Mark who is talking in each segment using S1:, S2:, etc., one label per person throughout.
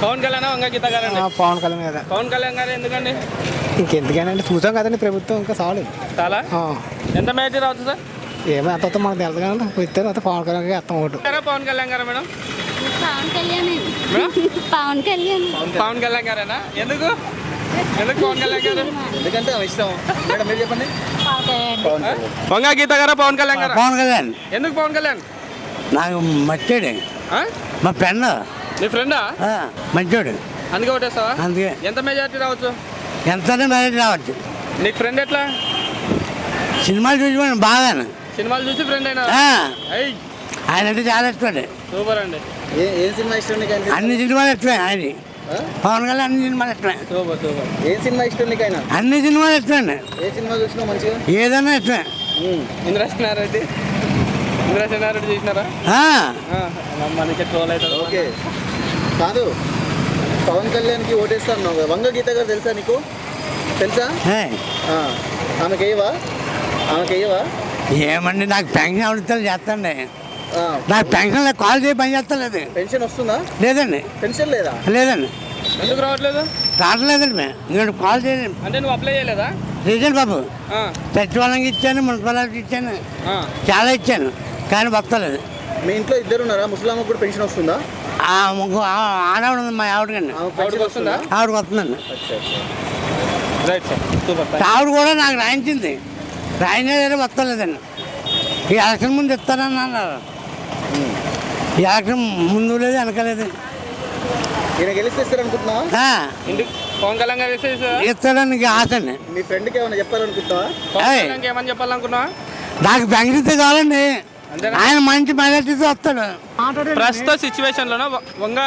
S1: పవన్ కళ్యాణ్ వంగ గీత గారండి?
S2: పవన్ కళ్యాణ్ కదా.
S1: పవన్ కళ్యాణ్ గారు ఎందుకండి?
S2: ఇంకెందుకనండి, చూసాం కదండి ప్రభుత్వం ఇంకా చాలు.
S1: చాలా ఎంత మేటి రావచ్చు సార్?
S2: ఏమో ఎంత మనకు తెలుసు కానీ ఇస్తారు అంత పవన్ కళ్యాణ్ గారు అర్థం ఒకటి.
S1: పవన్ కళ్యాణ్ గారా మేడం?
S3: పవన్ కళ్యాణ్ పవన్ కళ్యాణ్
S1: పవన్ కళ్యాణ్ గారేనా? ఎందుకు పవన్ కళ్యాణ్ గారు?
S4: ఎందుకంటే ఇష్టం. మేడం మీరు చెప్పండి.
S1: వంగ గీత గారా పవన్ కళ్యాణ్ గారా?
S5: పవన్ కళ్యాణ్.
S1: ఎందుకు పవన్ కళ్యాణ్?
S5: నాకు మచ్చాడు మా ఫ్రెండ్.
S1: నీ ఫ్రెండా?
S5: మంచోడు
S1: అందుకే ఓటేస్తావా?
S5: అందుకే.
S1: ఎంత మెజార్టీ రావచ్చు?
S5: ఎంత మ్యారేజ్ రావచ్చు.
S1: నీకు ఫ్రెండ్ ఎట్లా?
S5: సినిమాలు చూసి బాగా
S1: సినిమాలు చూసి ఫ్రెండ్ అయినా?
S5: ఆయన అంటే చాలా ఇష్టపడే.
S1: సూపర్ అండి.
S4: ఏ సినిమా ఇష్టం నీకు?
S5: అన్ని సినిమాలు ఇష్టమే ఆయన. పవన్ కళ్యాణ్ అన్ని సినిమాలు ఇష్టమే.
S1: Super super.
S4: ఏ సినిమా ఇష్టం నీకైనా?
S5: అన్ని సినిమాలు ఇష్టమే.
S4: ఏ సినిమా చూసినా మంచిగా?
S5: ఏదైనా ఇష్టమే.
S1: ఇంద్రసేనారెడ్డి చూసినారా? మనకి ట్రోల్ అవుతుంది.
S4: ఓకే కాదు, పవన్ కళ్యాణ్కి ఓటేస్తాను. వంగ గీత గారు తెలుసా నీకు? తెలుసా? ఆమెకి వేయవా?
S5: ఏమండి నాకు పెన్షన్ అడుగుతాను చేస్తాండి. నాకు పెన్షన్ కాల్ చేసి పని చేస్తలేదు.
S4: పెన్షన్ వస్తుందా?
S5: లేదండి.
S4: పెన్షన్ లేదా?
S5: లేదండి.
S1: ఎందుకు రావట్లేదు?
S5: రావట్లేదండి నేను కాల్ చేయలేదు.
S1: అంటే నువ్వు అప్లై చేయలేదా?
S5: రీజన్ బాబు సచివాలయంకి ఇచ్చాను, మున్సిపాలిటీకి ఇచ్చాను, చాలా ఇచ్చాను కానీ వస్తలేదు.
S4: మీ ఇంట్లో ఇద్దరు ఉన్నారా? ముసలామకు కూడా పెన్షన్ వస్తుందా?
S5: ఆడవాడు ఉంది మా ఆవిడకండి.
S1: ఆవిడకి వస్తుందా?
S5: ఆవిడకి వస్తుందండి.
S1: Right sir, super.
S5: ఆవిడ కూడా నాకు రాయించింది, రాయినా వస్తలేదండి. ఈ ఎలక్షన్ ముందు ఇస్తానని అన్నారు. ఈ ఎలక్షన్ ముందు లేదు వెనకలేదు.
S4: ఈయన గెలిస్తే ఇస్తారనుకుంటున్నావా?
S1: పవన్ కళ్యాణ్ గారు
S5: ఇస్తాడని ఆశ అండి.
S4: మీ ఫ్రెండ్కి ఏమైనా చెప్పాలనుకుంటున్నావా?
S1: ఏమని చెప్పాలనుకున్నావా?
S5: నాకు బెంగళూరు కావాలండి. ఆయన మంచి మెజార్టీతో వస్తాడు.
S1: ప్రస్తుత సిచ్యువేషన్ లోనే వంగ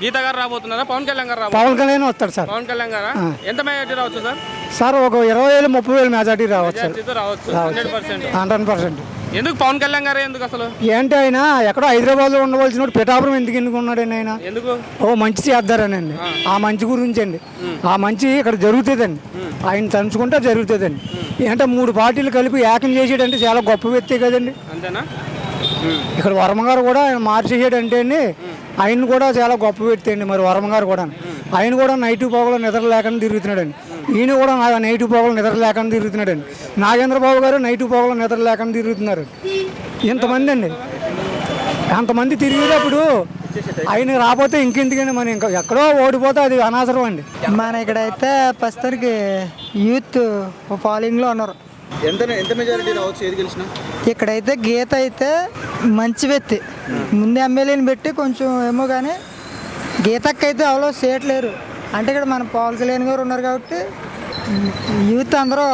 S1: గీత గారు రాబోతున్నారా పవన్ కళ్యాణ్ గారు రాబోతున్నారు?
S2: పవన్ కళ్యాణ్ వస్తాడు సార్.
S1: పవన్ కళ్యాణ్ గారా? ఎంత మెజార్టీ రావచ్చు సార్?
S2: సార్ ఒక 20,000 30,000 మెజార్టీ రావచ్చు. 100%.
S1: ఎందుకు పవన్ కళ్యాణ్ గారే ఎందుకు అసలు?
S2: ఏంటి ఆయన ఎక్కడో హైదరాబాద్లో ఉండవలసిన పిఠాపురం ఎందుకు ఉన్నాడండి ఆయన?
S1: ఎందుకు?
S2: మంచి చేద్దారనండి. ఆ మంచి గురించి అండి. ఆ మంచి ఇక్కడ జరుగుతుందండి. ఆయన తలుచుకుంటే జరుగుతుందండి. అంటే 3 పార్టీలు కలిపి ఏకం చేసేటంటే చాలా గొప్ప వ్యక్తి కదండి.
S1: అంతేనా?
S2: ఇక్కడ వర్మ గారు కూడా ఆయన మార్చేసాడంటే అండి, ఆయన కూడా చాలా గొప్ప వ్యక్తి అండి. మరి వర్మ గారు కూడా ఆయన కూడా నైట్ పోగలు నిద్ర లేకుండా తిరుగుతున్నాడండి. ఈయన కూడా నైట్ పోగలు నిద్ర లేకుండా తిరుగుతున్నాడండి. నాగేంద్రబాబు గారు నైట్ పోగలు నిద్ర లేకుండా తిరుగుతున్నారు. ఇంతమంది అండి, అంతమంది తిరిగేటప్పుడు ఆయన రాకపోతే ఇంకెందుకండి? మనం ఇంకా ఎక్కడో ఓడిపోతే అది అనవసరం అండి.
S6: మన ఇక్కడైతే ప్రస్తుతానికి యూత్ ఫాలోయింగ్లో ఉన్నారు.
S4: ఎంత మెజారిటీ రావచ్చు ఏది గెలిచినా?
S6: ఇక్కడైతే గీత అయితే మంచి వ్యక్తి. ముందు ఎమ్మెల్యేని పెట్టి కొంచెం ఏమో కానీ గీతకి అయితే ఎవరో చేయట్లేరు. అంటే ఇక్కడ మన పవన్ కళ్యాణ్ గారు ఉన్నారు కాబట్టి యూత్ అందరూ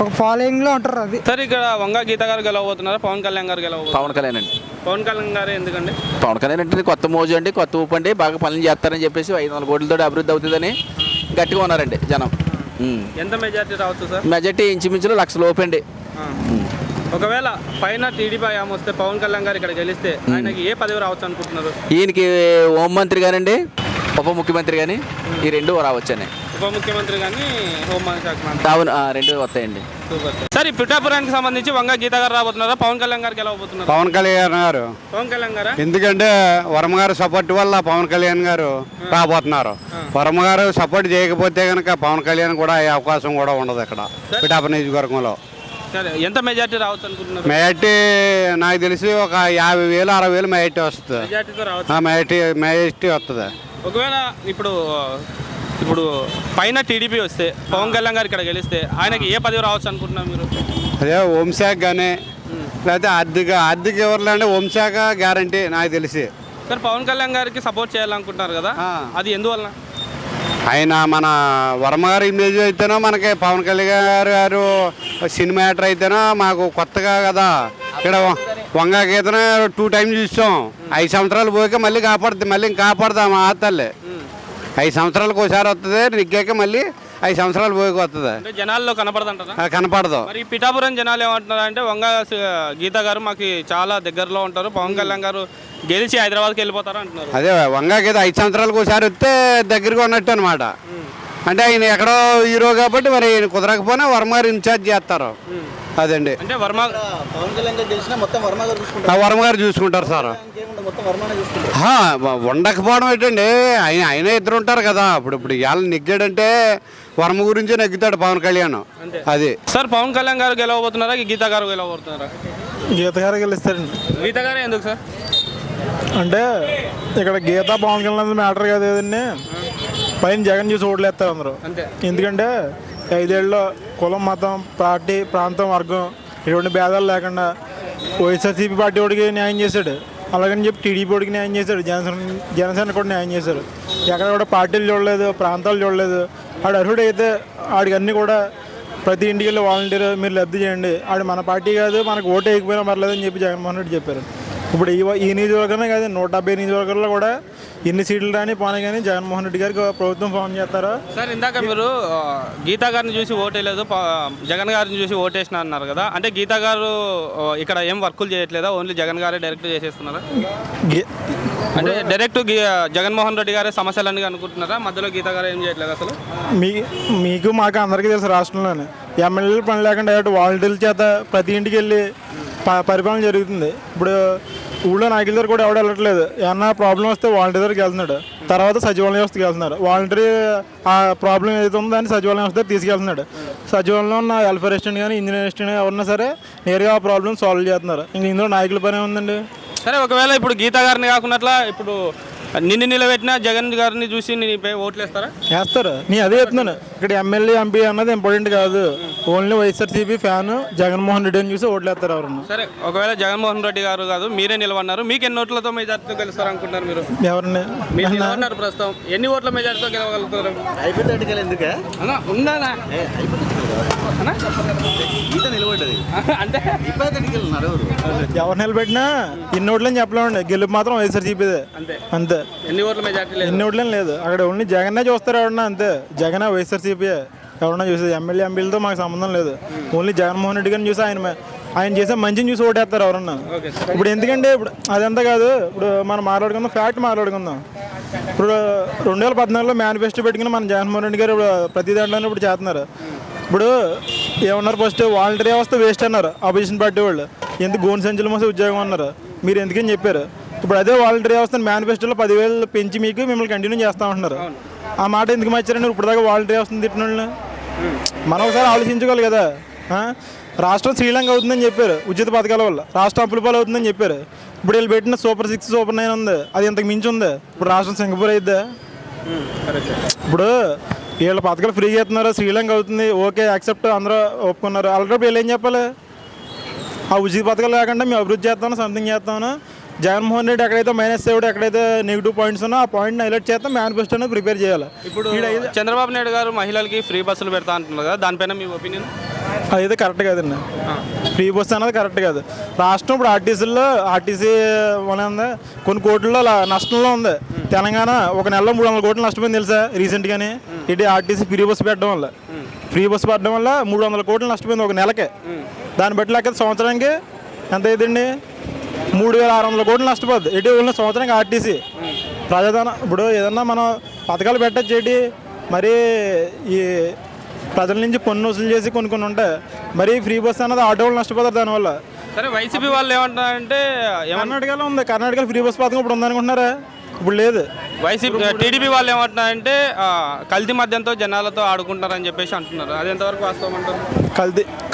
S6: ఒక ఫాలోయింగ్లో ఉంటారు. అది
S1: సార్, ఇక్కడ వంగ గీత గారు గెలవబోతున్నారా పవన్ కళ్యాణ్ గారు గెలవబోతున్నారు?
S7: పవన్ కళ్యాణ్ అండి.
S1: పవన్ కళ్యాణ్ గారు ఎందుకండి?
S7: పవన్ కళ్యాణ్ అంటే కొత్త మోజు అండి, కొత్త ఊపు అండి, బాగా పనులు చేస్తారని చెప్పేసి 500 కోట్లతో అభివృద్ధి అవుతుందని గట్టిగా ఉన్నారండి జనం.
S1: ఎంత మెజార్టీ రావచ్చు సార్?
S7: మెజార్టీ ఇంచుమించులు 1,00,000 లోపు అండి.
S1: ఒకవేళ పైన టీడీపీ హయాం వస్తే పవన్ కళ్యాణ్ గారు ఇక్కడ గెలిస్తే ఆయనకి ఏ పదవి రావచ్చు అనుకుంటున్నారు?
S7: ఈయనకి హోంమంత్రి గానండి, ఉప ముఖ్యమంత్రి కానీ ఈ 2 రావచ్చండి.
S1: ఉప ముఖ్యమంత్రి కానీ హోంమంత్రి శాఖ మంత్రి.
S7: అవును, 2 వస్తాయండి.
S1: సార్, ఈ పిఠాపురానికి సంబంధించి వంగ గీత గారు రాబోతున్నారా పవన్ కళ్యాణ్ గారు గెలవబోతున్నారు?
S8: పవన్ కళ్యాణ్ గారు.
S1: పవన్ కళ్యాణ్ గారా?
S8: ఎందుకంటే వర్మ గారు సపోర్ట్ వల్ల పవన్ కళ్యాణ్ గారు రాబోతున్నారు. వర్మ గారు సపోర్ట్ చేయకపోతే కనుక పవన్ కళ్యాణ్ కూడా అయ్యే అవకాశం కూడా ఉండదు ఇక్కడ పిఠాపురం నియోజకవర్గంలో.
S1: సరే, ఎంత మెజార్టీ రావచ్చు అనుకుంటున్నారు?
S8: మెజార్టీ నాకు తెలిసి ఒక 50,000 60,000 మెజార్టీ వస్తుంది.
S1: మెజార్టీతో రావచ్చు.
S8: మెజార్టీ వస్తుంది.
S1: ఒకవేళ ఇప్పుడు పైన టీడీపీ వస్తే పవన్ కళ్యాణ్ గారు ఇక్కడ గెలిస్తే ఆయనకి ఏ పదవి రావచ్చు అనుకుంటున్నారు మీరు?
S8: అదే హోంశాఖ కానీ లేకపోతే ఆర్థిక ఎవరు అంటే హోంశాఖ గ్యారంటీ నాకు తెలిసి.
S1: సార్, పవన్ కళ్యాణ్ గారికి సపోర్ట్ చేయాలనుకుంటున్నారు కదా, అది ఎందువల్ల?
S8: ఆయన మన వర్మ గారు ఇమేజ్ అయితేనో మనకి పవన్ కళ్యాణ్ గారు సినిమా యాక్టర్ అయితేనో మాకు కొత్తగా కదా. ఇక్కడ వంగ గీతను 2 టైమ్స్ చూసాం. 5 సంవత్సరాలు పోయాక మళ్ళీ కాపాడుతాం ఆ తల్లి. 5 సంవత్సరాలకు ఒకసారి వస్తుంది, నిగ్గాక మళ్ళీ 5 సంవత్సరాలు పోయాక వస్తుంది.
S1: జనాల్లో కనపడదంటారా?
S8: కనపడదు.
S1: మరి పిఠాపురం జనాలు ఏమంటున్నారు అంటే వంగ గీత గారు మాకు చాలా దగ్గరలో ఉంటారు, పవన్ కళ్యాణ్ గారు గెలిచి హైదరాబాద్కి వెళ్ళిపోతారు అంటున్నారు.
S8: అదే వంగ గీత 5 సంవత్సరాలకు ఒకసారి వస్తే దగ్గరగా ఉన్నట్టు అనమాట. అంటే ఆయన ఎక్కడో హీరో కాబట్టి మరి ఆయన కుదరకపోయినా వర్మ గారు ఇన్ఛార్జ్ చేస్తారు. అదండి.
S1: అంటే
S4: పవన్ కళ్యాణ్ గారు గెలిచినా మొత్తం వర్మ గారు చూసుకుంటారు.
S8: వర్మ గారు చూసుకుంటారు సార్.
S4: మొత్తం వర్మనే చూసుకుంటారు.
S8: ఉండకపోవడం ఏంటండి, ఆయన ఇద్దరు ఉంటారు కదా. ఇప్పుడు ఇవాళ నెగ్గాడంటే వర్మ గురించే నెగ్గుతాడు పవన్ కళ్యాణ్. అది
S1: సార్ పవన్ కళ్యాణ్ గారు గెలవబోతున్నారా గీతా గారు గెలవబోతున్నారా?
S2: గీత గారు గెలుస్తారండి.
S1: గీతా గారే ఎందుకు సార్?
S2: అంటే ఇక్కడ గీత పవన్ కళ్యాణ్ మ్యాటర్ కాదు కదండి, పైన జగన్ చూసి ఓట్లు వేస్తారు అందరూ.
S1: అంతే.
S2: ఎందుకంటే 5 ఏళ్ళలో కులం, మతం, పార్టీ, ప్రాంతం, వర్గం ఇటువంటి భేదాలు లేకుండా వైఎస్ఆర్సీపీ పార్టీ వాడికి న్యాయం చేశాడు, అలాగని చెప్పి టీడీపీ వాడికి న్యాయం చేశాడు, జనసేన కూడా న్యాయం చేశాడు. ఎక్కడ కూడా పార్టీలు చూడలేదు, ప్రాంతాలు చూడలేదు. ఆడు అర్హుడు అయితే ఆడికి అన్నీ కూడా ప్రతి ఇంటికి వెళ్ళి వాలంటీర్ మీరు లబ్ధి చేయండి, ఆడు మన పార్టీ కాదు మనకు ఓటు వేయకపోయినా పర్లేదని చెప్పి జగన్మోహన్ రెడ్డి చెప్పారు. ఇప్పుడు ఈ నియోజకవర్గమే కాదు 170 నియోజకవర్గాల్లో కూడా ఎన్ని సీట్లు రాని పోనీ కానీ జగన్మోహన్ రెడ్డి గారికి ప్రభుత్వం ఫోన్ చేస్తారా?
S1: సార్ ఇందాక మీరు గీతా గారిని చూసి ఓటేయలేదు, జగన్ గారిని చూసి ఓటేసిన అన్నారు కదా, అంటే గీతా గారు ఇక్కడ ఏం వర్కులు చేయట్లేదా, ఓన్లీ జగన్ గారే డైరెక్ట్ చేసేస్తున్నారా? అంటే డైరెక్ట్ జగన్మోహన్ రెడ్డి గారే సమస్యలన్నీ అనుకుంటున్నారా, మధ్యలో గీతా గారు ఏం చేయట్లేదు అసలు?
S2: మీకు మాకు అందరికీ తెలుసు, రాష్ట్రంలోనే ఎమ్మెల్యేలు పని లేకుండా డైరెక్ట్ వాలంటీర్ల చేత ప్రతి ఇంటికి వెళ్ళి పరిపాలన జరుగుతుంది. ఇప్పుడు ఊళ్ళో నాయకుల దగ్గర కూడా ఎవడు వెళ్ళట్లేదు, ఏమన్నా ప్రాబ్లం వస్తే వాలంటీర్ దగ్గరికి వెళ్తున్నాడు, తర్వాత సచివాలయం వ్యవస్థకి వెళ్తున్నారు. వాలంటీర్ ఆ ప్రాబ్లం ఏదైతే ఉందో దాన్ని సచివాలయం వ్యవస్థ తీసుకెళ్తున్నాడు. సచివాలయంలో ఉన్న వెల్ఫేర్ అసిస్టెంట్ కానీ ఇంజనీర్ అసిస్టెంట్ ఎవరన్నా సరే నేరుగా ఆ ప్రాబ్లం సాల్వ్ చేస్తున్నారు. ఇంక ఇందులో నాయకుల పనే ఉందండి.
S1: సరే ఒకవేళ ఇప్పుడు గీతా గారిని కాకుండా ఇప్పుడు నిన్ను నిలబెట్టిన జగన్ గారిని చూసి నీపై ఓట్లు వేస్తారా?
S2: వేస్తారు. నేను అదే చెప్తున్నాను, ఇక్కడ ఎమ్మెల్యే ఎంపీ అన్నది ఇంపార్టెంట్ కాదు, ఓన్లీ వైఎస్ఆర్సీపీ ఫ్యాన్ జగన్మోహన్ రెడ్డి అని చూసి ఓట్లు వేస్తారు ఎవరన్నా.
S1: సరే ఒకవేళ జగన్మోహన్ రెడ్డి గారు కాదు మీరే నిలబడినారు, మీకు ఎన్ని ఓట్లతో మెజార్టీతో గెలుస్తారు అనుకుంటారు మీరు?
S2: ఎవరిని
S1: మీరు నిలబడినారు ప్రస్తుతం, ఎన్ని ఓట్ల మెజార్టీతో గెలవగలుగుతారు?
S4: హైపోథెటికల్ ఎందుకే
S1: ఉందా
S4: గీత నిలబడ్డది
S1: అంటే
S4: హైపోథెటికల్ ఉన్నారు.
S2: ఎవరు నిలబెట్టినా ఎన్ని ఓట్లని చెప్పలేమండి, గెలుపు మాత్రం వైఎస్ఆర్సీపీదే అంతే.
S1: ఎన్ని ఓట్ల మెజార్టీ లేదు,
S2: ఎన్ని ఓట్లని లేదు, అక్కడ ఓన్లీ జగన్నే చూస్తారు ఎవరన్నా, అంతే. జగన్ వైఎస్ఆర్సీపీ ఎవరన్నా చూసేది, ఎమ్మెల్యే ఎంపీలతో మాకు సంబంధం లేదు. ఓన్లీ జగన్మోహన్ రెడ్డి గారిని చూసి ఆయన చేసే మంచిని చూసి ఓటేస్తారు ఎవరన్నా. ఇప్పుడు ఎందుకంటే ఇప్పుడు అదంతా కాదు, ఇప్పుడు మనం మాట్లాడుకుందాం, ఫ్యాక్ట్ మాట్లాడుకుందాం. ఇప్పుడు 2014లో మేనిఫెస్టో పెట్టుకుని మన జగన్మోహన్ రెడ్డి గారు ప్రతి దాంట్లోనే ఇప్పుడు చేస్తున్నారు. ఇప్పుడు ఏమన్నారు, ఫస్ట్ వాలంటీర్ వ్యవస్థ వేస్ట్ అన్నారు అపోజిషన్ పార్టీ వాళ్ళు, ఎందుకు గోన్ సంచులు మోసే ఉద్యోగం అన్నారు, మీరు ఎందుకని చెప్పారు. ఇప్పుడు అదే వాలంటీర్ వ్యవస్థ మేనిఫెస్టోలో 10,000 పెంచి మీకు మిమ్మల్ని కంటిన్యూ చేస్తామంటున్నారు. ఆ మాట ఎందుకు మార్చారండి? ఇప్పుడు దాకా వాలంటీర్ వ్యవస్థను తిట్టిన వాళ్ళని మనం ఒకసారి ఆలోచించుకోవాలి కదా. రాష్ట్రం శ్రీలంక అవుతుందని చెప్పారు ఉచిత పథకాల వల్ల, రాష్ట్రం అప్పుల పాలు అవుతుందని చెప్పారు. ఇప్పుడు వీళ్ళు పెట్టిన సూపర్ 6 సూపర్ 9 ఉంది, అది ఇంతకు మించి ఉంది. ఇప్పుడు రాష్ట్రం సింగపూర్ అయిద్దా? ఇప్పుడు వీళ్ళ పథకాలు ఫ్రీగా ఇస్తున్నారు, శ్రీలంక అవుతుంది, ఓకే యాక్సెప్ట్ అందరూ ఒప్పుకున్నారు. అలాంటి వీళ్ళు ఏం చెప్పాలి? ఆ ఉచిత పథకాలు లేకుండా మేము అభివృద్ధి చేస్తాను, సంథింగ్ చేస్తాను. జగన్మోహన్ రెడ్డి ఎక్కడైతే మైనస్ అయ్యాడు, ఎక్కడైతే నెగిటివ్ పాయింట్స్ ఉన్నా ఆ పాయింట్ని హైలైట్ చేస్తాం, మేనిఫెస్టోని ప్రిపేర్ చేయాలి.
S1: ఇప్పుడు చంద్రబాబు నాయుడు గారు మహిళలకి ఫ్రీ బస్సులు పెడతా అంటున్నారు కదా, దానిపైన మీ ఒపీనియన్?
S2: అదైతే కరెక్ట్ కాదండి, ఫ్రీ బస్ అనేది కరెక్ట్ కాదు. రాష్ట్రం ఇప్పుడు ఆర్టీసీ ఉంది, కొన్ని కోట్లలో నష్టంలో ఉంది. తెలంగాణ ఒక నెలలో 300 కోట్లు నష్టపోయింది తెలుసా రీసెంట్గానే. ఇటు ఆర్టీసీ ఫ్రీ బస్సు పెట్టడం వల్ల 300 కోట్లు నష్టపోయింది ఒక నెలకే. దాన్ని బట్టి లెక్క సంవత్సరానికి ఎంత అయిందండి? 3,600 కోట్లు నష్టపోద్ది. ఇటు ఉన్న సంవత్సరానికి ఆర్టీసీ ప్రజాధనం. ఇప్పుడు ఏదన్నా మనం పథకాలు పెట్టచ్చు ఏంటి, మరి ఈ ప్రజల నుంచి పన్ను వసూలు చేసి కొన్ని ఉంటాయి, మరి ఫ్రీ బస్ అన్నది ఆటో వాళ్ళు నష్టపోతారు దానివల్ల.
S1: సరే వైసీపీ వాళ్ళు ఏమంటారంటే
S2: కర్ణాటకలో ఉంది, కర్ణాటకలో ఫ్రీ బస్ పథకం ఇప్పుడు ఉందనుకుంటున్నారా? ఇప్పుడు లేదు.
S1: వైసీపీ టీడీపీ వాళ్ళు ఏమంటున్నారంటే కల్తీ మద్యంతో జనాలతో ఆడుకుంటారని చెప్పేసి అంటున్నారు, అది ఎంతవరకు వాస్తవం అంటారు?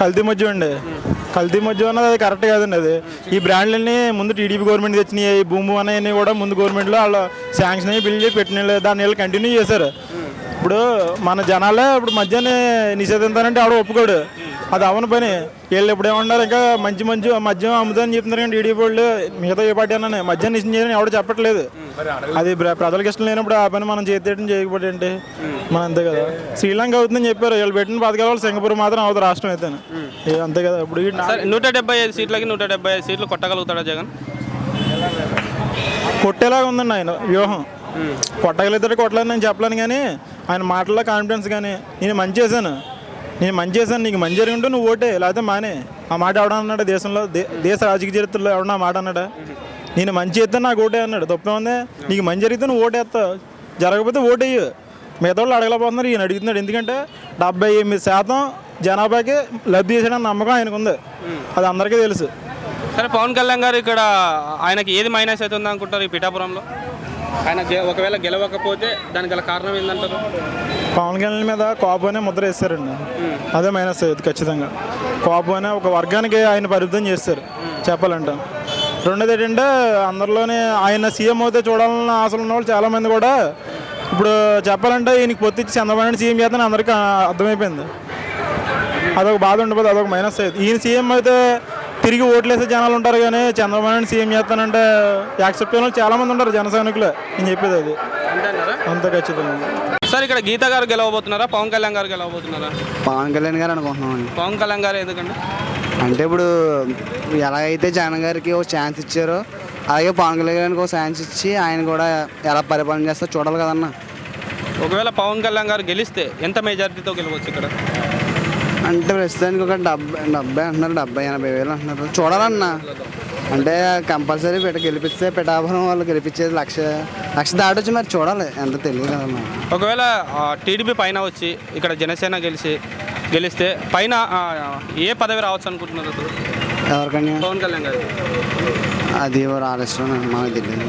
S2: కల్తీ మద్యం అండి, కల్తీ మద్యం అన్నది అది కరెక్ట్ కాదండి. అది ఈ బ్రాండ్లన్నీ ముందు టీడీపీ గవర్నమెంట్ తెచ్చినాయి, భూమి అనేవి కూడా ముందు గవర్నమెంట్లో వాళ్ళు శాంక్షన్ అయ్యి బిల్ చేసి పెట్టిన దాన్ని వీళ్ళు కంటిన్యూ చేశారు. ఇప్పుడు మన జనాలే ఇప్పుడు మద్యాన్ని నిషేధించాలంటే ఆవిడ ఒప్పుకోడు, అది అవన పని. వీళ్ళు ఇప్పుడు ఏమన్నారు, ఇంకా మంచి మద్యం అమ్ముతారని చెప్తున్నారు కానీ టీడీపీ వాళ్ళు మిగతా ఏ పార్టీ అన్నా మద్యాన్ని నిషేధించాలని ఎవరు చెప్పట్లేదు. అది ప్రజలకు ఇష్టం లేనప్పుడు ఆ పని మనం చేసేయడం చేయకపోతే ఏంటి, మనం అంతే కదా. శ్రీలంక అవుతుందని చెప్పారు, వీళ్ళు పెట్టిన పథకాల వాళ్ళు సింగపూర్ మాత్రం అవుతుంది రాష్ట్రం అయితే అంతే కదా. ఇప్పుడు
S1: 175 సీట్లకి 175 సీట్లు కొట్టగలుగుతాడా జగన్?
S2: కొట్టేలాగా ఉందండి ఆయన వ్యూహం. కొట్టగలుగుతాడు కొట్టలేదు నేను చెప్పలేను, కానీ ఆయన మాటల్లో కాన్ఫిడెన్స్, కానీ నేను మంచి చేశాను నీకు మంచి జరిగింటూ నువ్వు ఓటే, లేకపోతే మానే. ఆ మాట ఎవడన్నా అన్నాడు దేశంలో, దేశ రాజకీయ చరిత్రలో ఎవడన్నా మాట అన్నాడా? నేను మంచి చేస్తే నాకు ఓటే అన్నాడు, తప్పే ఉంది. నీకు మంచి జరిగితే నువ్వు ఓటేస్తావు, జరగకపోతే ఓటేయు. మిగతా వాళ్ళు అడగలేకపోతున్నారు, ఈయన అడుగుతున్నాడు. ఎందుకంటే 78% జనాభాకి లబ్ధి చేసాడని నమ్మకం ఆయనకు ఉంది, అది అందరికీ తెలుసు.
S1: సరే పవన్ కళ్యాణ్ గారు ఇక్కడ ఆయనకి ఏది మైనస్ అవుతుంది అనుకుంటారు ఈ పిఠాపురంలో? ఆయన ఒకవేళ గెలవకపోతే దానికి గల కారణం ఏంటంటారు?
S9: పవన్ కళ్యాణ్ మీద కాపు అనే ముద్ర వేస్తారండి, అదే మైనస్ అయ్యేది ఖచ్చితంగా. కాపు అనే ఒక వర్గానికి ఆయన పరిమితం చేస్తారు చెప్పాలంటే. రెండోది ఏంటంటే అందరిలోనే ఆయన సీఎం అవుతే చూడాలన్న ఆశలు ఉన్న వాళ్ళు చాలామంది కూడా ఇప్పుడు చెప్పాలంటే ఈయనకి పొత్తిచ్చి చంద్రబాబు నాయుడు సీఎం చేద్దని అందరికీ అర్థమైపోయింది. అదొక బాధ ఉండిపోతుంది, అదొక మైనస్ అయ్యేది. ఈయన సీఎం అయితే తిరిగి ఓట్లేసే జనాలు ఉంటారు, కానీ చంద్రబాబు నాయుడు సీఎం చేస్తానంటే యాక్సెప్ట్ అయిన వాళ్ళు చాలామంది ఉంటారు జన సైనికులే. నేను చెప్పేది అది అంత ఖచ్చితంగా.
S1: సార్ ఇక్కడ గీత గారు గెలవబోతున్నారా, పవన్ కళ్యాణ్ గారు గెలవబోతున్నారా?
S2: పవన్ కళ్యాణ్ గారు అనుకుంటున్నామండి.
S1: పవన్ కళ్యాణ్ గారు ఎందుకండి?
S2: అంటే ఇప్పుడు ఎలాగైతే జగన్ గారికి ఒక ఛాన్స్ ఇచ్చారో అలాగే పవన్ కళ్యాణ్ గారికి ఒక ఛాన్స్ ఇచ్చి ఆయన కూడా ఎలా పరిపాలన చేస్తారో చూడాలి కదన్నా.
S1: ఒకవేళ పవన్ కళ్యాణ్ గారు గెలిస్తే ఎంత మెజారిటీతో గెలవచ్చు ఇక్కడ?
S2: అంటే ప్రస్తుతానికి ఒక 70 అంటున్నారు, 70-80 వేలు అంటున్నారు. చూడాలన్నా అంటే కంపల్సరీ గెలిపిస్తే పిఠాపురం వాళ్ళు గెలిపించేది లక్ష దాటొచ్చి మరి చూడాలి, ఎంత తెలియదు కదన్నా.
S1: ఒకవేళ టీడీపీ పైన వచ్చి ఇక్కడ జనసేన గెలిస్తే పైన ఏ పదవి రావచ్చు అనుకుంటున్నారు అసలు?
S2: ఎవరికన్నా
S1: పవన్ కళ్యాణ్ గారు
S2: అది ఎవరు ఆలోచన మాకు తెలియదు,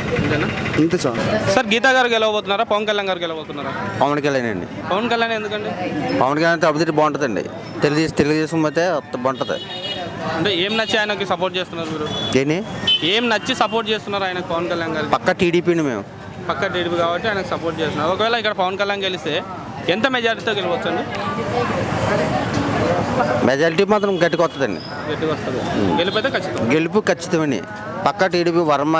S2: ఇంత చూడాలి.
S1: సార్ గీతా గారు గెలవబోతున్నారా, పవన్ కళ్యాణ్ గారు గెలవబోతున్నారా?
S4: పవన్ కళ్యాణ్ అండి.
S1: పవన్ కళ్యాణ్ ఎందుకండి?
S4: పవన్ కళ్యాణ్ అభివృద్ధి బాగుంటుందండి. తెలుగుదేశం అయితే బాగుంటుంది.
S1: అంటే ఏం నచ్చి ఆయనకి సపోర్ట్ చేస్తున్నారు మీరు?
S4: దేని
S1: ఏం నచ్చి సపోర్ట్ చేస్తున్నారు ఆయనకు పవన్ కళ్యాణ్ గారు?
S4: పక్క టీడీపీని మేము
S1: పక్క టీడీపీ కాబట్టి ఆయనకు సపోర్ట్ చేస్తున్నారు. ఒకవేళ ఇక్కడ పవన్ కళ్యాణ్ గెలిస్తే ఎంత మెజారిటీతో గెలవచ్చు అండి?
S4: మెజారిటీ మాత్రం గట్టిగా వస్తుందండి.
S1: గట్టిగా వస్తుంది, గెలిపితే ఖచ్చితంగా
S4: గెలుపు ఖచ్చితమని పక్క టీడీపీ వర్మ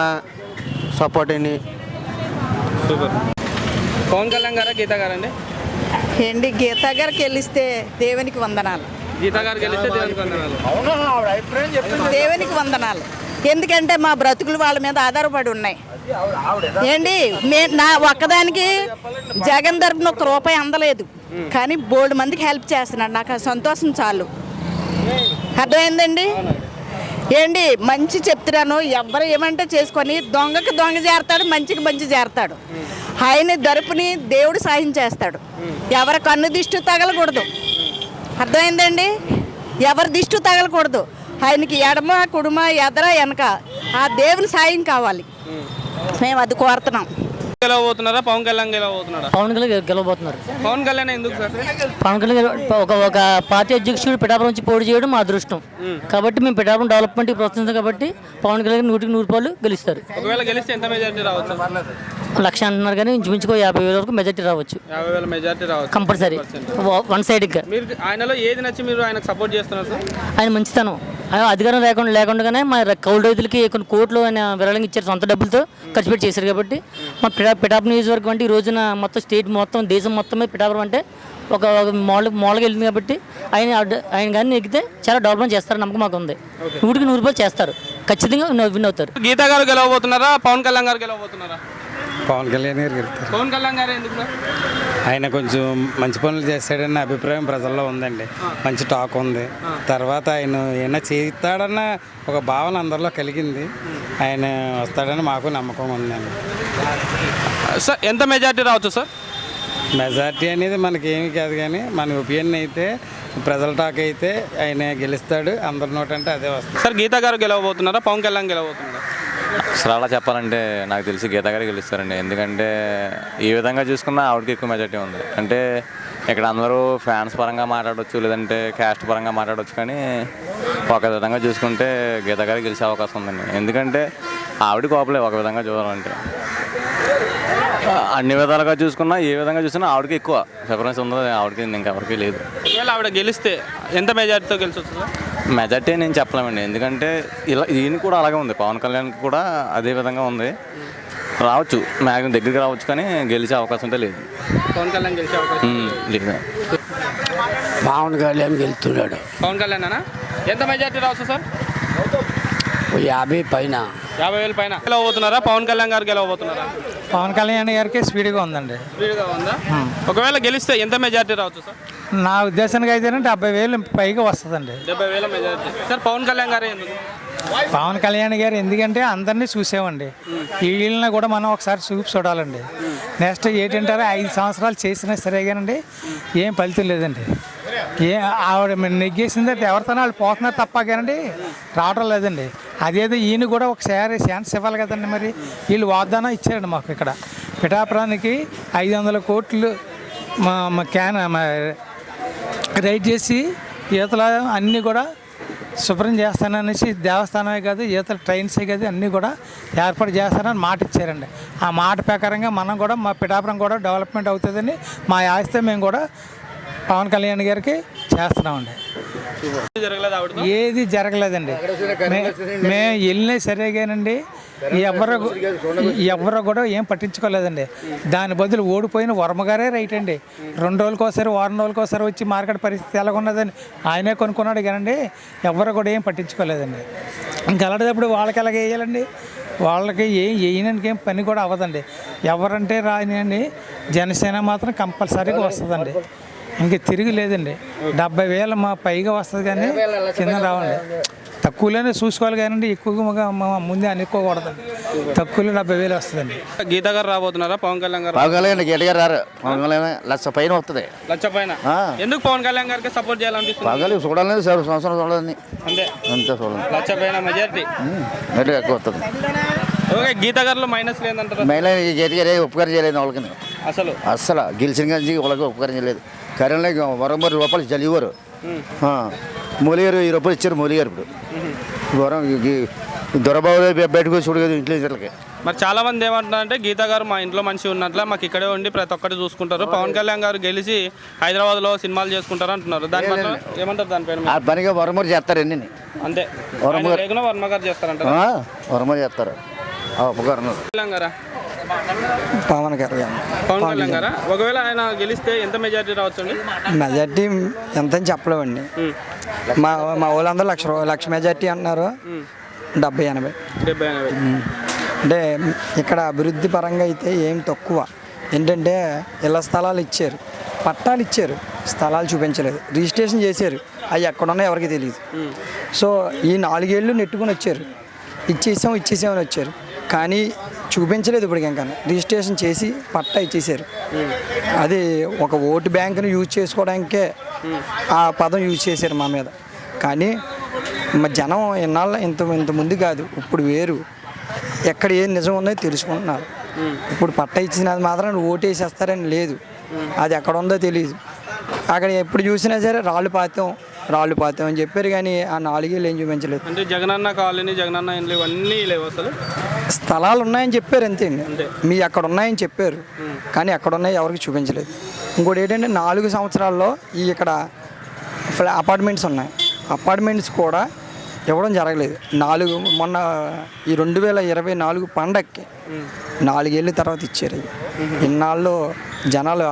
S4: సపోర్ట్ అని.
S1: సూపర్. పవన్ కళ్యాణ్ గారా గీతా గారండి?
S10: ఏంటి గీతా గారికి గెలిస్తే దేవునికి వందనాలు.
S1: గీతా గారు గెలిస్తే దేవునికి వందనాలు.
S10: దేవునికి వందనాలు. ఎందుకంటే మా బ్రతుకులు వాళ్ళ మీద ఆధారపడి ఉన్నాయి. ఏంటి నా ఒక్కదానికి జగన్ తరపున ఒక్క రూపాయి అందలేదు, కానీ బోల్డ్ మందికి హెల్ప్ చేస్తున్నాడు. నాకు ఆ సంతోషం చాలు. అర్థమైందండి? ఏంటి మంచి చెప్తున్నాను, ఎవరు ఏమంటే చేసుకొని దొంగకి దొంగ చేరతాడు, మంచికి మంచి చేరతాడు. ఆయన తరపుని దేవుడు సాయం చేస్తాడు. ఎవరి కన్ను దిష్టి తగలకూడదు. అర్థమైందండి? ఎవరి దిష్టి తగలకూడదు. ఆయనకి ఎడమ కుడుమ ఎదర వెనక ఆ దేవుని సాయం కావాలి. మేము అది కోరుతున్నాం.
S1: గెలవబోతున్నారా, పవన్ కళ్యాణ్ గెలవబోతున్నారా?
S6: పవన్ కళ్యాణ్ గెలవబోతున్నారు.
S1: పవన్ కళ్యాణ్ ఎందుకు సార్?
S6: పవన్ కళ్యాణ్ ఒక పార్టీ అధ్యక్షుడు పిఠాపురం నుంచి పోటీ చేయడం మా అదృష్టం కాబట్టి మేము పిఠాపురం డెవలప్మెంట్కి ప్రోత్సహిస్తాం కాబట్టి పవన్ కళ్యాణ్ 100% గెలుస్తారు.
S1: ఒకవేళ గెలిస్తే ఎంత మెజారిటీ రావచ్చు?
S6: 1,00,000 అంటున్నారు కానీ ఇంచుమించుకో 50,000 వరకు మెజారిటీ రావచ్చు.
S1: 50,000 మెజారిటీ రావచ్చు
S6: కంపల్సరీ, వన్ సైడ్గా.
S1: మీరు ఆయనలో ఏది నచ్చి మీరు ఆయనకు సపోర్ట్ చేస్తున్నారు సార్?
S6: ఆయన మంచితనం, ఆయన అధికారం లేకుండానే మా కౌలు రైతులకి కొన్ని కోట్లు ఆయన విరాళంగా ఇచ్చారు, సొంత డబ్బులతో ఖర్చు పెట్టి చేశారు. కాబట్టి మా పిఠాపురం నియోజకవర్గం అంటే ఈ రోజున మొత్తం స్టేట్ మొత్తం దేశం మొత్తం మీద పిఠాపురం అంటే ఒక మోడల్గా వెళ్ళింది. కాబట్టి ఆయన కానీ ఎక్కితే చాలా డెవలప్మెంట్ చేస్తారు నమ్మకం మాకు ఉంది. 100% చేస్తారు, ఖచ్చితంగా విన్ అవుతారు.
S1: గీతా గారు గెలవబోతున్నారా, పవన్ కళ్యాణ్ గారు గెలవబోతున్నారా?
S9: పవన్ కళ్యాణ్ గారు గెలుస్తారు.
S1: పవన్ కళ్యాణ్ గారు ఎందుకు?
S9: ఆయన కొంచెం మంచి పనులు చేస్తాడన్న అభిప్రాయం ప్రజల్లో ఉందండి, మంచి టాక్ ఉంది. తర్వాత ఆయన ఏమైనా చేస్తాడన్న ఒక భావన అందరిలో కలిగింది. ఆయన వస్తాడని మాకు నమ్మకం ఉందండి.
S1: సార్ ఎంత మెజారిటీ రావచ్చు సార్?
S9: మెజార్టీ అనేది మనకేమీ కాదు, కానీ మన ఒపీనియన్ అయితే ప్రజల టాక్ అయితే ఆయన గెలుస్తాడు. అందరి నోట్ అంటే అదే వస్తుంది.
S1: సార్ గీతా గారు గెలవబోతున్నారా, పవన్ కళ్యాణ్ గెలవబోతున్నారా?
S11: అసలు అలా చెప్పాలంటే నాకు తెలిసి గీతా గారు గెలుస్తారండి. ఎందుకంటే ఈ విధంగా చూసుకున్నా ఆవిడకి ఎక్కువ మెజార్టీ ఉంది. అంటే ఇక్కడ అందరూ ఫ్యాన్స్ పరంగా మాట్లాడవచ్చు, లేదంటే క్యాస్ట్ పరంగా మాట్లాడవచ్చు, కానీ ఒక విధంగా చూసుకుంటే గీతా గారికి గెలిచే అవకాశం ఉందండి. ఎందుకంటే ఆవిడ కోపలే ఒక విధంగా చూడాలంటే. అన్ని విధాలుగా చూసుకున్నా ఏ విధంగా చూసినా ఆవిడకి ఎక్కువ ప్రిఫరెన్స్ ఉందో, ఆవిడకి ఇంకెవరికి లేదు.
S1: ఒకవేళ ఆవిడ గెలిస్తే ఎంత మెజారిటీతో గెలిచొచ్చు సార్?
S11: మెజార్టీ నేను చెప్పలేమండి, ఎందుకంటే ఈయన కూడా అలాగే ఉంది, పవన్ కళ్యాణ్కి కూడా అదే విధంగా ఉంది. రావచ్చు, మ్యాక్సిమం దగ్గరికి రావచ్చు, కానీ గెలిచే అవకాశం అయితే లేదు.
S1: పవన్ కళ్యాణ్ గెలిచే అవకాశం
S11: లేదు.
S5: పవన్ కళ్యాణ్ గెలుస్తున్నాడు.
S1: పవన్ కళ్యాణ్ అన్న ఎంత మెజారిటీ రావచ్చు సార్?
S5: 50 పైన.
S1: 50,000 పైన. గెలవబోతున్నారా, పవన్ కళ్యాణ్ గారు గెలవబోతున్నారా?
S9: పవన్ కళ్యాణ్ గారికి స్పీడ్గా ఉందండి.
S1: స్పీడ్గా ఉందా? ఒకవేళ గెలిస్తే ఎంత మెజారిటీ రావచ్చు సార్?
S9: నా ఉద్దేశానికి అయితే 70,000 పైగా వస్తుందండి.
S1: 70,000 మెజారిటీ. సార్ పవన్ కళ్యాణ్ గారు ఎందుకు?
S9: పవన్ కళ్యాణ్ గారు ఎందుకంటే అందరినీ చూసామండి, వీళ్ళని కూడా మనం ఒకసారి చూడాలండి. నెక్స్ట్ ఏంటంటారా, 5 సంవత్సరాలు చేసినా సరే కానండి ఏం ఫలితం లేదండి. ఆవిడ నెగ్గేసింది ఎవరితోనే వాళ్ళు పోతున్నారు తప్ప కానండి రావడం లేదండి.
S2: అదేదో ఈయన కూడా ఒకసారి ఛాన్స్ ఇవ్వాలి కదండి. మరి వీళ్ళు వాగ్దానం ఇచ్చారండి మాకు ఇక్కడ పిఠాపురానికి 500 కోట్లు మా రైడ్ చేసి ఈతల అన్నీ కూడా శుభ్రం చేస్తాననేసి దేవస్థానమే కాదు ఈతల ట్రైన్సే కాదు అన్నీ కూడా ఏర్పాటు చేస్తానని మాట ఇచ్చారండి. ఆ మాట ప్రకారంగా మనం కూడా మా పిఠాపురం కూడా డెవలప్మెంట్ అవుతుందని మా ఆశతో మేము కూడా పవన్ కళ్యాణ్ గారికి చేస్తున్నామండి. ఏది జరగలేదండి. మేము వెళ్ళినా సరేగానండి ఎవరు కూడా ఏం పట్టించుకోలేదండి. దాని బదులు ఓడిపోయిన వర్మగారే రైట్ అండి. 2 రోజులకోసారి వారం రోజులకోసారి వచ్చి మార్కెట్ పరిస్థితి ఎలాగున్నదని ఆయనే కొనుక్కున్నాడు కానండి. ఎవరు కూడా ఏం పట్టించుకోలేదండి. ఇంకా అలాంటప్పుడు వాళ్ళకి ఎలాగ వేయాలండి? వాళ్ళకి వేయడానికి ఏం పని కూడా అవ్వదండి. ఎవరంటే రాని జనసేన మాత్రం కంపల్సరీగా వస్తుందండి. ఇంక తిరిగి లేదండి. 70,000 మా పైగా వస్తుంది కానీ కింద రావండి. తక్కువలోనే చూసుకోవాలి కానీ ఎక్కువగా ముందే అనుకోకూడదండి. తక్కువలో 70,000 వస్తుందండి.
S1: గీతా గారు రాబోతున్నారా పవన్ కళ్యాణ్ గారు?
S4: పవన్ కళ్యాణ్ గట్టిగా రారు. పవన్ కళ్యాణ్ 1,00,000 పైన వస్తుంది.
S1: 1,00,000 పైన ఎందుకు పవన్ కళ్యాణ్ గారికి సపోర్ట్ చేయాలనిపిస్తుంది?
S4: పవన్ కళ్యాణ్ చూడాలని సంవత్సరం చూడాలని
S1: అంతే
S4: చూడాలి.
S1: 1,00,000 పైన మెజారిటీ
S4: ఎక్కువ వస్తుంది.
S1: ఓకే, గీతా గారిలో మైనస్ లేదంటారా?
S4: మహిళ గట్టిగా ఉపకారం చేయలేదు వాళ్ళకి. అస్సలు గెలిచిన కానీ వాళ్ళకి ఉపకారం చేయలేదు. కరెంట్లో 100 రూపాయలు జలివారు. మూలిగారు 1000 రూపాయలు ఇచ్చారు. మూలిగారు ఇప్పుడు వరం దొరబాబు బయటకు చూడలేదు ఇంట్లో.
S1: మరి చాలా మంది ఏమంటున్నారంటే గీతా గారు మా ఇంట్లో మనిషి ఉన్నట్ల మాకు ఇక్కడే ఉండి ప్రతి ఒక్కటి చూసుకుంటారు. పవన్ కళ్యాణ్ గారు గెలిచి హైదరాబాద్లో సినిమాలు చేసుకుంటారు అంటున్నారు. దాని పట్ల ఏమంటారు? దానిపైన
S4: ఆ పనిగా వరమూరు చేస్తారు అన్ని.
S1: అంతే వర్మ గారు చేస్తారంటారు.
S4: వరమూరు చేస్తారు ఉపకారం.
S1: కళ్యాణ్ గారా?
S2: పవన్
S1: కళ్యాణ్ గారా? ఒకవేళ ఆయన గెలిస్తే ఎంత మెజారిటీ రావచ్చు అండి?
S2: మెజార్టీ ఎంత అని చెప్పలేమండి. మా వాళ్ళందరూ 1,00,000 మెజార్టీ అంటున్నారు. 70-80 అంటే ఇక్కడ అభివృద్ధి పరంగా అయితే ఏం తక్కువ. ఏంటంటే ఇళ్ల స్థలాలు ఇచ్చారు, పట్టాలు ఇచ్చారు, స్థలాలు చూపించలేదు. రిజిస్ట్రేషన్ చేశారు, అవి ఎక్కడున్నాయో ఎవరికి తెలియదు. సో ఈ 4 ఏళ్ళు నెట్టుకుని వచ్చారు. ఇచ్చేసామని వచ్చారు కానీ చూపించలేదు. ఇప్పటికి ఇంకా రిజిస్ట్రేషన్ చేసి పట్టా ఇచ్చేసారు. అది ఒక ఓటు బ్యాంకును యూజ్ చేసుకోవడానికే ఆ పదం యూజ్ చేశారు మా మీద. కానీ మా జనం ఎన్నాళ్ళ ఇంత ముందు కాదు, ఇప్పుడు వేరు. ఎక్కడ ఏం నిజం ఉందో తెలుసుకుంటున్నారు. ఇప్పుడు పట్టా ఇచ్చినది మాత్రం ఓటు వేసేస్తారని లేదు. అది ఎక్కడ ఉందో తెలియదు. అక్కడ ఎప్పుడు చూసినా సరే రాళ్ళు పాతాం అని చెప్పారు కానీ ఆ 4 ఏళ్ళు ఏం చూపించలేదు.
S1: అంటే జగనన్న కాలనీ, జగనన్న ఇండ్లు ఇవన్నీ లేవు. అసలు
S2: స్థలాలు ఉన్నాయని చెప్పారు అంతే అండి. మీ అక్కడ ఉన్నాయని చెప్పారు కానీ ఎక్కడ ఉన్నాయో ఎవరికి చూపించలేదు. ఇంకోటి ఏంటంటే 4 సంవత్సరాల్లో ఇక్కడ అపార్ట్మెంట్స్ ఉన్నాయి. అపార్ట్మెంట్స్ కూడా ఇవ్వడం జరగలేదు. మొన్న ఈ 2024 పండగకి 4 ఏళ్ళ తర్వాత ఇచ్చారు. ఇన్నాళ్ళు జనాలు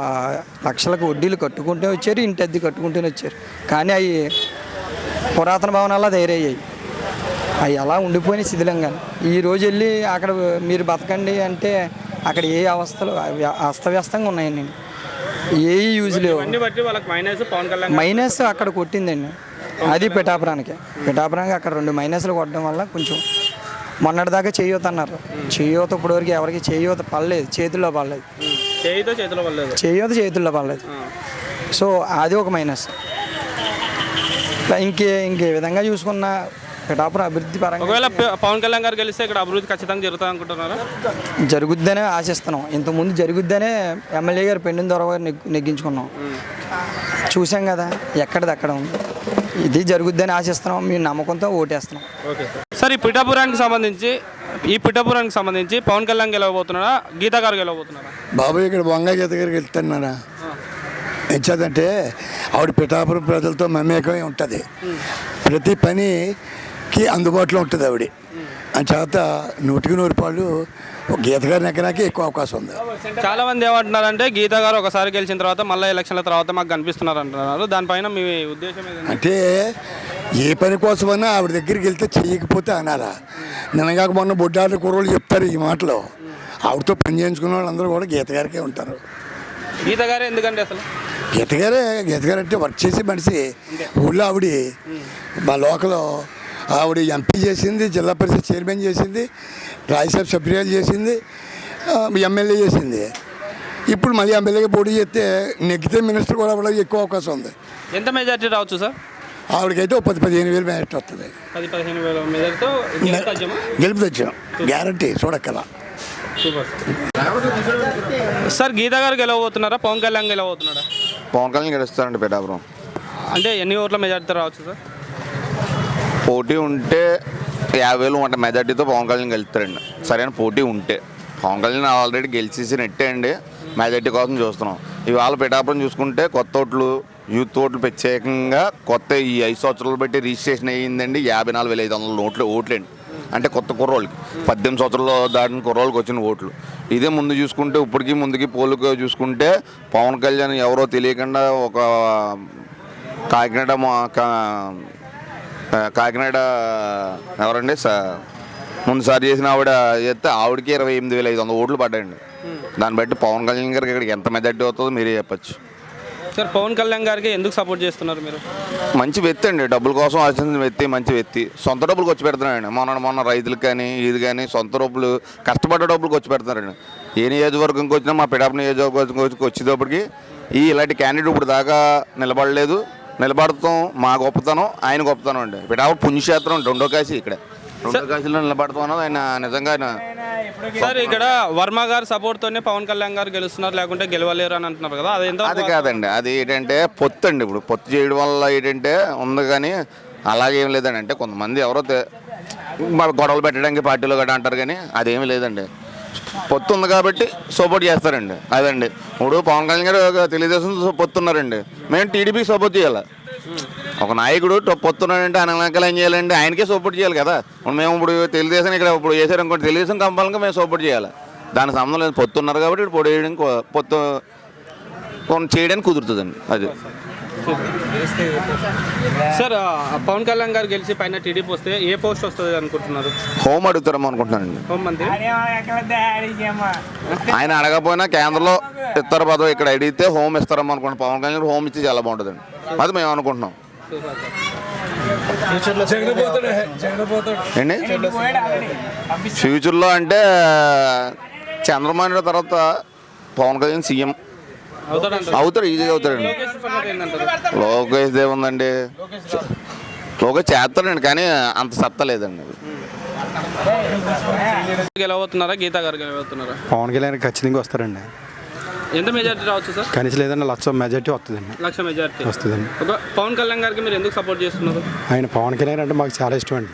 S2: లక్షలకు వడ్డీలు కట్టుకుంటూ వచ్చారు, ఇంటి అద్దె కట్టుకుంటూనే వచ్చారు. కానీ అవి పురాతన భవనాల్లో తయారయ్యాయి. అవి అలా ఉండిపోయిన శిథిలంగా. ఈరోజు వెళ్ళి అక్కడ మీరు బతకండి అంటే అక్కడ ఏ అస్తవ్యస్తంగా ఉన్నాయండి. ఏ యూజ్ లేవు. మైనస్ అక్కడ కొట్టిందండి. అది పిఠాపురానికి అక్కడ 2 మైనస్లు కొట్టడం వల్ల కొంచెం మొన్నటిదాకా చేయూత అన్నారు. చేయూత ఇప్పటివరకు ఎవరికి చేయూత పడలేదు, చేతుల్లో పడలేదు. చేతుల్లో పడలేదు. సో అది ఒక మైనస్. ఇంకే విధంగా చూసుకున్న పిఠాపురం అభివృద్ధి పరంగా
S1: ఒకవేళ పవన్ కళ్యాణ్ గారు గెలిస్తే ఇక్కడ అభివృద్ధి ఖచ్చితంగా జరుగుతుంది అనుకుంటున్నారా?
S2: జరుగుద్దనే ఆశిస్తున్నాం. ఇంతకుముందు జరుగుద్దనే ఎమ్మెల్యే గారు పెండిన ద్వారా నెగ్గించుకున్నాం. చూసాం కదా ఎక్కడిదక్కడ ఉంది. ఇది జరుగుద్దని ఆశిస్తున్నాం. మీ నమ్మకంతో ఓటేస్తున్నాం.
S1: ఓకే సార్, ఈ పిఠాపురానికి సంబంధించి పవన్ కళ్యాణ్ గెలవబోతున్నారా, గీతా గారు గెలవబోతున్నారా?
S12: బాబు ఇక్కడ వంగ గీత గారికి వెళ్తున్నారా? ఎంచేదంటే ఆవిడ పిఠాపురం ప్రజలతో మమేకమై ఉంటుంది. ప్రతి పనికి అందుబాటులో ఉంటుంది ఆవిడ. అంచేత 100కి 100 రూపాయలు గీత గారిని ఎక్కడానికి ఎక్కువ అవకాశం ఉంది.
S1: చాలా మంది ఏమంటున్నారంటే గీతా గారు ఒకసారి గెలిచిన తర్వాత మళ్ళీ ఎలక్షన్ల తర్వాత మాకు కనిపిస్తున్నారు అంటున్నారు. దానిపైన మీ ఉద్దేశం ఏంటంటే?
S12: అంటే ఏ పని కోసమైనా ఆవిడ దగ్గరికి వెళ్తే చేయకపోతే అనాలా? నిన్నగాక మొన్న బొడ్డారు కుర్రోళ్ళు చెప్తారు ఈ మాటలో. ఆవిడతో పని చేయించుకున్న వాళ్ళందరూ కూడా గీత గారికే ఉంటారు.
S1: గీత గారే ఎందుకంటే అసలు
S12: గీత గారు అంటే వర్క్ చేసే మనిషి. ఊళ్ళో ఆవిడ మా లోకల్ ఆవిడ ఎంపీ చేసింది, జిల్లా పరిషత్ చైర్మన్ చేసింది, రాజ్యసభ సభ్యురాలు చేసింది, ఎమ్మెల్యే చేసింది. ఇప్పుడు మళ్ళీ ఎమ్మెల్యేగా పోటీ చేస్తే నెగ్గితే మినిస్టర్ కూడా అవ్వడానికి ఎక్కువ అవకాశం ఉంది.
S1: ఎంత మెజార్టీ రావచ్చు సార్?
S12: ఆవిడకైతే 10-15 వేలు మెజార్టీ వస్తుంది.
S1: 10-15 వేల మెజార్టీతో
S12: గెలుపు తెచ్చాం గ్యారంటీ చూడక్కల.
S1: సార్ గీతా గారు గెలవబోతున్నారా, పవన్ కళ్యాణ్ గెలవబోతున్నాడా?
S13: పవన్ కళ్యాణ్ గెలుస్తారండి పిఠాపురం.
S1: అంటే ఎన్ని ఓట్ల మెజార్టీతో రావచ్చు సార్?
S13: పోటీ ఉంటే 50,000 వంట మెజార్టీతో పవన్ కళ్యాణ్ గెలుస్తారండి. సరైన పోటీ ఉంటే. పవన్ కళ్యాణ్ ఆల్రెడీ గెలిచేసి నెట్టే అండి, మెజార్టీ కోసం చూస్తున్నాం. ఇవాళ పిఠాపురం చూసుకుంటే కొత్త ఓట్లు, యూత్ ఓట్లు ప్రత్యేకంగా కొత్త ఈ 5 సంవత్సరాలు బట్టి రిజిస్ట్రేషన్ అయ్యిందండి. 54,500 ఓట్లండి. అంటే కొత్త కుర్రోళ్ళకి 18 సంవత్సరాలు దాటిన కుర్రోళ్ళకి వచ్చిన ఓట్లు. ఇదే ముందు చూసుకుంటే ఇప్పటికీ ముందుకి పోలుగా చూసుకుంటే పవన్ కళ్యాణ్ ఎవరో తెలియకుండా ఒక కాకినాడ ఎవరండి ముందుసారి చేసిన ఆవిడ చేస్తే ఆవిడకి 28,500 ఓట్లు పడ్డాయండి. దాన్ని బట్టి పవన్ కళ్యాణ్ గారికి ఇక్కడికి ఎంత మెజార్టీ అవుతుందో మీరే చెప్పచ్చు.
S1: సార్ పవన్ కళ్యాణ్ గారికి ఎందుకు సపోర్ట్ చేస్తున్నారు మీరు?
S13: మంచి వ్యక్తి అండి, డబ్బుల కోసం ఆశించిన వ్యక్తి, మంచి వ్యక్తి. సొంత డబ్బులు ఖర్చు పెడుతున్నారండి. మొన్న రైతులకు కానీ ఇది కానీ సొంత డబ్బులు, కష్టపడ్డ డబ్బులు ఖర్చు పెడుతున్నారండి. ఏ నియోజకవర్గంకి వచ్చినా మా పిఠాపురం నియోజకవర్గంకి వచ్చేటప్పటికి ఇలాంటి క్యాండిడేట్ ఇప్పుడు దాకా నిలబడలేదు. నిలబడతాం మా గొప్పతనం, ఆయన గొప్పతనం అండి. పిఠాపురం పుణ్యక్షేత్రం, 2వ కాశీ. ఇక్కడ 2వ కాశీలో నిలబడతాం అన్నది ఆయన నిజంగా.
S1: సార్ ఇక్కడ వర్మ గారు సపోర్ట్ తోనే పవన్ కళ్యాణ్ గారు గెలుస్తున్నారు, లేకుంటే గెలవలేరు అని అంటున్నారు కదా,
S13: అది కాదండి. అది ఏంటంటే పొత్తు అండి. ఇప్పుడు పొత్తు చేయడం వల్ల ఏంటంటే ఉంది, కానీ అలాగేం లేదండి. అంటే కొంతమంది ఎవరో గొడవలు పెట్టడానికి పార్టీలో గట్రా అంటారు, కానీ అదేమీ లేదండి. పొత్తు ఉంది కాబట్టి సపోర్ట్ చేస్తారండి. అదండి. ఇప్పుడు పవన్ కళ్యాణ్ గారు తెలుగుదేశం పొత్తున్నారండి, మేము టీడీపీకి సపోర్ట్ చేయాలి. ఒక నాయకుడు పొత్తున్నాడంటే ఆయన వెనకాల ఏం చేయాలండి, ఆయనకే సపోర్ట్ చేయాలి కదా. మేము ఇప్పుడు తెలుగుదేశం ఇక్కడ ఇప్పుడు చేశారు అనుకోండి, తెలుగుదేశం కంపాలంగా మేము సపోర్ట్ చేయాలి. దానికి సంబంధం లేదు. పొత్తున్నారు కాబట్టి ఇప్పుడు పొడి వేయడానికి పొత్తు చేయడానికి కుదురుతుందండి. అది
S1: సార్ పవన్ కళ్యాణ్ గారు గెలిచి పైన టీడీపీ వస్తే ఏ పోస్ట్ వస్తుంది అనుకుంటున్నారు?
S13: హోమ్ అడుగుతారేమో అనుకుంటున్నానండి.
S1: హోమ్ మంత్రి
S13: ఆయన అడగపోయినా కేంద్రంలో ఇస్తారు పదవి, ఇక్కడ అడిగితే హోమ్ ఇస్తారేమో అనుకుంటున్నాం. పవన్ కళ్యాణ్ హోమ్ ఇచ్చి చాలా బాగుంటుందండి. అది మేము అనుకుంటున్నాం. ఏంటి ఫ్యూచర్లో అంటే చంద్రబాబు నాయుడు తర్వాత పవన్ కళ్యాణ్ సీఎం అవుతాడు, ఈజీగా అవుతాడండి. లోకేష్ దేవుందండి, లోకేష్ చేస్తాడండి, కానీ అంత సత్తా లేదండి.
S1: గెలవబోతున్నారా, గీతా గారు గెలవబోతున్నారా?
S9: పవన్ కళ్యాణ్ ఖచ్చితంగా వస్తారండి.
S1: ఎంత మెజార్టీ రావచ్చు సార్?
S9: కనీసం లేదండి 1,00,000 మెజార్టీ వస్తుందండి.
S1: 1,00,000 మెజార్టీ
S9: వస్తుందండి.
S1: పవన్ కళ్యాణ్ గారికి మీరు ఎందుకు సపోర్ట్ చేస్తున్నారు?
S9: ఆయన పవన్ కళ్యాణ్ అంటే మాకు చాలా ఇష్టం అండి.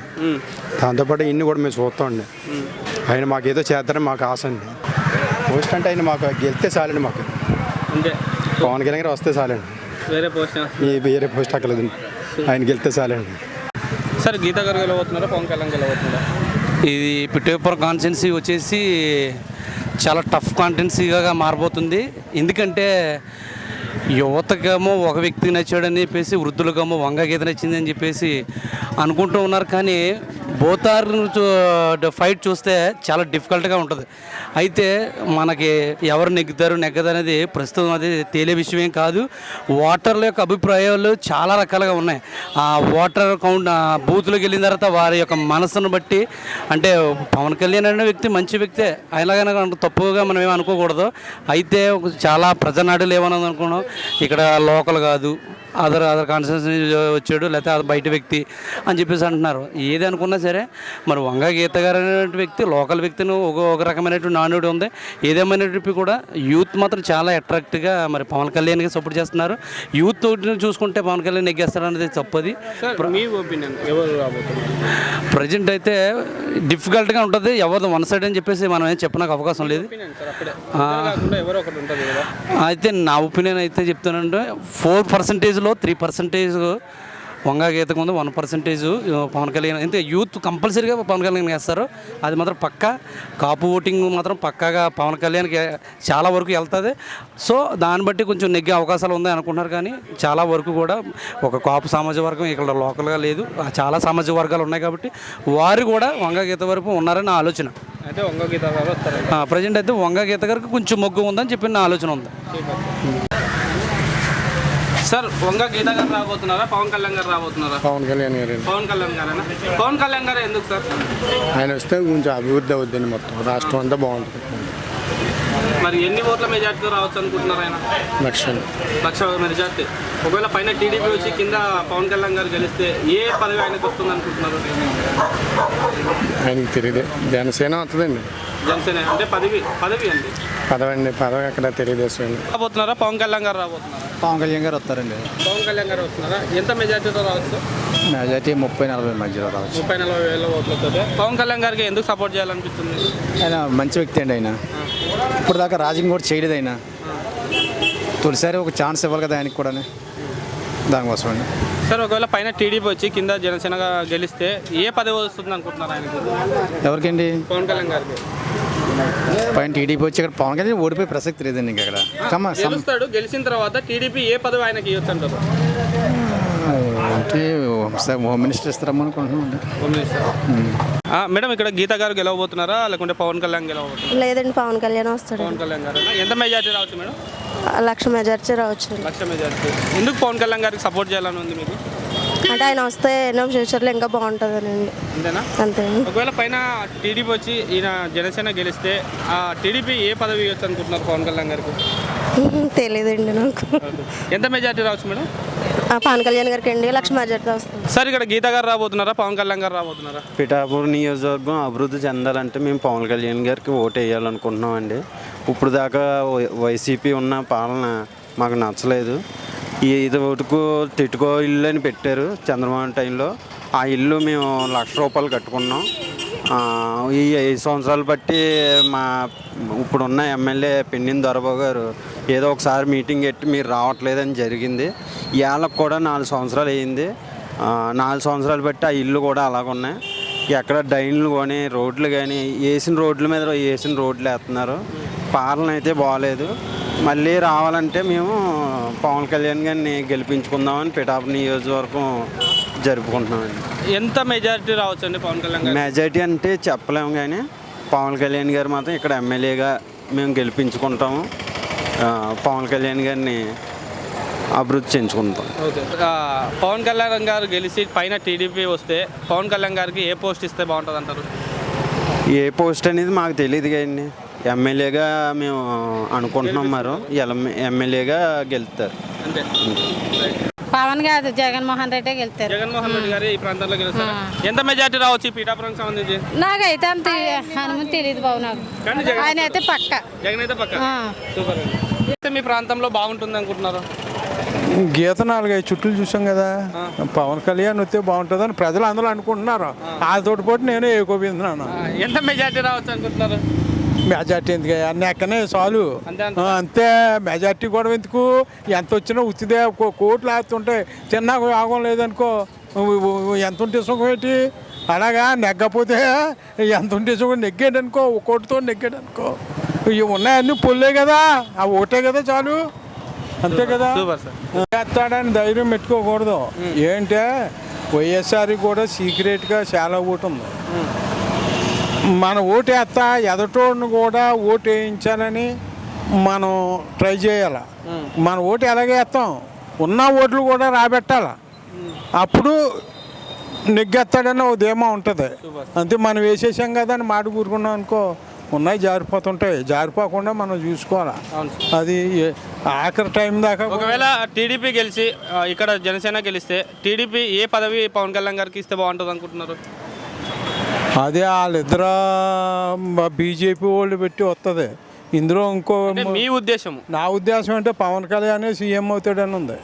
S9: దాంతోపాటు ఇన్ని కూడా మేము చూస్తామండి. ఆయన మాకు ఏదో చేస్తారని మాకు ఆశ అండి. పోస్ట్ అంటే ఆయన మాకు గెలిస్తే చాలండి. మాకు
S1: అంటే
S9: పవన్ కళ్యాణ్ గారు వస్తే చాలండి, వేరే పోస్ట్ అక్కర్లేదండి. ఆయన గెలిస్తే చాలండి.
S1: సార్ గీతా గారు గెలవబోతున్నారా, పవన్ కళ్యాణ్ గెలవబోతున్నారా?
S14: ఇది పిఠాపురం కాన్స్టిట్యున్సీ వచ్చేసి చాలా టఫ్ కాన్స్టిట్యున్సీగా మారబోతుంది. ఎందుకంటే యువతకేమో ఒక వ్యక్తికి నచ్చాడని చెప్పేసి, వృద్ధులకేమో వంగ గీత నచ్చిందని చెప్పేసి అనుకుంటూ ఉన్నారు. కానీ బోతార్ ఫైట్ చూస్తే చాలా డిఫికల్ట్గా ఉంటుంది. అయితే మనకి ఎవరు నెగ్గుతారు నెగ్గదు అనేది ప్రస్తుతం అది తేలే విషయం కాదు. ఓటర్ల యొక్క అభిప్రాయాలు చాలా రకాలుగా ఉన్నాయి. ఆ ఓటర్ కౌంట్ బూత్లోకి వెళ్ళిన తర్వాత వారి యొక్క మనసును బట్టి, అంటే పవన్ కళ్యాణ్ అనే వ్యక్తి మంచి వ్యక్తే, అలాగైనా తప్పుగా మనం ఏమి అనుకోకూడదు. అయితే చాలా ప్రజానాడులు ఏమన్నది అనుకున్నాం, ఇక్కడ లోకల్ కాదు, అదర్ కాన్స్టిట్యున్సీ వచ్చాడు, లేకపోతే అది బయట వ్యక్తి అని చెప్పేసి అంటున్నారు. ఏది అనుకున్నా సరే మరి వంగ గీత గారు అనేటువంటి వ్యక్తి లోకల్ వ్యక్తిని ఒక రకమైనటువంటి నానుడి ఉంది. ఏదేమైనటువంటి కూడా యూత్ మాత్రం చాలా అట్రాక్ట్గా మరి పవన్ కళ్యాణ్కి సపోర్ట్ చేస్తున్నారు. యూత్ చూసుకుంటే పవన్ కళ్యాణ్ నెగ్గేస్తారు అనేది తప్పది.
S1: మీ ఒపీనియన్ ఎవరు రాబోతున్నారు?
S14: ప్రజెంట్ అయితే డిఫికల్ట్గా ఉంటుంది. ఎవరు వన్ సైడ్ అని చెప్పేసి మనం ఏం చెప్పడానికి అవకాశం లేదు. అయితే నా ఒపీనియన్ అయితే చెప్తానంటే 4%లో 3% వంగ గీతకు ఉంది, 1% పవన్ కళ్యాణ్. అంటే యూత్ కంపల్సరీగా పవన్ కళ్యాణ్ వేస్తారు, అది మాత్రం పక్కా. కాపు ఓటింగ్ మాత్రం పక్కాగా పవన్ కళ్యాణ్కి చాలా వరకు వెళ్తుంది. సో దాన్ని బట్టి కొంచెం నెగ్గే అవకాశాలు ఉన్నాయి అనుకుంటున్నారు. కానీ చాలా వరకు కూడా ఒక కాపు సామాజిక వర్గం ఇక్కడ లోకల్గా లేదు, చాలా సామాజిక వర్గాలు ఉన్నాయి కాబట్టి వారు కూడా వంగ గీత వరకు ఉన్నారని నా ఆలోచన.
S1: అయితే వంగ గీత గారు వస్తారు.
S14: ప్రజెంట్ అయితే వంగ గీత గారికి కొంచెం మొగ్గు ఉందని చెప్పి నా ఆలోచన ఉంది.
S1: సార్ వంగ గీతా గారు రాబోతున్నారా, పవన్ కళ్యాణ్ గారు రాబోతున్నారా?
S15: పవన్ కళ్యాణ్ గారు.
S1: పవన్ కళ్యాణ్ గారేనా? పవన్ కళ్యాణ్ గారు ఎందుకు సార్?
S15: ఆయన వస్తే కొంచెం అభివృద్ధి అవుద్దండి, మొత్తం రాష్ట్రం అంతా బాగుంటుంది.
S1: మరి ఎన్ని ఓట్ల మెజార్టీతో రావచ్చు అనుకుంటున్నారు ఆయన? లక్ష మెజార్టీ. ఒకవేళ పైన టీడీపీ వచ్చి కింద పవన్ కళ్యాణ్ గారు గెలిస్తే ఏ పదవి ఆయనకు వస్తుంది అనుకుంటున్నారు?
S15: ఆయనకి తెలియదు, జనసేన వస్తుందండి.
S1: జనసేన అంటే పదవి అండి.
S15: పదవి ఎక్కడ తెలుగుదేశం
S1: రాబోతున్నారా పవన్ కళ్యాణ్ గారు రాబోతున్నారా?
S2: పవన్ కళ్యాణ్ గారు వస్తారండి.
S1: పవన్ కళ్యాణ్ గారు వస్తున్నారా? ఎంత మెజార్టీతో రావచ్చు?
S2: మెజార్టీ 30-40 మధ్యలో రావచ్చు.
S1: 30-40 వేల ఓట్లతో. పవన్ కళ్యాణ్ గారికి ఎందుకు సపోర్ట్ చేయాలనిపిస్తుంది?
S2: ఆయన మంచి వ్యక్తి అండి. ఆయన ఇప్పుడు దాకా రాజకీయం కూడా చేయలేదు. ఆయన తొలిసారి ఒక ఛాన్స్ ఇవ్వాలి కదా ఆయనకి కూడా, దానికోసం అండి.
S1: సార్ ఒకవేళ పైన టీడీపీ వచ్చి కింద జనసేనగా గెలిస్తే ఏ పదవి వస్తుంది అనుకుంటున్నారు ఆయనకి?
S2: ఎవరికండి?
S1: పవన్ కళ్యాణ్ గారికి.
S2: పైన టీడీపీ వచ్చి ఇక్కడ పవన్ కళ్యాణ్ ఓడిపోయే ప్రసక్తి లేదండి. ఇంకా ఇక్కడ
S1: గెలుస్తాడు. గెలిచిన తర్వాత టీడీపీ ఏ పదవి ఆయనకి ఇవ్వచ్చు అంటారు?
S2: అంటే హోమ్ మినిస్టర్ ఇస్తారమ్మా అనుకుంటున్నాం.
S1: Home minister. మేడం ఇక్కడ గీత గారు గెలవబోతున్నారా లేకుంటే పవన్ కళ్యాణ్ గెలవబోతున్నారా?
S3: లేదండి, పవన్ కళ్యాణ్ వస్తాడు.
S1: పవన్ కళ్యాణ్ గారు. ఎంత మెజార్టీ రావచ్చు మేడం?
S3: 1,00,000 మెజార్టీ రావచ్చు.
S1: 1,00,000 మెజార్టీ. ఎందుకు పవన్ కళ్యాణ్ గారికి సపోర్ట్ చేయాలని ఉంది మీకు?
S3: అంటే ఆయన వస్తే ఎన్నో ఫ్యూచర్లో ఇంకా బాగుంటుందనండి.
S1: అంతేనా?
S3: అంతే.
S1: ఒకవేళ పైన టీడీపీ వచ్చి ఈయన జనసేన గెలిస్తే ఆ టీడీపీ ఏ పదవి ఇవ్వచ్చు అనుకుంటున్నారు పవన్ కళ్యాణ్ గారికి?
S3: తెలియదండి నాకు.
S1: ఎంత మెజార్టీ రావచ్చు మేడం?
S3: పవన్ కళ్యాణ్ గారికి 1,00,000 మెజార్టీ వస్తుంది.
S1: సార్ ఇక్కడ గీత గారు రాబోతున్నారా పవన్ కళ్యాణ్ గారు రాబోతున్నారా?
S16: పిఠాపురం నియోజకవర్గం అభివృద్ధి చెందాలంటే మేము పవన్ కళ్యాణ్ గారికి ఓటు వేయాలనుకుంటున్నాం అండి. ఇప్పుడు దాకా వైసీపీ ఉన్న పాలన మాకు నచ్చలేదు. ఇది ఓటుకు తిట్టుకో ఇల్లు అని పెట్టారు చంద్రబాబు టైంలో. ఆ ఇల్లు మేము ₹1,00,000 కట్టుకున్నాం. ఈ 5 సంవత్సరాలు బట్టి మా ఇప్పుడున్న ఎమ్మెల్యే పెన్నిన దొరబాబు గారు ఏదో ఒకసారి మీటింగ్ పెట్టి మీరు రావట్లేదని జరిగింది. ఇవాళకు కూడా 4 సంవత్సరాలు అయ్యింది. 4 సంవత్సరాలు బట్టి ఆ ఇల్లు కూడా అలాగున్నాయి. ఎక్కడ డైన్లు కానీ రోడ్లు కానీ వేసిన రోడ్ల మీద వేసిన రోడ్లు వేస్తున్నారు. పాలన అయితే బాగాలేదు. మళ్ళీ రావాలంటే మేము పవన్ కళ్యాణ్ గారిని గెలిపించుకుందామని పిఠాపురం నియోజకవర్గం జరుపుకుంటున్నామండి.
S1: ఎంత మెజారిటీ రావచ్చు అండి పవన్ కళ్యాణ్ గారు?
S16: మెజారిటీ అంటే చెప్పలేము, కానీ పవన్ కళ్యాణ్ గారు మాత్రం ఇక్కడ ఎమ్మెల్యేగా మేము గెలిపించుకుంటాము. పవన్ కళ్యాణ్ గారిని అభివృద్ధి చెందుకుంటాం.
S1: ఓకే. పవన్ కళ్యాణ్ గారు గెలిచి పైన టీడీపీ వస్తే పవన్ కళ్యాణ్ గారికి ఏ పోస్ట్ ఇస్తే బాగుంటుంది అంటారు?
S16: ఏ పోస్ట్ అనేది మాకు తెలియదు కానీ ఎమ్మెల్యేగా మేము అనుకుంటున్నాం. మరి ఎమ్మెల్యేగా గెలుస్తారు
S1: అంతే.
S17: పవన్ కాదు, జగన్మోహన్ రెడ్డి గెలుస్తారు.
S1: జగన్మోహన్ రెడ్డి గారు ఈ ప్రాంతంలో గెలుస్తారు. ఎంత మెజార్టీ రావచ్చు ఈ పీఠాపురం సంబంధించి?
S17: నాకైతే అంత అనుమతి తెలియదు బాబు నాకు. ఆయన అయితే పక్క.
S1: జగన్ అయితే పక్క. సూపర్. మీ ప్రాంతంలో బాగుంటుంది అనుకుంటున్నారు?
S9: గీత 4-5 చుట్లు చూసాం కదా, పవన్ కళ్యాణ్ వస్తే బాగుంటుందని ప్రజలు అందరూ అనుకుంటున్నారు. వాళ్ళతోటి పాటు నేను ఏకోపిస్తున్నాను.
S1: ఎంత మెజార్టీ రావచ్చు అనుకుంటున్నారు?
S9: మెజార్టీ ఎందుకు అన్నీ ఎక్కనే చాలు అంతే. మెజార్టీ కూడా ఎందుకు, ఎంత వచ్చినా ఉత్తిదే. కోట్లు వేస్తుంటాయి, చిన్న ఆగం లేదనుకో ఎంత ఉంటే సుఖం ఏంటి? అలాగా నెగ్గపోతే ఎంత ఉంటే సుఖం. నెగ్గాడనుకో, కోటితో నెగ్గాడనుకో, ఇవి ఉన్నాయన్నీ పొల్లే కదా, అవి ఒకటే కదా చాలు, అంతే కదా. చేస్తాడని ధైర్యం పెట్టుకోకూడదు. ఏంటంటే వైఎస్ఆర్ కూడా సీక్రెట్గా చాలా ఓటు ఉంది. మన ఓటు వేస్తా ఎదటోడిని కూడా ఓటు వేయించాలని మనం ట్రై చేయాలి. మన ఓటు ఎలాగే వేస్తాం, ఉన్న ఓట్లు కూడా రాబెట్టాల, అప్పుడు నెగ్గేస్తాడని ఒక ధీమా ఉంటుంది. అంతే. మనం వేసేసాం కదా అని మాట కూరుకున్నాం అనుకో, ఉన్నాయి జారిపోతుంటాయి. జారిపోకుండా మనం చూసుకోవాలి. అది ఆఖరి టైం దాకా.
S1: ఒకవేళ టీడీపీ గెలిచి ఇక్కడ జనసేన గెలిస్తే టీడీపీ ఏ పదవి పవన్ కళ్యాణ్ గారికి ఇస్తే బాగుంటుంది అనుకుంటున్నారు?
S9: అదే వాళ్ళిద్దరు బీజేపీ వాళ్ళు పెట్టి వస్తుంది. ఇందులో ఇంకో
S1: మీ ఉద్దేశం?
S9: నా ఉద్దేశం అంటే పవన్ కళ్యాణ్ సీఎం అవుతాడని ఉంది.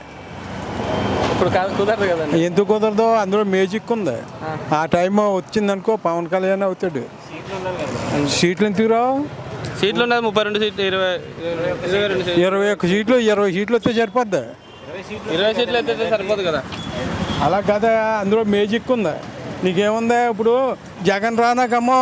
S1: ఇప్పుడు కుదరదు కదా.
S9: ఎందుకు కుదరదు? అందులో మ్యాజిక్ ఉంది. ఆ టైం వచ్చిందనుకో పవన్ కళ్యాణ్ అవుతాడు. సీట్లు ఎందుకు రావు?
S1: సీట్లు ఉన్నది 32 సీట్లు,
S9: 21 సీట్లు, 20 సీట్లు వస్తే సరిపోద్ది.
S1: 20 సీట్లు అయితే సరిపోదు కదా.
S9: అలా కదా, అందులో మ్యాజిక్ ఉంది. నీకేముంది ఇప్పుడు జగన్ రానాకమ్మో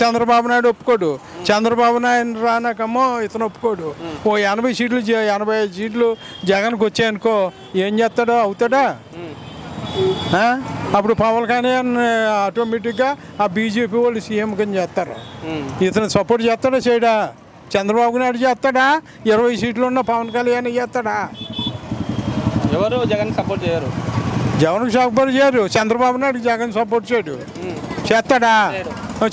S9: చంద్రబాబు నాయుడు ఒప్పుకోడు. చంద్రబాబు నాయుడు రానాకమ్మో ఇతను ఒప్పుకోడు. ఓ 80 సీట్లు 85 సీట్లు జగన్కి వచ్చాయనుకో, ఏం చేస్తాడో? అవుతాడా? అప్పుడు పవన్ కళ్యాణ్ ఆటోమేటిక్గా ఆ బీజేపీ వాళ్ళు సీఎం కింద చేస్తారు. ఇతను సపోర్ట్ చేస్తాడా చేయడా? చంద్రబాబు నాయుడు చేస్తాడా? 20 సీట్లు ఉన్న పవన్ కళ్యాణ్ చేస్తాడా?
S1: ఎవరు జగన్ సపోర్ట్ చేయరు.
S9: జగన్కి సపోర్ట్ చేయరు. చంద్రబాబు నాయుడు జగన్ సపోర్ట్ చేయడు. చేస్తాడా?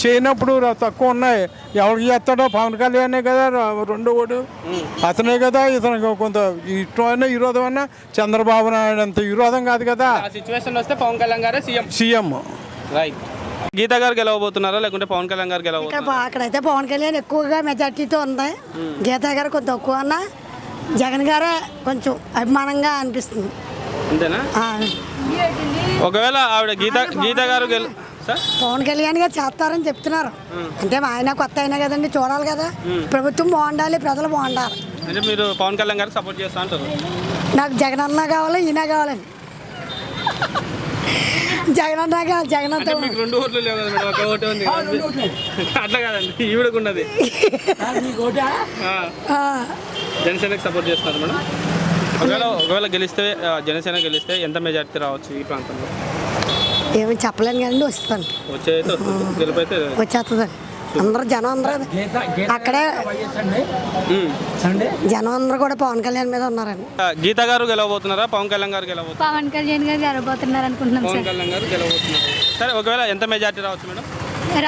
S9: చేయనప్పుడు తక్కువ ఉన్నాయి. ఎవరికి చేస్తాడో పవన్ కళ్యాణే కదా రెండో ఓటు, అతనే కదా. ఇతనికి కొంత ఇష్టమైనా విరోధమైనా చంద్రబాబు నాయుడు అంత విరోధం కాదు కదా.
S1: సిచ్యువేషన్ వస్తే పవన్ కళ్యాణ్ గారే
S9: సీఎం.
S1: రైట్. గీతా గారు గెలవబోతున్నారా లేకుంటే పవన్ కళ్యాణ్ గారు గెలవబోతున్నారా?
S18: అక్కడైతే పవన్ కళ్యాణ్ ఎక్కువగా మెజార్టీతో ఉంది. గీతా గారు కొంచెం తక్కువ అన్నా జగన్ గారే కొంచెం అభిమానంగా అనిపిస్తుంది.
S1: అంతేనా? ఒకవేళ ఆవిడ గీతా గారు
S18: పవన్ కళ్యాణ్ గారు చేస్తారని చెప్తున్నారు. అంటే ఆయన కొత్త అయినా కదండి, చూడాలి కదా. ప్రభుత్వం బాగుండాలి, ప్రజలు బాగుండాలి.
S1: అంటే మీరు పవన్ కళ్యాణ్ గారికి సపోర్ట్ చేస్తా అంటారు?
S18: నాకు జగన్ అన్న కావాలి, ఈయన కావాలండి. జగన్ అన్న కావాలి. జగన్ అంతా
S1: మీకు 2 ఓట్లు లేవు కదా మేడం, 1 ఓటే ఉంది. అట్లా కాదండి, ఈవిడకు ఉన్నది. జనసేనకి సపోర్ట్ చేస్తున్నారు మేడం. ఒకవేళ గెలిస్తే, జనసేన గెలిస్తే ఎంత మెజార్టీ రావచ్చు ఈ ప్రాంతంలో?
S18: ఏమి చెప్పలేను కానీ వస్తాను. వచ్చేస్తుందండి. అందరూ జనం అందరూ అక్కడే, జనం అందరూ కూడా పవన్ కళ్యాణ్ మీద ఉన్నారండి.
S1: గీతా గారు గెలవబోతున్నారా పవన్ కళ్యాణ్ గారు గెలవబోతున్నారు?
S17: పవన్ కళ్యాణ్ గారు గెలవబోతున్నారు అనుకుంటున్నాం.
S1: పవన్ కళ్యాణ్ గారు గెలవబోతున్నారు. సరే, ఒకవేళ ఎంత మెజార్టీ రావచ్చు మేడం?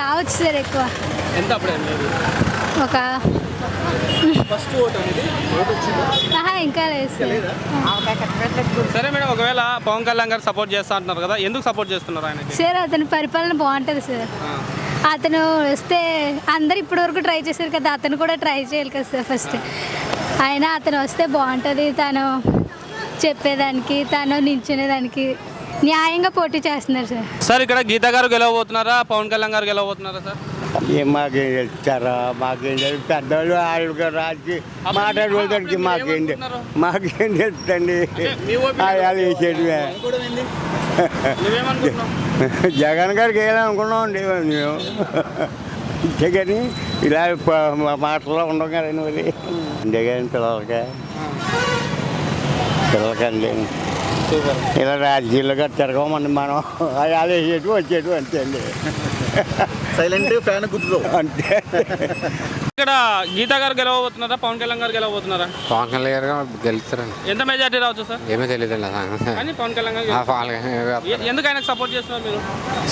S17: రావచ్చు సార్. ఎక్కువ
S1: ఎంత? అప్పుడే
S17: ఒక
S1: ఫస్ట్ ఓటు అనేది
S17: ఇంకా లేదు సార్.
S1: సరే మేడం, ఒకవేళ పవన్ కళ్యాణ్ గారు సపోర్ట్ చేస్తా అంటున్నారు కదా, ఎందుకు సపోర్ట్ చేస్తున్నారు ఆయనకి?
S17: సార్ అతని పరిపాలన బాగుంటుంది సార్. అతను వస్తే అందరు ఇప్పటి వరకు ట్రై చేశారు కదా, అతను కూడా ట్రై చేయాలి కదా సార్. ఫస్ట్ అతను వస్తే బాగుంటుంది. తను చెప్పేదానికి, తను నిల్చునేదానికి న్యాయంగా పోటీ చేస్తున్నారు సార్.
S1: సార్, ఇక్కడ గీతా గారు గెలవబోతున్నారా పవన్ కళ్యాణ్ గారు గెలవబోతున్నారా సార్?
S19: మాకేం చెప్తారా? మాకేం తెలుసు, పెద్దవాళ్ళు వాళ్ళు రాజకీయ మాట్లాడుకోవడానికి మాకేం తెలుస్తుంది? వాళ్ళు వేసేటివే. జగన్ గారికి వేయాలనుకున్నామండి మేము. అంతేగాని ఇలా మాటల్లో ఉండవు కదండి. మరి అంతేగాని పిల్లలకండి ఇలా రాజకీయాల్లో తిరగమండి మనం. వాళ్ళు వేసేటు వచ్చేటు అంతే అండి.
S20: సైలెంట్ ఫ్యాన్ గుర్తు
S19: అంతే.
S1: ఇక్కడ గీతా గారు గెలవబోతున్నారా పవన్ కళ్యాణ్ గారు గెలవబోతున్నారా?
S21: పవన్ కళ్యాణ్ గారు గెలుస్తారండి.
S1: ఎంత మెజార్టీ రావచ్చు సార్?
S21: ఏమీ తెలియదండి.
S1: కానీ పవన్ కళ్యాణ్ గారు ఎందుకు ఆయనకు సపోర్ట్ చేస్తున్నారు మీరు?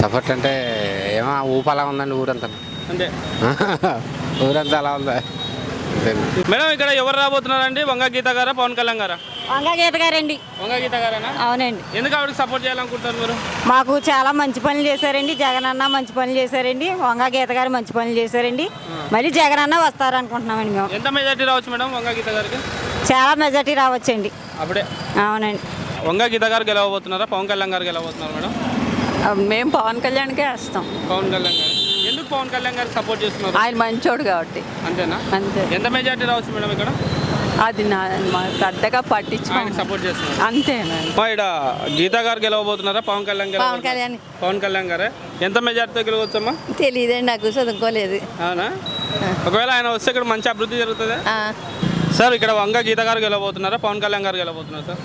S21: సపోర్ట్ అంటే ఏమో ఊపు అలా ఉందండి ఊరంతా.
S1: అంటే
S21: ఊరంతా అలా ఉందా
S1: మేడం? ఇక్కడ ఎవరు రాబోతున్నారండి? వంగ గీత గారా పవన్ కళ్యాణ్ గారా?
S10: వంగ గీత గారండి.
S1: వంగ గీత గారేనా?
S10: అవునండి.
S1: ఎందుకు ఆవిడకి సపోర్ట్ చేయాలనుకుంటున్నారు మీరు?
S10: మాకు చాలా మంచి పనులు చేశారండి. జగన్ అన్న మంచి పనులు చేశారండి. వంగ గీత గారు మంచి పనులు చేశారండి. మళ్ళీ జగన్ అన్న వస్తారనుకుంటున్నామండి మేము.
S1: ఎంత మెజార్టీ రావచ్చు మేడం వంగ గీత గారికి?
S10: చాలా మెజార్టీ రావచ్చండి.
S1: అప్పుడే?
S10: అవునండి.
S1: వంగ గీత గారు గెలవబోతున్నారా పవన్ కళ్యాణ్ గారు గెలవబోతున్నారు మేడం?
S22: మేము పవన్ కళ్యాణ్కే వేస్తాం.
S1: పవన్ కళ్యాణ్ గారు. ఎందుకు పవన్ కళ్యాణ్ గారికి సపోర్ట్ చేస్తున్నారు?
S22: ఆయన మంచోడు కాబట్టి.
S1: అంతేనా?
S22: అంతే.
S1: ఎంత మెజార్టీ రావచ్చు మేడం ఇక్కడ?
S22: అది పెద్దగా పట్టించుకోండి,
S1: సపోర్ట్ చేస్తున్నారు
S22: అంతేనా?
S1: ఇక్కడ గీతా గారు గెలవబోతున్నారా పవన్ కళ్యాణ్ గారు? పవన్ కళ్యాణ్ గారే. ఎంత మెజార్టీతో గెలవచ్చమ్మా?
S22: తెలియదండి, నాకు చదువుకోలేదు.
S1: అవునా? ఒకవేళ ఆయన వస్తే ఇక్కడ మంచి అభివృద్ధి జరుగుతుంది సార్. ఇక్కడ వంగ గీతా గారు గెలవబోతున్నారా పవన్ కళ్యాణ్ గారు గెలవబోతున్నారు సార్?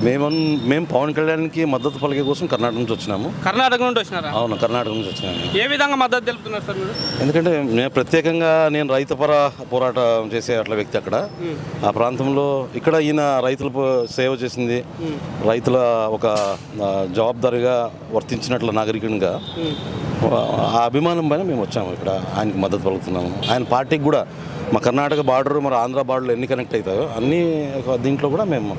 S23: మేము పవన్ కళ్యాణ్కి మద్దతు పలికే కోసం కర్ణాటక నుంచి వచ్చినాము.
S1: కర్ణాటక నుండి వచ్చినారా?
S23: అవును, కర్ణాటక నుంచి వచ్చినాము.
S1: ఏ విధంగా మద్దతు తెలుపుతున్నారు సార్ మీరు?
S23: ఎందుకంటే నేను ప్రత్యేకంగా రైతుపర పోరాటం చేసే అట్లా వ్యక్తి అక్కడ ఆ ప్రాంతంలో. ఇక్కడ ఈయన రైతుల సేవ చేసింది, రైతుల ఒక జవాబుదారీగా వర్తించినట్ల నాగరికునిగా ఆ అభిమానం పైన మేము వచ్చాము. ఇక్కడ ఆయనకి మద్దతు పలుకుతున్నాము. ఆయన పార్టీకి కూడా మా కర్ణాటక బార్డర్, మరి ఆంధ్ర బార్డర్లో ఎన్ని కనెక్ట్ అవుతాయో అన్ని దీంట్లో కూడా మేము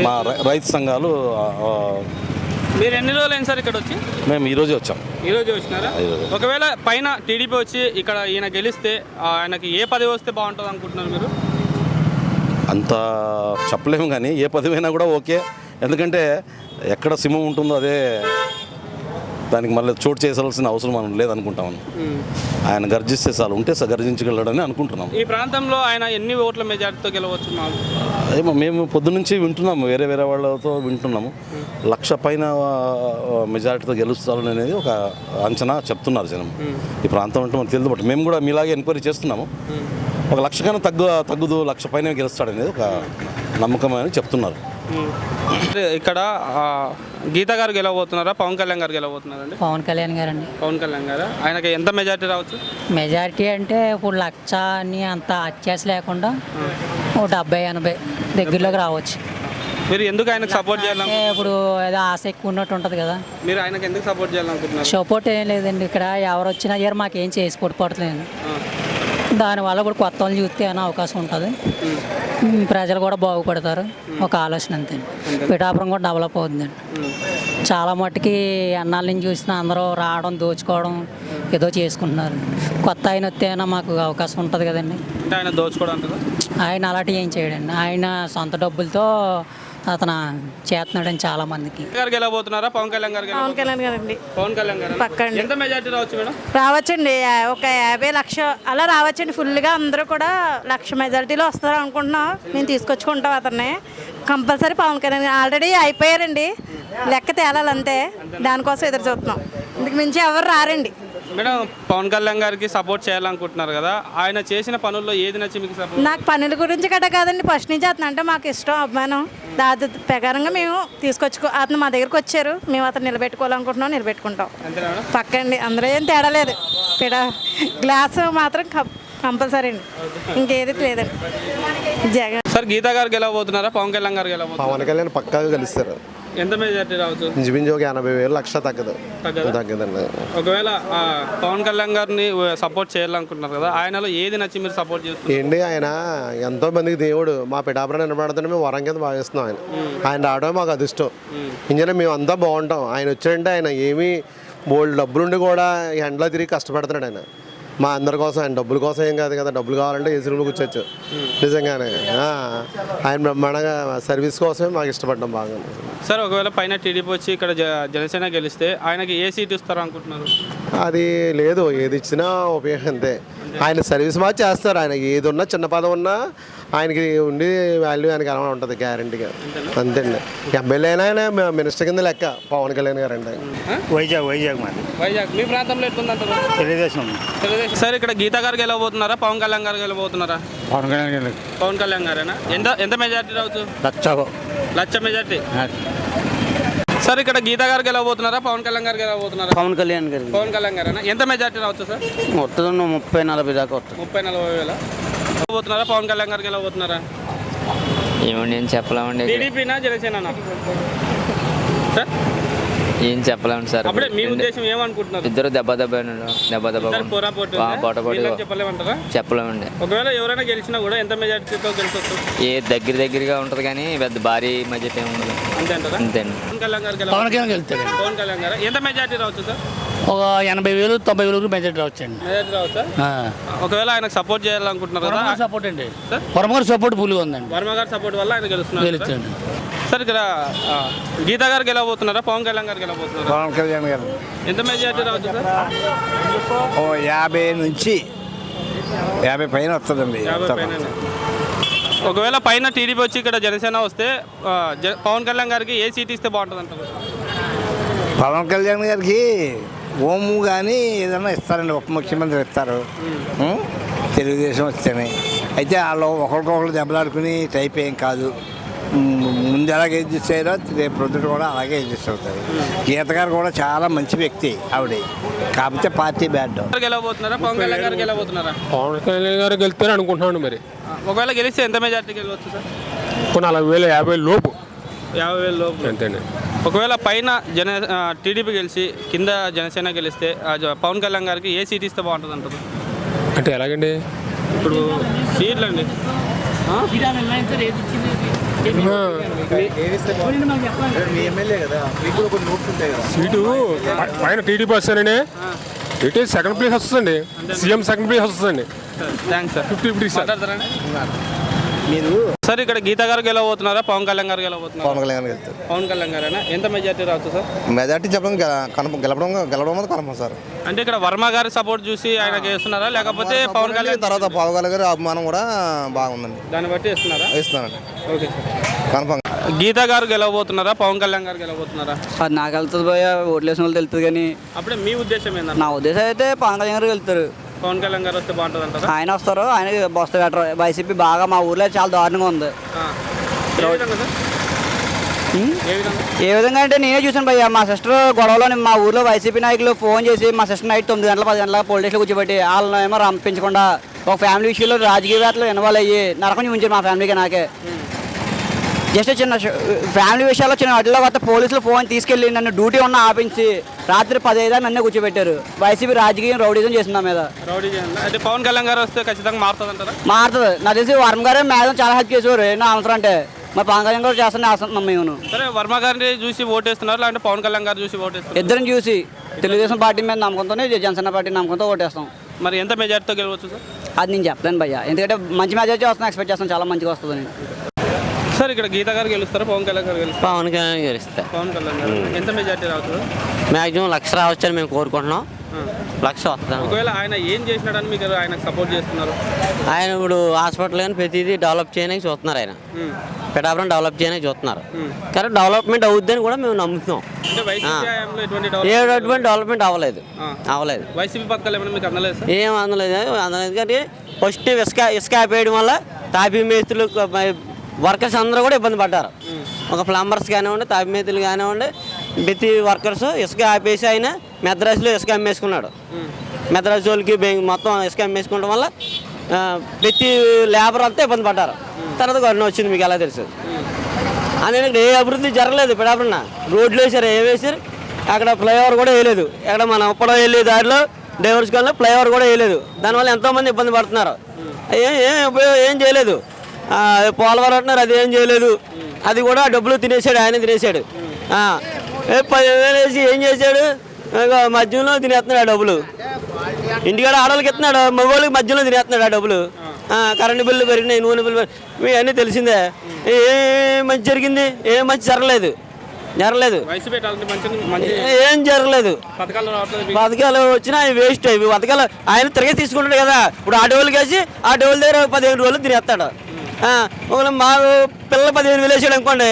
S23: మా రైతు సంఘాలు.
S1: మీరు ఎన్ని రోజులు అయింది సార్ ఇక్కడ వచ్చి?
S23: మేము ఈరోజే వచ్చాం.
S1: ఈరోజు వచ్చినారా? ఒకవేళ పైన టీడీపీ వచ్చి ఇక్కడ ఈయన గెలిస్తే ఆయనకి ఏ పదవి వస్తే బాగుంటుంది అనుకుంటున్నారు మీరు?
S23: అంత చెప్పలేము కానీ ఏ పదవైనా కూడా ఓకే. ఎందుకంటే ఎక్కడ సింహం ఉంటుందో అదే దానికి మళ్ళీ చోటు చేసాల్సిన అవసరం మనం లేదనుకుంటామని. ఆయన గర్జిస్తే చాలు, ఉంటే గర్జించగలడని అనుకుంటున్నాం.
S1: ఈ ప్రాంతంలో ఆయన ఎన్ని ఓట్ల మెజార్టీతో గెలవచ్చు?
S23: ఏమో మేము పొద్దునుంచి వింటున్నాము, వేరే వాళ్ళతో వింటున్నాము. 1,00,000 పైన మెజారిటీతో గెలుస్తారని అనేది ఒక అంచనా చెప్తున్నారు జనం. ఈ ప్రాంతం అంటే మనకు తెలియదు, బట్ మేము కూడా మీలాగే ఎంక్వైరీ చేస్తున్నాము. 1,00,000 కన్నా తగ్గుదు, 1,00,000 పైన గెలుస్తాడనేది ఒక నమ్మకం అని చెప్తున్నారు.
S1: ఇక్కడ గీతా గారు గెలవబోతున్నారా పవన్ కళ్యాణ్ గారు గెలవబోతున్నారండి?
S24: పవన్ కళ్యాణ్ గారు అండి.
S1: పవన్ కళ్యాణ్ గారు. ఆయనకి ఎంత మెజార్టీ రావచ్చు?
S24: మెజారిటీ అంటే ఇప్పుడు 1,00,000 అని అంత అత్యాస లేకుండా 70-80 దగ్గరలోకి రావచ్చు.
S1: మీరు ఎందుకు ఆయనకు సపోర్ట్ చేయాలి?
S24: ఇప్పుడు ఏదో ఆశ ఎక్కువ ఉన్నట్టు ఉంటుంది కదా.
S1: మీరు ఆయనకు ఎందుకు సపోర్ట్ చేయాలనుకుంటున్నారు?
S24: సపోర్ట్ ఏం లేదండి, ఇక్కడ ఎవరు వచ్చినా గారు మాకేం చేసి పడట్లేదు. దానివల్ల ఇప్పుడు కొత్త వాళ్ళు చూస్తే అనే అవకాశం ఉంటుంది, ప్రజలు కూడా బాగుపడతారు, ఒక ఆలోచన అంతే. పిఠాపురం కూడా డెవలప్ అవుతుందండి. చాలా మట్టుకి అన్నాల నుంచి చూసిన అందరూ రావడం దోచుకోవడం ఏదో చేసుకుంటున్నారు. కొత్త ఆయన వస్తే మాకు అవకాశం ఉంటుంది కదండి.
S1: ఆయన దోచుకోవడం అంటారా?
S24: ఆయన అలాంటివి ఏం చేయడండి, ఆయన సొంత డబ్బులతో అతను చేస్తున్నాడని చాలా మందికి.
S1: గారికి ఎలా పోతున్నారా? పవన్ కళ్యాణ్ గారికి
S3: పవన్ కళ్యాణ్ గారండి.
S1: పవన్ కళ్యాణ్ గారు
S3: పక్కండి.
S1: ఎంత మెజార్టీ రావచ్చు మేడం?
S3: రావచ్చండి, ఒక 50 లక్ష అలా రావచ్చండి. ఫుల్గా అందరూ కూడా 1,00,000 మెజారిటీలో వస్తారు అనుకుంటున్నాం. మేము తీసుకొచ్చుకుంటాం అతన్ని కంపల్సరీ. పవన్ కళ్యాణ్ ఆల్రెడీ అయిపోయారండి, లెక్క తేలాలంతే, దానికోసం ఎదురు చూస్తున్నాం. ఇందుకు మించి ఎవరు రారండి.
S1: మేడం, పవన్ కళ్యాణ్ గారికి సపోర్ట్ చేయాలనుకుంటున్నారు కదా, ఆయన చేసిన పనుల్లో ఏది నచ్చి మీకు సపోర్ట్?
S3: నాకు పనుల గురించి కట్ట కాదండి, ఫస్ట్ నుంచి అతను అంటే మాకు ఇష్టం, అభిమానం. దాని ప్రకారంగా మేము అతను మా దగ్గరకు వచ్చారు, మేము అతను నిలబెట్టుకోవాలనుకుంటున్నాం, నిలబెట్టుకుంటాం పక్కండి. అందులో ఏం తేడా లేదు. గ్లాసు మాత్రం కంపల్సరీ అండి, ఇంకేది లేదండి. జగన్
S1: సార్, గీతా గారికి ఎలా పోతున్నారా? పవన్ కళ్యాణ్ గారికి ఎలా పోతున్నారు?
S6: పవన్ కళ్యాణ్ పక్కాగా కలుస్తారు.
S1: ఎంత మెజార్టీ రావచ్చు?
S6: ఇంచుమించు ఒక 80,000 లక్ష తగ్గదండి.
S1: ఒకవేళ పవన్ కళ్యాణ్ గారిని సపోర్ట్ చేయాలనుకుంటున్నారు కదా, ఆయనలో ఏది నచ్చి మీరు సపోర్ట్ చేస్తారు?
S6: ఏంటి, ఆయన ఎంతో మందికి దేవుడు. మా పిఠాపురం నిలబడుతుంటే మేము వరం కింద భావిస్తున్నాం. ఆయన రావడం మాకు అదృష్టం. ఇంజనీర్ మేము అంతా బాగుంటాం. ఆయన వచ్చాడంటే ఆయన ఏమీ బోల్డ్ డబ్బులుండి కూడా ఎండలో తిరిగి కష్టపడుతున్నాడు. ఆయన మా అందరి కోసం, ఆయన డబ్బుల కోసం ఏం కాదు కదా. డబ్బులు కావాలంటే ఏసీ రూమ్లో కూర్చోవచ్చు. నిజంగానే ఆయన బ్రహ్మాండంగా సర్వీస్ కోసమే మాకు ఇష్టపడ్డాం బాగా.
S1: సార్, ఒకవేళ పైన టీడీపీ వచ్చి ఇక్కడ జనసేన గెలిస్తే ఆయనకి ఏ సీట్ ఇస్తారు అనుకుంటున్నారు?
S6: అది లేదు, ఏది ఇచ్చినా ఉపయోగం అంతే. ఆయన సర్వీస్ మాత్రం చేస్తారు. ఆయనకి ఏది ఉన్నా, చిన్న పదం ఉన్నా ఆయనకి ఉండి వాల్యూ ఆయనకి అలా ఉంటుంది గ్యారంటీగా. అంతేండి. ఎమ్మెల్యే అయినా ఆయన మినిస్టర్ కింద లెక్క పవన్ కళ్యాణ్ గారు అండి.
S7: వైజాగ్
S1: మీ ప్రాంతంలో ఎట్లుందంటారు?
S7: తెలుగుదేశం.
S1: సార్, ఇక్కడ గీతా గారికి ఎలా పోతున్నారా? పవన్ కళ్యాణ్ గారికి ఎలా పోతున్నారా? పవన్ కళ్యాణ్ గారేనా? ఎంత మెజార్టీ రావచ్చు? 1,00,000 మెజార్టీ. సార్, ఇక్కడ గీతా గారికి ఎలా పోతున్నారా? పవన్ కళ్యాణ్ గారికి ఎలా పోతున్నారా?
S7: పవన్ కళ్యాణ్ గారు.
S1: పవన్ కళ్యాణ్ గారేనా? ఎంత మెజార్టీ రావచ్చు సార్?
S7: మొత్తం 30-40 దాకా వస్తుంది.
S1: 30-40 పోతున్నారా? పవన్ కళ్యాణ్ గారికి ఎలా పోతున్నారా?
S8: ఏమండి, ఏం చెప్పలేమండి.
S1: టీడీపీనా జనసేన సార్?
S8: ఏం చెప్పలేము సార్.
S1: అప్పుడే మీ ఉద్దేశం ఏమనుకుంటున్నారు?
S8: ఇద్దరు దెబ్బ చెప్పలేమండి.
S1: ఒకవేళ ఎవరైనా గెలిచినా కూడా ఎంత మెజార్టీతో గెలిచొచ్చు?
S8: ఏ దగ్గరగా ఉంటుంది కానీ పెద్ద భారీ మెజార్టీ ఏమి ఉండదు.
S1: అంతే అంటారా?
S8: అంతే.
S1: పవన్ కళ్యాణ్ గారికి
S7: పవన్ కళ్యాణ్ వెళ్తాడు.
S1: పవన్ కళ్యాణ్ గారు ఎంత మెజార్టీ రావచ్చు సార్?
S7: ఒక 80,000-90,000 మెజార్టీ రావచ్చండి.
S1: మెజార్టీ రావచ్చా? ఒకవేళ ఆయనకు సపోర్ట్ చేయాలనుకుంటున్నారు కదా,
S7: సపోర్ట్ అండి. వర్మ సపోర్ట్ ఫుల్గా ఉందండి.
S1: వర్మ గారి సపోర్ట్ వల్ల ఆయన గెలుస్తున్నారు. సార్, ఇక్కడ గీతా గారికి ఎలా పోతున్నారా? పవన్ కళ్యాణ్ గారికి ఎలా పోతున్నారా?
S7: పవన్ కళ్యాణ్ గారు.
S1: ఎంత మెజార్టీ రావచ్చు సార్?
S7: 50 నుంచి 50 పైన వస్తుందండి.
S1: ఒకవేళ పైన టీడీపీ వచ్చి ఇక్కడ జనసేన వస్తే పవన్ కళ్యాణ్ గారికి ఏ సీట్ ఇస్తే బాగుంటుంది అంటారు?
S7: పవన్ కళ్యాణ్ గారికి ఓము కానీ ఏదైనా ఇస్తారండి, ఉప ముఖ్యమంత్రి ఇస్తారు. తెలుగుదేశం వస్తేనే. అయితే వాళ్ళు ఒకరికొకరు దెబ్బలాడుకుని టైప్ ఏం కాదు. ముందు ఎలాగ అడ్జస్ట్ అయ్యారో రేపు ప్రొద్దుట కూడా అలాగే అడ్జస్ట్ అవుతారు. గీత గారు కూడా చాలా మంచి వ్యక్తి ఆవిడ, కాకపోతే పార్టీ బ్యాడ్.
S1: ఎలా పోతున్నారా? పవన్ కళ్యాణ్ గారికి ఎలా పోతున్నారా?
S11: పవన్ కళ్యాణ్ గారు గెలుస్తారని అనుకుంటున్నాను. మరి
S1: ఒకవేళ గెలిస్తే ఎంత మెజార్టీకి వెళ్ళవచ్చు సార్?
S11: 40,000 50,000 లోపు.
S1: 50,000 లోపు అంతేనే. ఒకవేళ పైన టీడీపీ గెలిచి కింద జనసేన గెలిస్తే పవన్ కళ్యాణ్ గారికి ఏ సీట్ ఇస్తే బాగుంటుంది అంటారు?
S11: అంటే ఎలాగండి?
S1: ఇప్పుడు సీట్లు అండి,
S11: సీటు పైన టీడీపీ వస్తారని ఇటే సెకండ్ ప్లేస్ వస్తుందండి. సీఎం సెకండ్ ప్లేస్ వస్తుందండి.
S1: Thanks sir.
S11: 50-50 సార్.
S1: మీరు సార్, ఇక్కడ గీతా గారికి ఎలా పోతున్నారా? పవన్ కళ్యాణ్ గారికి ఎలా పోతున్నారు?
S6: పవన్ కళ్యాణ్ వెళ్తారు.
S1: పవన్ కళ్యాణ్ గారేనా? ఎంత మెజార్టీ రావచ్చు సార్?
S6: మెజార్టీ చెప్పడం గెలవడం కన్ఫర్మ్ సార్.
S1: అంటే ఇక్కడ వర్మ గారి సపోర్ట్ చూసి ఆయనకి వేస్తున్నారా, లేకపోతే పవన్ కళ్యాణ్
S6: తర్వాత పవన్ కళ్యాణ్ గారి అభిమానం కూడా బాగుందండి,
S1: దాన్ని బట్టి ఇస్తున్నారండి. Okay sir,
S6: confirm.
S1: గీతా గారు గెలవబోతున్నారా? పవన్ కళ్యాణ్ గారు గెలవబోతున్నారా?
S25: అది నాకు వెళ్తుంది పోయా, ఓట్లేసిన వాళ్ళు తెలుస్తుంది. కానీ
S1: అప్పుడే మీ ఉద్దేశం ఏంటంటే?
S25: నా ఉద్దేశం అయితే పవన్ కళ్యాణ్ గారు వెళ్తారు.
S1: పవన్ కళ్యాణ్ గారు వస్తే బాగుంటుంది అంటారా?
S25: ఆయన వస్తారు, ఆయన వస్తే బెటర్. వైసీపీ బాగా మా ఊర్లో చాలా దారుణంగా ఉంది. ఏ విధంగా అంటే నేనే చూసాను భయ్య, మా సిస్టర్ గొడవలో మా ఊర్లో వైసీపీ నాయకులు ఫోన్ చేసి మా సిస్టర్ నైట్ 9 గంటల 10 గంటల పోలీస్ స్టేషన్లో కూర్చోబెట్టి వాళ్ళని ఏమో రంపించకుండా ఒక ఫ్యామిలీ విషయంలో రాజకీయవేత్తలు ఇన్వాల్వ్ అయ్యి నరకం చూపించారు మా ఫ్యామిలీకి. నాకే జస్ట్ చిన్న ఫ్యామిలీ విషయాల్లో చిన్న వాటిలో కొత్త పోలీసులు ఫోన్ తీసుకెళ్ళి నన్ను డ్యూటీ ఉన్న ఆపించి రాత్రి 10 నన్నే కూర్చోబెట్టారు. వైసీపీ రాజకీయం రౌడీజం చేసింది నా మీద.
S1: అంటే పవన్ కళ్యాణ్ గారు వస్తే ఖచ్చితంగా మారుతుందంటారా?
S25: మారుతుంది. నాకు తెలిసి వర్మ గారే మేడం చాలా హెల్ప్ చేసేవారు ఏమో అవసరం అంటే. మా పవన్ కళ్యాణ్ గారు చేస్తాను ఆశిస్తున్నాం మేము.
S1: సరే, వర్మ గారిని చూసి ఓటేస్తున్నారు లేదంటే పవన్ కళ్యాణ్ గారు చూసి ఓటేస్తున్నారు?
S25: ఇద్దరిని చూసి తెలుగుదేశం పార్టీ మీద నమ్మకంతోనే జనసేన పార్టీ నమ్మకంతో ఓటేస్తాం.
S1: మరి ఎంత మెజార్టీతో గెలవచ్చు సార్?
S25: అది నేను చెప్పలేను భయ్య, ఎందుకంటే మంచి మెజార్టీ వస్తుంది ఎక్స్పెక్ట్ చేస్తాను, చాలా మంచిగా వస్తుంది.
S1: సార్, ఇక్కడ గీత గారు గెలుస్తారా పవన్ కళ్యాణ్ గారు గెలుస్తారు?
S8: పవన్ కళ్యాణ్ గెలుస్తారు.
S1: పవన్ కళ్యాణ్ గారు ఎంత మెజార్టీ రావచ్చు?
S8: మ్యాక్సిమం 1,00,000 రావచ్చని మేము కోరుకుంటున్నాం. 1,00,000 వస్తాం.
S1: ఒకవేళ ఆయన ఏం చేసినాడని మీకు ఆయనకు సపోర్ట్ చేస్తున్నారు?
S8: ఆయన ఇప్పుడు హాస్పిటల్ కానీ ప్రతిదీ డెవలప్ చేయడానికి చూస్తున్నారు. ఆయన పిఠాపురం డెవలప్ చేయడానికి చూస్తున్నారు. కానీ డెవలప్మెంట్ అవుద్దని కూడా మేము నమ్ముతున్నాం. ఎటువంటి డెవలప్మెంట్ అవ్వలేదు.
S1: వైసీపీ పథకాలు ఏమైనా మీకు అందలేదు?
S8: ఏం అందలేదు కానీ ఫస్ట్ ఇసుక ఆపేయడం వల్ల తాపీ మేస్త్రులు వర్కర్స్ అందరూ కూడా ఇబ్బంది పడ్డారు. ఒక ప్లంబర్స్ కానివ్వండి, తాపీ మేస్త్రులు కానివ్వండి, ప్రతి వర్కర్స్ ఇసుక ఆపేసి ఆయన మెద్రాసులో ఇసుక అమ్మేసుకున్నాడు. మెద్రాసు వాళ్ళకి మొత్తం ఇసుక అమ్మేసుకోవడం వల్ల ప్రతి లేబర్ అంతా ఇబ్బంది పడ్డారు. తర్వాత గవర్నమెంట్ వచ్చింది, మీకు ఎలా తెలుసు. అందుకని ఏ అభివృద్ధి జరగలేదు. పిఠాపురం రోడ్లు వేసారు, వేసారు, అక్కడ ఫ్లైఓవర్ కూడా వేయలేదు. అక్కడ మన ఉప్పడం వెళ్ళే దారిలో డైవర్స్ కాలంలో ఫ్లైఓవర్ కూడా వేయలేదు. దానివల్ల ఎంతోమంది ఇబ్బంది పడుతున్నారు. ఏం చేయలేదు. పోలవరం అంటున్నారు, అది ఏం చేయలేదు. అది కూడా డబ్బులు తినేసాడు, ఆయన తినేసాడు. 10,000 వేసి ఏం చేశాడు? మధ్యలో తినేస్తున్నాడు ఆ డబ్బులు. ఇంటికాడ ఆడవాళ్ళకి ఇస్తున్నాడు, మగవాళ్ళకి మధ్యలో తినేస్తున్నాడు ఆ డబ్బులు. కరెంటు బిల్లు పెరిగినాయి, నూనె బిల్లు మీ అన్నీ తెలిసిందే. ఏ మంచి జరిగింది? ఏ మంచి జరగలేదు. ఏం జరగలేదు. పథకాలు వచ్చినా అవి వేస్ట్. అవి పథకాలు ఆయన తిరిగి తీసుకుంటాడు కదా. ఇప్పుడు ఆ డోలు వేసి ఆ డోలు దగ్గర 15 రోజులు తినేస్తాడు. మా పిల్లలు 15,000 వేసాడు అనుకోండి,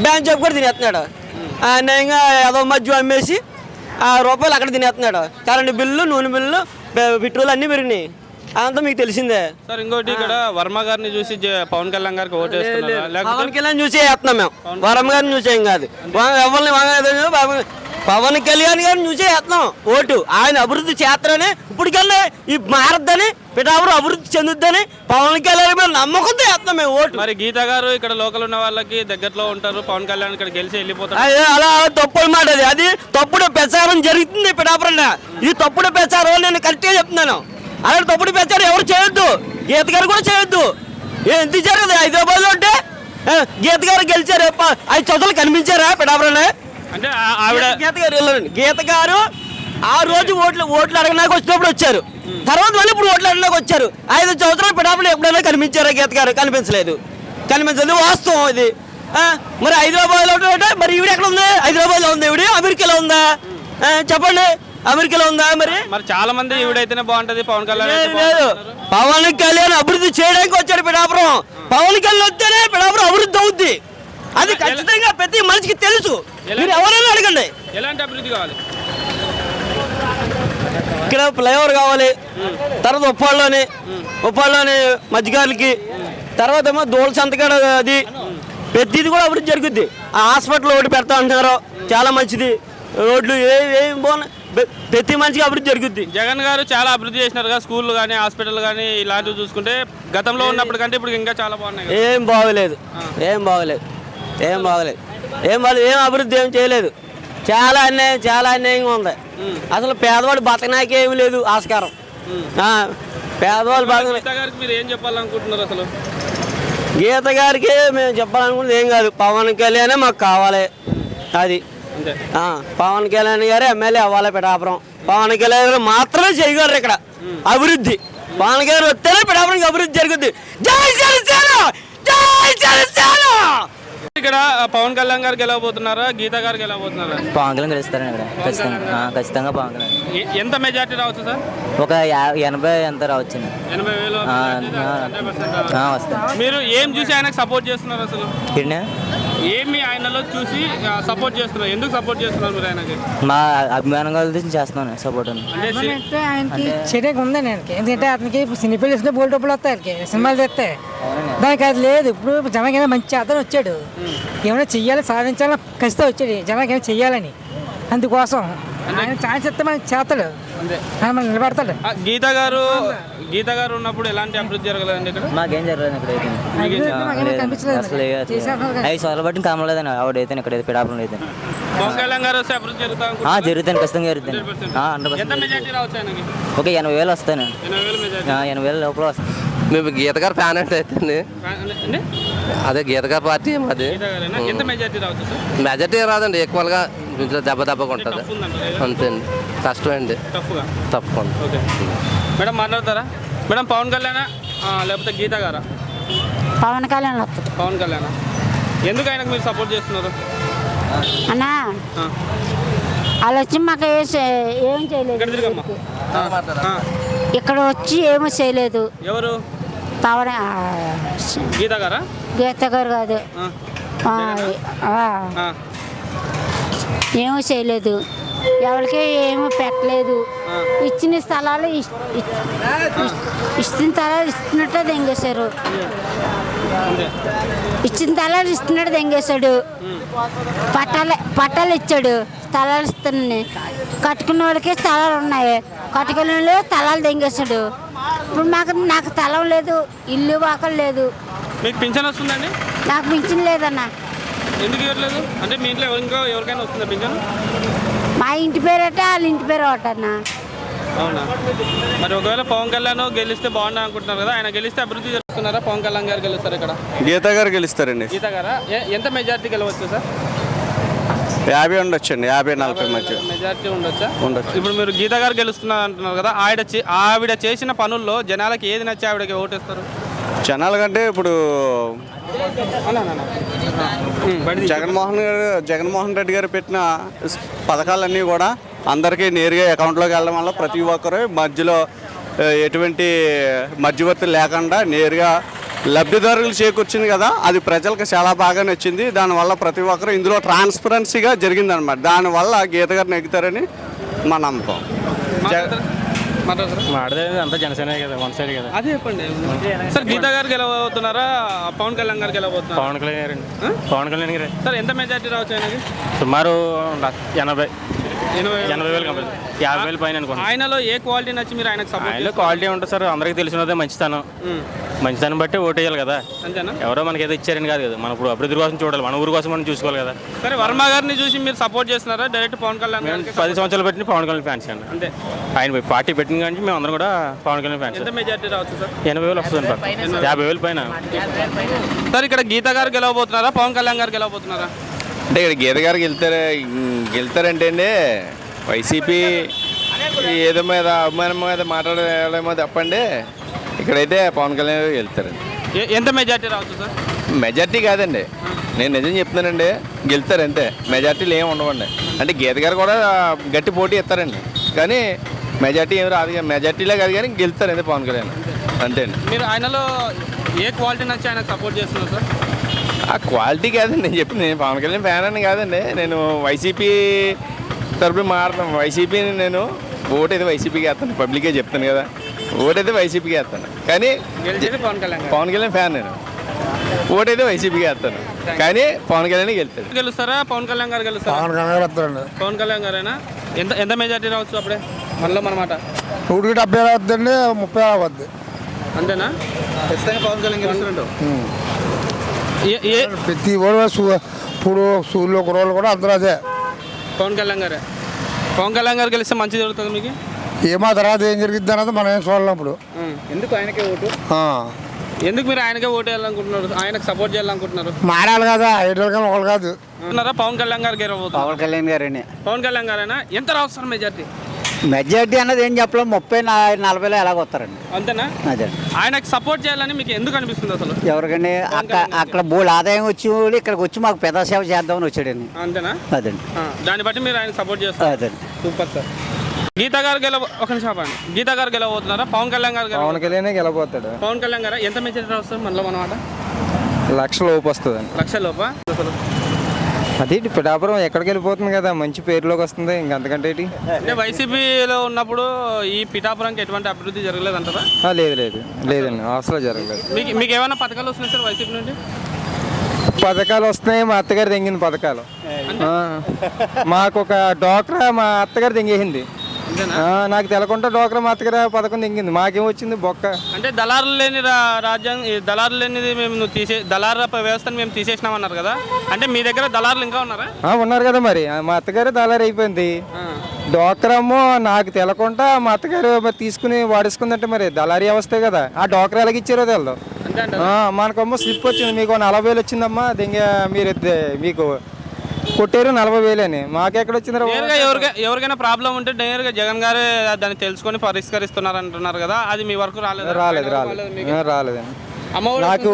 S8: బ్యాంక్ జాబ్ కూడా తినేస్తున్నాడు. అన్యాయంగా ఏదో మధ్య అమ్మేసి ₹1 అక్కడ తినేస్తున్నాడు. కరెంటు బిల్లు, నూనె బిల్లు, పెట్రోల్ అన్నీ పెరిగినాయి. అదంతా మీకు తెలిసిందే
S1: సార్. ఇంకోటి ఇక్కడ వర్మ గారిని చూసి పవన్ కళ్యాణ్ గారికి ఓటేస్తున్నారు?
S8: పవన్ కళ్యాణ్ చూసే వేస్తున్నాం మేము, వర్మ గారిని చూసేం కాదు. ఎవరిని పవన్ కళ్యాణ్ గారిని చూసే వేస్తున్నాం ఓటు. ఆయన అభివృద్ధి చేస్తారని, ఇప్పటికల్లా ఈ మారద్దని, పిఠాపురం అభివృద్ధి చెందుద్దని పవన్ కళ్యాణ్ మీద నమ్మకంతో వేస్తున్నాం మేము ఓటు.
S1: మరి గీత గారు ఇక్కడ లోకల్ ఉన్న వాళ్ళకి దగ్గరలో ఉంటారు, పవన్ కళ్యాణ్ ఇక్కడ గెలిచి వెళ్ళిపోతారు.
S8: అలా తప్పుడు మాట అది తప్పుడు ప్రచారం జరుగుతుంది పిఠాపురం. ఇది తప్పుడు ప్రచారం, నేను కరెక్ట్గా చెప్తున్నాను. అలాంటి తప్పుడు ప్రచారం ఎవరు చేయొద్దు, గీత గారు కూడా చేయొద్దు. ఎందుకు జరగదు? హైదరాబాద్లో ఉంటే గీత గారు గెలిచారు, 5 చోట్ల కనిపించారా పిఠాపురం?
S1: అంటే ఆవిడ
S8: గీత గారు ఆ రోజు ఓట్లు అడగడానికి వచ్చినప్పుడు వచ్చారు. తర్వాత మళ్ళీ ఇప్పుడు ఓట్లు అడగడానికి వచ్చారు. 5 సంవత్సరాలు పిఠాపురం ఎప్పుడైనా కనిపించారా గీత గారు? కనిపించలేదు. వాస్తవం ఇది. మరి హైదరాబాద్లో ఉంటే మరి ఈవిడ ఎక్కడ ఉంది? హైదరాబాద్లో ఉంది ఈవిడ? అమెరికాలో ఉందా? చెప్పండి, అమెరికాలో ఉందా?
S1: మరి చాలా మంది ఈవిడైతేనే బాగుంటది, పవన్ కళ్యాణ్
S8: లేదు. పవన్ కళ్యాణ్ అభివృద్ధి చేయడానికి వచ్చాడు పిఠాపురం. పవన్ కళ్యాణ్ వస్తేనే పిఠాపురం అభివృద్ధి అవుద్ది. అది ఖచ్చితంగా ప్రతి మనిషికి తెలుసు. మీరు ఎవరైనా అడగండి.
S1: ఎలాంటి అభివృద్ధి కావాలి?
S8: ఇక్కడ ఫ్లైఓవర్ కావాలి. తర్వాత ఉప్పాళ్ళలోని మధ్యగారులకి, తర్వాత ఏమో దోళ సంతకాడ అది ప్రతిది కూడా అభివృద్ధి జరుగుద్ది. ఆ హాస్పిటల్ ఒకటి పెడతా అంటున్నారు, చాలా మంచిది. రోడ్లు ఏం బాగున్నాయి, ప్రతి మంచిగా అభివృద్ధి జరుగుద్ది.
S1: జగన్ గారు చాలా అభివృద్ధి చేసినారు కదా, స్కూళ్ళు కానీ హాస్పిటల్ కానీ ఇలాంటివి చూసుకుంటే గతంలో ఉన్నప్పుడు కంటే ఇప్పుడు ఇంకా చాలా బాగున్నాయి.
S8: ఏం బాగోలేదు. ఏం అభివృద్ధి ఏం చేయలేదు. చాలా అన్యాయంగా ఉంది. అసలు పేదవాడు బతకనాకే ఏమి లేదు ఆస్కారం. పేదవాళ్ళు
S1: మీరు ఏం చెప్పాలనుకుంటున్నారు? అసలు
S8: గీత గారికి మేము చెప్పాలనుకున్నది ఏం కాదు, పవన్ కళ్యాణే మాకు కావాలి. అది పవన్ కళ్యాణ్ గారే ఎమ్మెల్యే అవ్వాలి పిఠాపురం. పవన్ కళ్యాణ్ గారు మాత్రమే చేయగలరు ఇక్కడ అభివృద్ధి. పవన్ కళ్యాణ్ వస్తేనే పిఠాపురం అభివృద్ధి జరుగుద్ది. జై జనసేన, జై జనసేన.
S1: ఇక్కడ పవన్ కళ్యాణ్ గారు గెలవబోతున్నారా, గీత గారు గెలవబోతున్నారా?
S4: పవన్ కళ్యాణ్ గెలుస్తారండి ఇక్కడ, ఖచ్చితంగా పవన్ కళ్యాణ్.
S1: ఎంత మెజార్టీ రావచ్చు సార్?
S4: ఒక 80 ఎంత రావచ్చు.
S1: 80,000
S4: వస్తాయి.
S1: మీరు ఏం చూసి ఆయనకు సపోర్ట్ చేస్తున్నారు? అసలు ఏమి ఆయనలో చూసి సపోర్ట్ చేస్తున్నారు? ఎందుకు సపోర్ట్ చేస్తున్నారు మీరు ఆయనకి?
S4: మా అభిమానంగా చేస్తున్నాను సపోర్ట్.
S2: ఆయనకి చర్యగా ఉందండి ఆయనకి. ఎందుకంటే అతనికి సినిమాలు వేసుకుని బోల్ డబ్బులు వస్తాయి ఆయనకి, సినిమాలు తెస్తే. దానికి అది లేదు. ఇప్పుడు జనానికి ఏమైనా మంచి అతను వచ్చాడు, ఏమైనా చెయ్యాలి, సాధించాలని ఖచ్చితంగా వచ్చాడు జనానికి ఏమైనా చెయ్యాలని. అందుకోసం ఆయన ఛాన్స్ ఇస్తే మనకి చేస్తాడు. ఆయన మనం నిలబెడతాడు.
S1: గీత గారు ఉన్నప్పుడు ఎలాంటి అభివృద్ధి జరగలేదండి ఇక్కడ?
S4: మాకేం జరగలేదు ఇక్కడ అసలు 5 సంవత్సరాలు బట్టి కమలేదండి ఆవిడైతే ఇక్కడ పిఠాపురం అయితే
S1: పవన్ కళ్యాణ్ గారు వస్తే అభివృద్ధి జరుగుతా
S4: జరుగుతాను ఖచ్చితంగా జరుగుతాను.
S1: ఎంత మెజార్టీ రావచ్చు ఆయనకి?
S4: ఒక 80,000 వస్తాను. 80,000 లోపల వస్తాను.
S5: మేము గీత గారు ఫ్యాన్ అంటే అదే గీత గారి పార్టీ అది.
S1: ఎంత మెజార్టీ రావచ్చు సార్?
S5: మెజార్టీ రాదండి, ఈక్వల్గా దెబ్బగా ఉంటుంది అంతే అండి. కష్టం అండి తప్పకుండా.
S1: ఓకే మేడం మాట్లాడతారా? మేడం పవన్ కళ్యాణ్ లేకపోతే గీత గారా?
S12: పవన్ కళ్యాణ్ వస్తుంది.
S1: పవన్ కళ్యాణ్ ఎందుకు ఆయనకు మీరు సపోర్ట్ చేస్తున్నారు
S12: అన్నా? వాళ్ళు వచ్చి మాకు ఏం చేయలేదు, ఇక్కడ వచ్చి ఏమీ చేయలేదు.
S1: ఎవరు?
S12: పవన్
S1: గీత గారా?
S12: గీత గారు కాదు, ఏమీ చేయలేదు, ఎవరికి ఏమీ పెట్టలేదు. ఇచ్చిన స్థలాలు ఇచ్చిన స్థలాలు ఇస్తున్నట్టే దెంగేశారు. ఇచ్చిన స్థలాలు ఇస్తున్నట్టు దెంగేశాడు. పట్టాలు ఇచ్చాడు, స్థలాలు ఇస్తున్నాయి. కట్టుకున్న వాళ్ళకి స్థలాలు ఉన్నాయి, కట్టుకున్న వాళ్ళు స్థలాలు దెంగేశాడు. ఇప్పుడు నాకు స్థలం లేదు, ఇల్లు వాకలు లేదు.
S1: మీకు పింఛన్ వస్తుందండి?
S12: నాకు పింఛన్ లేదన్నా.
S1: ఎందుకు ఇవ్వట్లేదు? అంటే మీ ఇంట్లో ఎవరికైనా వస్తుందా పింఛన్?
S12: మా ఇంటి పేరట వాళ్ళ ఇంటి పేరు ఒకటన్నా.
S1: అవునా? మరి ఒకవేళ పవన్ కళ్యాణ్ గెలిస్తే బాగుండా అనుకుంటున్నారు కదా, ఆయన గెలిస్తే అభివృద్ధి చేస్తున్నారా? పవన్ కళ్యాణ్ గారు గెలుస్తారు ఇక్కడ?
S13: గీత గారు గెలుస్తారండి.
S1: గీత గారా? ఎంత మెజార్టీ గెలవచ్చు సార్?
S13: 50 ఉండొచ్చండి, 50-40 మధ్య
S1: మెజార్టీ ఉండొచ్చా?
S13: ఉండొచ్చు.
S1: ఇప్పుడు మీరు గీత గారు గెలుస్తున్నారు అంటున్నారు కదా, ఆవిడ చేసిన పనుల్లో జనాలకి ఏది నచ్చి ఆవిడకి ఓటేస్తారు?
S13: జనాల కంటే ఇప్పుడు జగన్మోహన్ రెడ్డి గారు పెట్టిన పథకాలన్నీ కూడా అందరికీ నేరుగా అకౌంట్లోకి వెళ్ళడం వల్ల ప్రతి ఒక్కరు మధ్యలో ఎటువంటి మధ్యవర్తులు లేకుండా నేరుగా లబ్ధిదారులు చేకూర్చింది కదా, అది ప్రజలకు చాలా బాగా నచ్చింది. దానివల్ల ప్రతి ఒక్కరు ఇందులో ట్రాన్స్పరెన్సీగా జరిగిందనమాట. దానివల్ల గీత గారు నెగ్గుతారని మా నమ్మకం.
S14: అంతా జనసేన కదా, వన్ సైడ్ కదా.
S1: అదే చెప్పండి సార్. గీత గారు గెలవబోతున్నారా? పవన్ కళ్యాణ్ గారు గెలవబోతున్నారా?
S14: పవన్ కళ్యాణ్ గారు. పవన్ కళ్యాణ్ గారు
S1: సార్ ఎంత మెజార్టీ రావచ్చు ఆయనకి?
S14: సుమారు 80,000 కంపల్సరీ, 50,000 పైన అనుకోండి.
S1: ఆయనలో ఏ క్వాలిటీ నచ్చి మీరు ఆయనకు సపోర్ట్?
S14: ఆయనలో క్వాలిటీ ఉంటుంది సార్, అందరికీ తెలిసినదే మంచితనం బట్టి ఓటేయాలి కదా.
S1: అంతేనా?
S14: ఎవరో మనకి ఏదో ఇచ్చారని కాదు కదా, మనం ఇప్పుడు అభివృద్ధి కోసం చూడాలి, మన ఊరు కోసం మనం చూసుకోవాలి కదా.
S1: సరే, వర్మ గారిని చూసి మీరు సపోర్ట్ చేస్తున్నారా డైరెక్ట్ పవన్ కళ్యాణ్ గారికి?
S14: 10 సంవత్సరాలు పెట్టిన పవన్ కళ్యాణ్ ఫ్యాన్స్ అండి.
S1: అంతే.
S14: ఆయన పార్టీ పెట్టిన కానీ మేము అందరం కూడా పవన్ కళ్యాణ్ ఫ్యాన్స్.
S1: ఎంత మెజార్టీ రావచ్చు సార్?
S14: 80,000 వస్తుంది, 50,000 పైన.
S1: సార్ ఇక్కడ గీత గారు గెలవబోతున్నారా? పవన్ కళ్యాణ్ గారు గెలవబోతున్నారా?
S15: అంటే ఇక్కడ గీత గారు గెలుతారంటే అండి, వైసీపీ ఏదో మీద అభిమానం మీద మాట్లాడేమో తప్పండి. ఇక్కడైతే పవన్ కళ్యాణ్ గారు గెలుతారండి.
S1: ఎంత మెజార్టీ రావచ్చు సార్?
S15: మెజార్టీ కాదండి, నేను నిజం చెప్తున్నానండి, గెలుతారు అంతే. మెజార్టీలు ఏమి ఉండవండి. అంటే గీత గారు కూడా గట్టి పోటీ ఇస్తారండి, కానీ మెజార్టీ ఏమి రాదు. మెజార్టీలే కాదు కానీ గెలుతారు అంతే పవన్ కళ్యాణ్ అంతే అండి.
S1: మీరు ఆయనలో ఏ క్వాలిటీ నచ్చి ఆయనకు సపోర్ట్ చేస్తున్నారు సార్?
S15: ఆ క్వాలిటీ కాదండి నేను చెప్పింది. నేను పవన్ కళ్యాణ్ ఫ్యాన్ అని కాదండి, నేను వైసీపీ తరపున మాట్లాడతాను. వైసీపీని నేను ఓటైతే వైసీపీకి వేస్తాను, పబ్లికే చెప్తాను కదా, ఓటైతే వైసీపీకి వేస్తాను. కానీ పవన్ కళ్యాణ్ ఫ్యాన్ నేను, ఓటైతే వైసీపీకి వేస్తాను, కానీ పవన్ కళ్యాణ్ గెలుస్తాడు.
S1: గెలుస్తారా? పవన్ కళ్యాణ్ గారు గెలుస్తారా?
S2: పవన్ కళ్యాణ్ గారు వస్తారండి.
S1: పవన్ కళ్యాణ్ గారేనా? ఎంత మెజార్టీ రావచ్చు అప్పుడే మనలో మనమాట?
S2: 170 వద్దండి, 30 వద్దు.
S1: అంతేనా?
S20: ఖచ్చితంగా పవన్ కళ్యాణ్ గెలుస్తారంట.
S2: ప్రతి ఓడు ఇప్పుడు సూర్యులో కుర్రోళ్ళు కూడా అందరూ అదే
S1: పవన్ కళ్యాణ్ గారే. పవన్ కళ్యాణ్ గారు గెలిస్తే మంచి జరుగుతుంది మీకు?
S2: ఏమో తర్వాత ఏం జరిగిద్ది అన్నది మనం ఏం చూడలేం ఇప్పుడు.
S1: ఎందుకు ఆయనకే ఓటు? ఎందుకు మీరు ఆయనకే ఓటు వేయాలనుకుంటున్నారు, ఆయనకు సపోర్ట్ చేయాలనుకుంటున్నారు?
S2: మారాలి కదా, ఐడియల్ కానీ ఒకళ్ళు కాదు.
S1: పవన్ కళ్యాణ్ గారు గెలవబోతున్నారు.
S25: పవన్ కళ్యాణ్ గారేనే.
S1: పవన్ కళ్యాణ్ గారేనా? ఎంత రావచ్చు మెజార్టీ?
S25: మెజార్టీ అన్నది ఏం చెప్పలేం, 30-40 ఎలాగ వస్తారండి.
S1: అంతేనా?
S25: అదే.
S1: ఆయనకు సపోర్ట్ చేయాలని మీకు ఎందుకు అనిపిస్తుంది అసలు?
S25: ఎవరికండి అక్కడ బోల్ ఆదాయం వచ్చి ఇక్కడికి వచ్చి మాకు పెద్ద సేవ చేద్దామని వచ్చాడండి.
S1: అంతేనా?
S25: అదండి.
S1: దాన్ని బట్టి మీరు ఆయన సపోర్ట్ చేస్తారు.
S25: అదండి.
S1: Super sir. గీత గారు ఒక నిమిషం చెప్పండి. గీత గారు గెలవబోతున్నారా? పవన్ కళ్యాణ్ గారు?
S26: పవన్ కళ్యాణ్ గెలవబోతాడు.
S1: పవన్ కళ్యాణ్ గారా? ఎంత మెజార్టీ వస్తుంది మనలో మనమాట?
S26: 1,00,000 లోపు వస్తుందండి.
S1: 1,00,000 లోపా?
S26: అది పిఠాపురం ఎక్కడికి వెళ్ళిపోతుంది కదా, మంచి పేరులోకి వస్తుంది, ఇంకంతకంటే.
S1: అంటే వైసీపీలో ఉన్నప్పుడు ఈ పిఠాపురంకి ఎటువంటి అభివృద్ధి జరగలేదంటారా?
S26: లేదండి, అసలు జరగలేదు.
S1: మీకు ఏమైనా పథకాలు వస్తున్నాయి సార్ వైసీపీ నుండి?
S26: పథకాలు వస్తున్నాయి, మా అత్తగారు తెంగింది పథకాలు. మాకు ఒక డాక్టర్ మా అత్తగారు తెంగేసింది, నాకు తెలకుండా డోక్రా మాతకరా పథకం దింగింది, మాకేం వచ్చింది బొక్క.
S1: అంటే దళారులు లేని దళారులు లేనిది మేము దళార వ్యవస్థను మేము తీసేసినామన్నారు కదా, అంటే మీ దగ్గర దళారులు ఇంకా ఉన్నారా?
S26: ఉన్నారు కదా, మరి మా అత్తగారు దళారు అయిపోయింది. డోక్రామో నాకు తెలకుండా మా అత్తగారు తీసుకుని వాడేసుకుందంటే మరి దళారీ వ్యవస్థే కదా. ఆ డోక్రా ఎలాగ ఇచ్చారో తెలదు. మనకమ్మో స్లిప్ వచ్చింది, మీకు 40,000 వచ్చిందమ్మా, మీరు మీకు కొట్టారు 40,000 అని. మాకెక్కడ వచ్చింది?
S1: ఎవరికైనా ప్రాబ్లం ఉంటే నేరుగా జగన్ గారే దాన్ని తెలుసుకొని పరిష్కరిస్తున్నారు అంటున్నారు కదా, అది మీ వరకు
S26: రాలేదండి. నాకు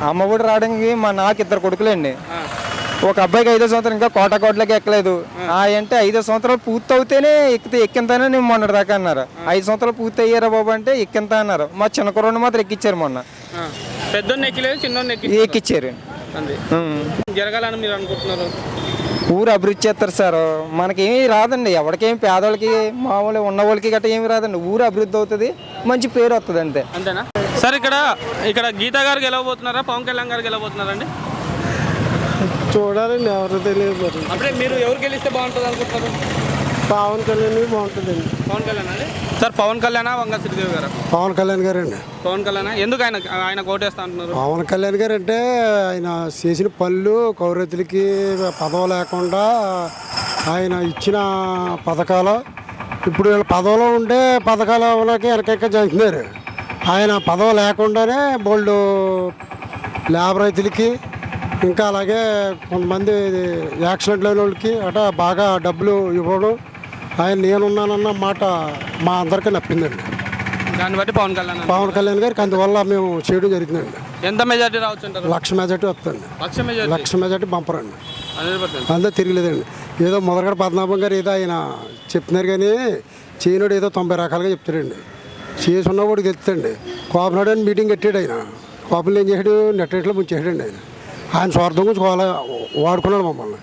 S26: అమ్మఒడి రావడానికి నాకు 2 కొడుకులండి. ఒక అబ్బాయికి 5వ సంవత్సరం ఇంకా కోటకోట్లకి ఎక్కలేదు. అంటే 5 సంవత్సరాలు పూర్తి అవుతేనే ఎక్కింతానే నేను మొన్న దాకా అన్నారు. 5 సంవత్సరాలు పూర్తి అయ్యారా బాబు అంటే ఎక్కింత అన్నారు. మా చిన్న కుర్రోడిని మాత్రం ఎక్కిచ్చారు మొన్న.
S1: పెద్దోడిని ఎక్కలేదు, చిన్నోడిని
S26: ఎక్కిచ్చారు.
S1: జరగాలని మీరు అనుకుంటున్నారు?
S26: ఊరు అభివృద్ధి చేస్తారు సార్, మనకేమీ రాదండి. ఎవరికేమి పేదవాళ్ళకి మామూలు ఉన్న వాళ్ళకి గట్రా ఏమి రాదండి. ఊరు అభివృద్ధి అవుతుంది, మంచి పేరు వస్తుంది, అంతే.
S1: అంతేనా సార్? ఇక్కడ గీతా గారు గెలవబోతున్నారా, పవన్ కళ్యాణ్ గారు గెలవబోతున్నారండి?
S9: చూడాలండి, ఎవరు తెలియదు మరి.
S1: అంటే మీరు ఎవరు గెలిస్తే బాగుంటుంది అనుకుంటున్నారు?
S9: పవన్ కళ్యాణ్ బాగుంటుందండి.
S1: పవన్ కళ్యాణ్ అండి సార్? పవన్ కళ్యాణ్ వంగ శ్రీదేవి గారు?
S9: పవన్ కళ్యాణ్ గారు అండి.
S1: పవన్ కళ్యాణ్ ఎందుకు ఆయన కోటేస్తా అంటున్నారు?
S9: పవన్ కళ్యాణ్ గారు అంటే ఆయన చేసిన పనులు కౌరతులకి పదవి లేకుండా ఆయన ఇచ్చిన పథకాలు, ఇప్పుడు వీళ్ళ పదవిలో ఉండే పథకాలు వాళ్ళకి వెనకెక్క చేస్తున్నారు. ఆయన పదవి లేకుండానే బోల్డ్ లేబర్ రైతులకి, ఇంకా అలాగే కొంతమంది యాక్సిడెంట్ అయిన వాళ్ళకి అట బాగా డబ్బులు ఇవ్వడం, ఆయన నేనున్నానన్న మాట మా అందరికీ నప్పిందండి.
S1: దాన్ని బట్టి పవన్
S9: కళ్యాణ్ గారికి అందువల్ల మేము చేయడం జరుగుతుందండి.
S1: ఎంత మెజార్టీ రావచ్చు అంటారు?
S9: 1,00,000 మెజార్టీ వస్తుంది. 1,00,000 మెజార్టీ బంపర్ అండి, అంతా తిరగలేదండి. ఏదో మొదలగడ పద్మనాభం గారు ఏదో ఆయన చెప్తున్నారు కానీ చేయనుడు ఏదో 90 రకాలుగా చెప్తారండి. చేసి ఉన్నవాడికి తెలుస్తుందండి. కోపనాడు అని మీటింగ్ కట్టాడు ఆయన. కోపంలో ఏం చేశాడు, నెట్లో ముంచేసాడండి ఆయన స్వార్థం గురించి వాడుకున్నాడు మమ్మల్ని.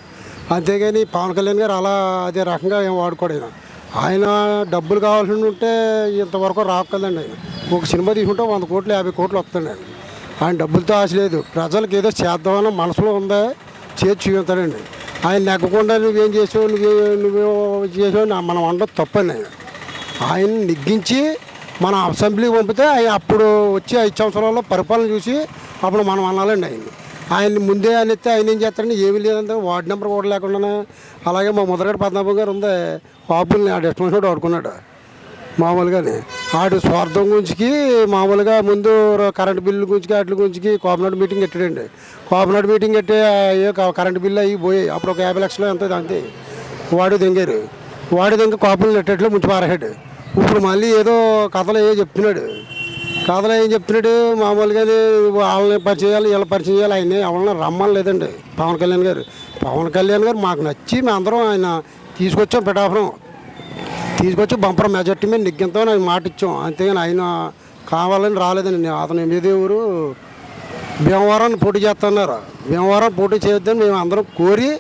S9: అంతేగాని పవన్ కళ్యాణ్ గారు అలా అదే రకంగా ఏం వాడుకోడు. ఆయన డబ్బులు కావాల్సి ఉంటే ఇంతవరకు రాకదండి. ఆయన ఒక సినిమా తీసుకుంటే 100 కోట్లు 50 కోట్లు వస్తుందండి. ఆయన డబ్బులతో ఆశ లేదు, ప్రజలకు ఏదో చేద్దామన్న మనసులో ఉందా చేసి చూపిస్తాడండి. ఆయన నెగ్గకుండా నువ్వేం చేసావు నువ్వు చేసావు మనం అనడం తప్పండి. ఆయన నెగ్గించి మన అసెంబ్లీకి పంపితే ఆయన అప్పుడు వచ్చి 5 సంవత్సరాల్లో పరిపాలన చూసి అప్పుడు మనం అనాలండి. ఆయన్ని ముందే అనిస్తే ఆయన ఏం చేస్తారండి, ఏమీ లేదంటే వార్డు నెంబర్ కూడా లేకుండా. అలాగే మా ముద్రగడ పద్మనాభం గారు ఉంది, కాపుల్ని ఆడు ఇష్టమైనోడు ఆడుకున్నాడు మామూలుగానే. ఆడు స్వార్థం గురించి మామూలుగా ముందు కరెంటు బిల్లు గురించి వాటి గురించి కోపనాడు మీటింగ్ పెట్టాడండి. కోపనాడు మీటింగ్ పెట్టి కరెంటు బిల్లు అవి పోయాయి. అప్పుడు ఒక 50 లక్షలు ఎంత అంతే వాడు దింగారు. వాడు దింగ కాపులు నెట్టేట్లో ముంచి పారాడు. ఇప్పుడు మళ్ళీ ఏదో కథలు ఏదో చెప్తున్నాడు. కథలో ఏం చెప్తున్నాడు, మామూలుగానే వాళ్ళని పరిచయాలు వీళ్ళ పరిచయం చేయాలి. ఆయన ఎవరిని రమ్మని లేదండి పవన్ కళ్యాణ్ గారు. పవన్ కళ్యాణ్ గారు మాకు నచ్చి మేమందరం ఆయన తీసుకొచ్చాం, పిఠాపురం తీసుకొచ్చి బంపర్ మెజార్టీ మీద నెగ్గింతామని ఆయన మాట ఇచ్చాం. అంతేగాని ఆయన కావాలని రాలేదండి. అతను మీదే ఊరు భీమవరాన్ని పోటీ చేస్తున్నారు. భీమవరం పోటీ చేయొద్దని మేము అందరం కోరి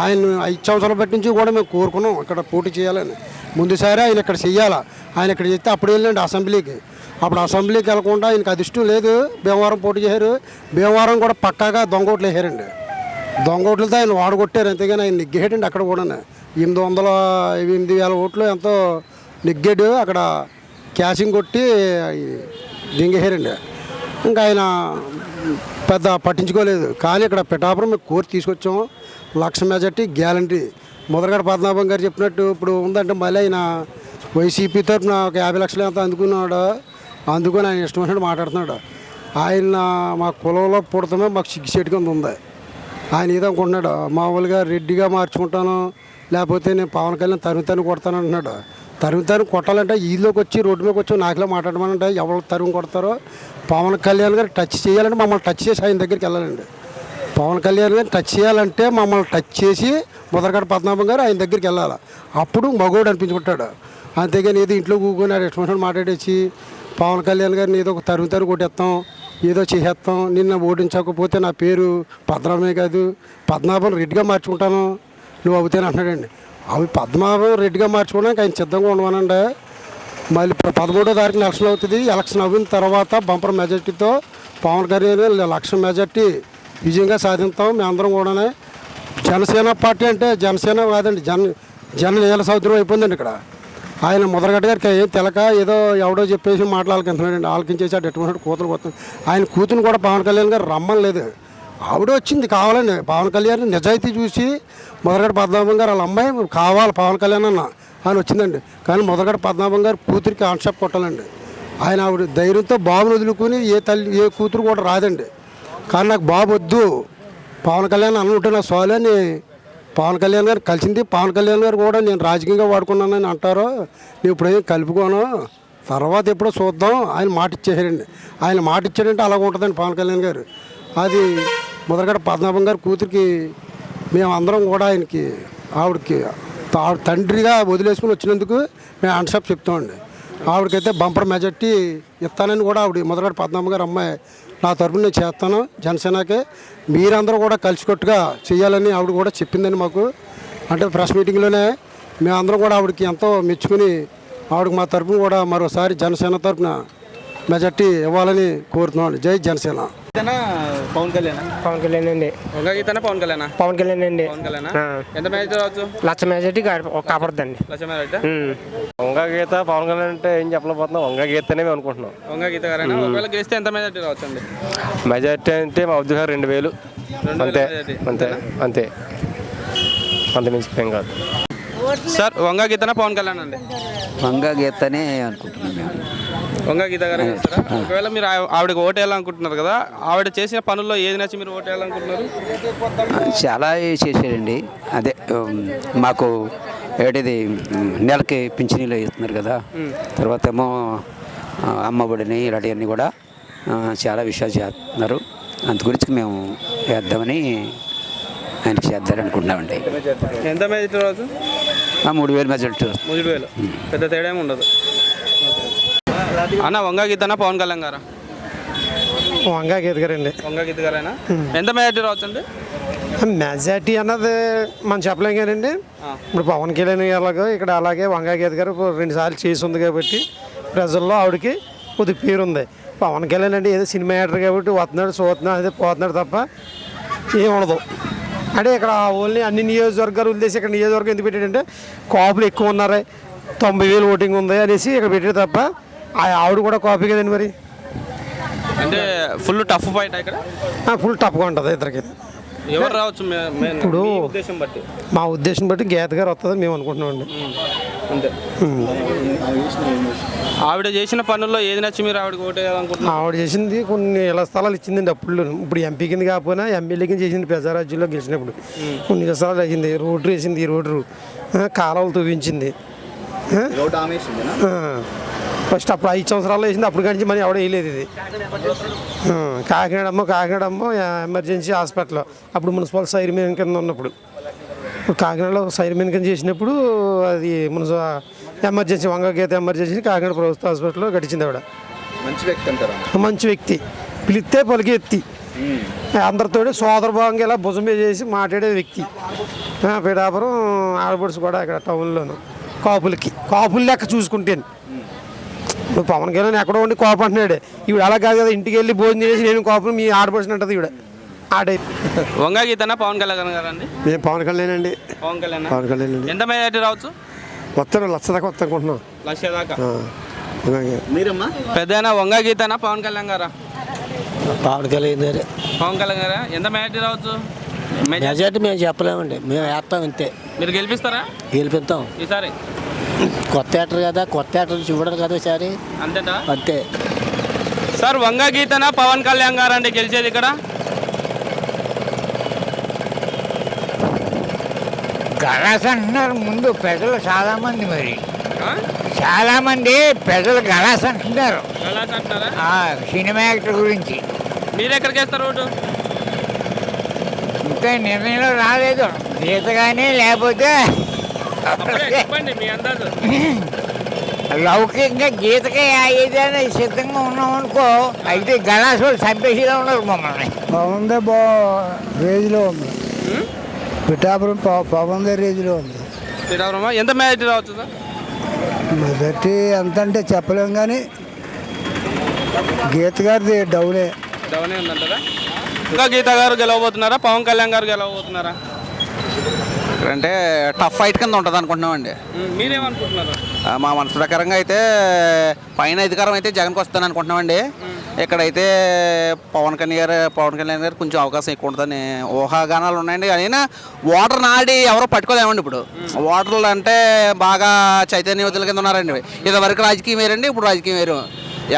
S9: ఆయన 5 సంవత్సరాల బట్టి నుంచి కూడా మేము కోరుకున్నాం ఇక్కడ పోటీ చేయాలని. ముందుసారి ఆయన ఇక్కడ చెయ్యాలా, ఆయన ఇక్కడ చేస్తే అప్పుడు వెళ్ళండి అసెంబ్లీకి. అప్పుడు అసెంబ్లీకి వెళ్ళకుండా ఆయనకు అది ఇష్టం లేదు. భీమవరం పోటీ చేశారు. భీమవరం కూడా పక్కాగా దొంగోట్లు వేసారండి. దొంగోట్లతో ఆయన వాడగొట్టారు. అంతేగాని ఆయన నెగ్గేటండి. అక్కడ కూడా 800,000 ఓట్లు ఎంతో నెగ్గాడు. అక్కడ క్యాషింగ్ కొట్టి దింగేశారండి. ఇంకా ఆయన పెద్ద పట్టించుకోలేదు. కానీ ఇక్కడ పిఠాపురం మేము కోరి తీసుకొచ్చాము. 1,00,000 మెజార్టీ గ్యారంటీ. ముద్రగడ పద్మనాభం గారు చెప్పినట్టు ఇప్పుడు ఉందంటే మళ్ళీ ఆయన వైసీపీ తరఫున ఒక 50 లక్షలు ఎంత అందుకున్నాడు. అందుకని ఆయన ఇష్టం వచ్చినట్టు మాట్లాడుతున్నాడు. ఆయన మా కులంలో పుడతామే మాకు సిగ్గుసేటు కింద ఉంది. ఆయన ఏదనుకుంటున్నాడు, మామూలుగా రెడ్డిగా మార్చుకుంటాను, లేకపోతే నేను పవన్ కళ్యాణ్ తరుము కొడతాను అంటున్నాడు. తరుము కొట్టాలంటే ఈలోకి వచ్చి రోడ్డు మీదకి వచ్చి నాకులా మాట్లాడమంటే ఎవరు తరుము కొడతారో పవన్ కళ్యాణ్ గారు టచ్ చేయాలంటే మమ్మల్ని టచ్ చేసి ఆయన దగ్గరికి వెళ్ళాలండి. పవన్ కళ్యాణ్ గారు టచ్ చేయాలంటే మమ్మల్ని టచ్ చేసి ముద్రగడ పద్మనాభం గారు ఆయన దగ్గరికి వెళ్ళాలి. అప్పుడు మగోడు అనిపించుకుంటాడు. అంతేగాని ఏదో ఇంట్లో కూర్చొని ఆడు ఇష్టం మాట్లాడేసి పవన్ కళ్యాణ్ గారిని ఏదో ఒక తరుము కొట్టేస్తాం, ఏదో చేసేస్తాం, నిన్న ఓడించకపోతే నా పేరు పద్మనాభమే కాదు పద్మనాభం రెడ్డిగా మార్చుకుంటాను నువ్వు అవుతాను అంటున్నాడండి. అవి పద్మనాభం రెడ్డిగా మార్చుకోవడానికి ఆయన సిద్ధంగా ఉండమనండి. మళ్ళీ 13వ తారీఖున ఎలక్షన్ అవుతుంది. ఎలక్షన్ అయిన తర్వాత బంపర్ మెజార్టీతో పవన్ కళ్యాణ్ 1,00,000 మెజార్టీ విజయంగా సాధిస్తాం మేమందరం కూడా. జనసేన పార్టీ అంటే జనసేన కాదండి, జన నీల సముద్రం అయిపోయిందండి. ఇక్కడ ఆయన ముద్రగడ్డ గారికి ఏం తెలక ఏదో ఎవడో చెప్పేసి మాట్లాడుకుంటున్నాడండి. ఆలకించేసి అటు ఎట్టుకున్నాడు కూతురు పోతుంది. ఆయన కూతురు కూడా పవన్ కళ్యాణ్ గారు రమ్మలేదు, ఆవిడే వచ్చింది కావాలని. పవన్ కళ్యాణ్ నిజాయితీ చూసి ముద్రగడ్డ పద్మనాభం గారు వాళ్ళ అమ్మాయి కావాలి పవన్ కళ్యాణ్ అన్న అని వచ్చిందండి. కానీ ముద్రగడ్డ పద్మనాభం గారు కూతురికి ఆన్షాప్ కొట్టాలండి. ఆయన ఆవిడ ధైర్యంతో బాబును వదులుకుని ఏ కూతురు కూడా రాదండి. కానీ నాకు బాబు వద్దు పవన్ కళ్యాణ్ అనుకుంటే నా సోలు అని పవన్ కళ్యాణ్ గారు కలిసింది. పవన్ కళ్యాణ్ గారు కూడా నేను రాజకీయంగా వాడుకున్నానని అంటారు, నేను ఇప్పుడేం కలుపుకోను, తర్వాత ఎప్పుడో చూద్దాం ఆయన మాట ఇచ్చేసారండి. ఆయన మాట ఇచ్చాడంటే అలాగ ఉంటుందండి పవన్ కళ్యాణ్ గారు. అది ముద్రగడ్డ పద్మనాభం గారి కూతురికి మేము అందరం కూడా ఆయనకి ఆవిడకి తండ్రిగా వదిలేసుకుని వచ్చినందుకు మేము హ్యాండ్షాప్ చెప్తామండి. ఆవిడకైతే బంపర్ మెజార్టీ ఇస్తానని కూడా ఆవిడ ముద్రగడ్డ పద్మనాభం గారు అమ్మాయి నా తరపున నేను చేస్తాను జనసేనకే, మీరందరూ కూడా కలిసికట్టుగా చేయాలని ఆవిడ కూడా చెప్పిందని మాకు. అంటే ప్రెస్ మీటింగ్లోనే మేమందరం కూడా ఆవిడకి ఎంతో మెచ్చుకుని ఆవిడకి మా తరపున కూడా మరోసారి జనసేన తరపున మెజార్టీ ఇవ్వాలని కోరుతున్నాం. జై జనసేన.
S1: పవన్ కళ్యాణ్
S10: అండి.
S1: పవన్ కళ్యాణ్
S10: అండి.
S1: ఎంత మెజార్టీ రావచ్చు?
S10: లక్ష మెజార్టీ కాపాడుద్దండి.
S1: లక్ష మెజార్టీ.
S26: వంగ గీత పవన్ కళ్యాణ్ అంటే ఏం చెప్పలేకపోతున్నాం, వంగ గీతనే మేము అనుకుంటున్నాం.
S1: వంగ గీత గారైనా ఒకవేళ గెలిస్తే ఎంత మెజార్టీ రావచ్చు అండి?
S26: మెజార్టీ అంటే మా ఉద్యోగం 2000 అంతే అంతే అంతే అంత మించి ఏం కాదు.
S1: సార్ వంగ గీతనా పవన్ కళ్యాణ్ అండి?
S16: వంగ గీతనే అనుకుంటున్నాం మేము.
S1: వంగ గీత గారు చేస్తారా? ఒకవేళ మీరు ఆవిడకి ఓటు వేయాలనుకుంటున్నారు కదా, ఆవిడ చేసిన పనుల్లో ఏది నచ్చి మీరు ఓటు వేయాలనుకుంటున్నారు?
S16: చాలా చేశారండి. అదే మాకు ఏటిది నెలకి పింఛనీలు ఇస్తున్నారు కదా, తర్వాత ఏమో అమ్మఒడిని ఇలాంటివన్నీ కూడా చాలా విషయాలు చేస్తున్నారు. అందు గురించి మేము వేద్దామని ఆయనకి చేద్దామనుకుంటున్నామండి.
S1: ఎంత మెజార్టీ రావచ్చు?
S16: 3000 మెజార్టీ.
S1: 3000 పెద్ద తేడా ఏమి ఉండదు అన్న. వంగ గీతనా పవన్ కళ్యాణ్ గారా?
S10: వంగ గీత గారండి.
S1: వంగ గీత గారైనా ఎంత మెజార్టీ రావచ్చు అండి?
S10: మెజార్టీ అన్నది మనం చెప్పలేం కదండి. ఇప్పుడు పవన్ కళ్యాణ్ ఎలాగో ఇక్కడ అలాగే వంగ గీత గారు 2 సార్లు చేసి ఉంది కాబట్టి ప్రజల్లో ఆవిడకి కొద్ది పేరు ఉంది. పవన్ కళ్యాణ్ అంటే ఏదో సినిమా యాక్టర్ కాబట్టి వస్తున్నాడు చూస్తున్నాడు అదే పోతున్నాడు తప్ప ఏముండదు. అంటే ఇక్కడ ఓన్లీ అన్ని నియోజకవర్గాలు వదిలేసి ఇక్కడ నియోజకవర్గం ఎందుకు పెట్టాడంటే కాపులు ఎక్కువ ఉన్నారు, 90,000 ఓటింగ్ ఉంది అనేసి ఇక్కడ పెట్టాడు తప్ప ఆవిడ కూడా కాపీ కదండి. మరి
S1: అంటే ఫుల్ టఫ్ ఫైట్ ఇక్కడ.
S10: ఫుల్ టఫ్గా ఉంటుంది ఇద్దరికి.
S1: ఎవరు రావచ్చు
S10: ఇప్పుడు
S1: ఉద్దేశం బట్టి?
S10: మా ఉద్దేశం బట్టి గీత గారు వస్తుందని మేము అనుకుంటున్నామండి.
S1: అంతే. ఆవిడ చేసిన పనుల్లో ఏది నచ్చి మీరు ఆవిడకి ఓటు వేయాలనుకుంటున్నారు?
S10: ఆవిడ చేసింది కొన్ని ఇళ్ల స్థలాలు ఇచ్చిందండి అప్పుడు. ఇప్పుడు ఎంపీ కింద కాకపోయినా ఎమ్మెల్యే కింద చేసింది ప్రజారాజ్యంలో గెలిచినప్పుడు. కొన్ని ఇళ్ల స్థలాలు వేసింది, రోడ్డు వేసింది, రోడ్డు కాలువలు తవ్వించింది. ఫస్ట్ అప్పుడు 5 సంవత్సరాలు వేసింది, అప్పుడు కానీ మరి ఆవిడ వేయలేదు. ఇది కాకినాడ అమ్మ ఎమర్జెన్సీ హాస్పిటల్ అప్పుడు మున్సిపల్ సైర్మన్ కింద ఉన్నప్పుడు, కాకినాడలో సైర్మన్ కింద చేసినప్పుడు అది ఎమర్జెన్సీ వంగ గీత ఎమర్జెన్సీ కాకినాడ ప్రభుత్వ హాస్పిటల్లో గడిచింది ఆవిడ.
S20: మంచి వ్యక్తి అంటారా?
S10: మంచి వ్యక్తి, పిలిస్తే పలికి ఎత్తి అందరితో సోదరభావంగా ఇలా భుజం మీద చేసి మాట్లాడే వ్యక్తి. పిఠాపురం ఆడపడుచు కూడా ఇక్కడ టౌన్లోను కాపులు లెక్క చూసుకుంటాను. ఇప్పుడు పవన్ కళ్యాణ్ ఎక్కడో ఉండి కోపం అంటున్నాడు, ఈవిడ అలా కాదు కదా, ఇంటికి వెళ్ళి భోజనం చేసి నేను కోపం మీ ఆడపడుచు అంటది ఈవిడ.
S1: వంగ గీతనా పవన్ కళ్యాణ్ గారండి?
S9: మేము పవన్ కళ్యాణ్ అండి.
S1: పవన్ కళ్యాణ్
S9: అండి.
S1: ఎంత మెజార్టీ రావచ్చు?
S9: వస్తాను 1,00,000 దాకా వస్తా అనుకుంటున్నాం.
S1: 1,00,000 దాకా.
S20: మీరమ్మా
S1: పెద్దనా వంగ గీతనా పవన్ కళ్యాణ్ గారా?
S10: పవన్ కళ్యాణ్ గారే.
S1: పవన్ కళ్యాణ్ గారా? ఎంత మెజార్టీ రావచ్చు?
S10: మెజార్టీ మేము చెప్పలేమండి, మేము వేస్తాం అంతే.
S1: మీరు గెలిపిస్తారా?
S10: గెలిపిస్తాం
S1: ఈసారి.
S10: కొత్త యాక్టర్ కదా, కొత్త యాక్టర్ చూడరు కదా ఈసారి.
S1: అంతేనా?
S10: అంతే.
S1: సార్ వంగ గీతనా పవన్ కళ్యాణ్ గారండి గెలిచేది ఇక్కడ?
S17: గలాస్ అంటున్నారు ముందు ప్రజలు చాలామంది, మరి చాలామంది ప్రజలు గలాస్ అంటున్నారు సినిమా యాక్టర్ గురించి.
S1: మీరు ఎక్కడికి వేస్తారు ఓటు?
S17: ఇంకా నిర్ణయంలో రాలేదు. గీత కానీ లేకపోతే లౌకికంగా గీతకే ఏదైనా సిద్ధంగా ఉన్నాం అనుకో, అయితే గలాస్ వాళ్ళు చంపేసిలో ఉన్నారు మమ్మల్ని.
S2: బాగుందే రేంజ్లో ఉంది. పిఠాపురం పవన్ రేంజ్లో ఉంది.
S1: పిఠాపురం ఎంత మెజార్టీ రావచ్చు సార్?
S2: మెజార్టీ ఎంత అంటే చెప్పలేం, కానీ గీత గారిది డౌనే
S1: ఉందంటారా? ఇంకా గీత గారు గెలవబోతున్నారా, పవన్ కళ్యాణ్ గారు గెలవబోతున్నారా?
S13: అంటే టఫ్ ఫైట్ కింద ఉంటుంది అనుకుంటున్నామండి.
S1: మీరేమనుకుంటున్నారు?
S13: మా మనసు ప్రకారంగా అయితే పైన అధికారం అయితే జగన్కి వస్తాను అనుకుంటున్నామండి. ఇక్కడైతే పవన్ కళ్యాణ్ గారు కొంచెం అవకాశం ఎక్కువ ఉంటుందని ఊహాగానాలు ఉన్నాయండి. అయినా ఓటర్ నాడి ఎవరో పట్టుకోలేమండి. ఇప్పుడు ఓటర్లు అంటే బాగా చైతన్యవతుల కింద ఉన్నారండి. ఇదివరకు రాజకీయం వేరండి, ఇప్పుడు రాజకీయం వేరు.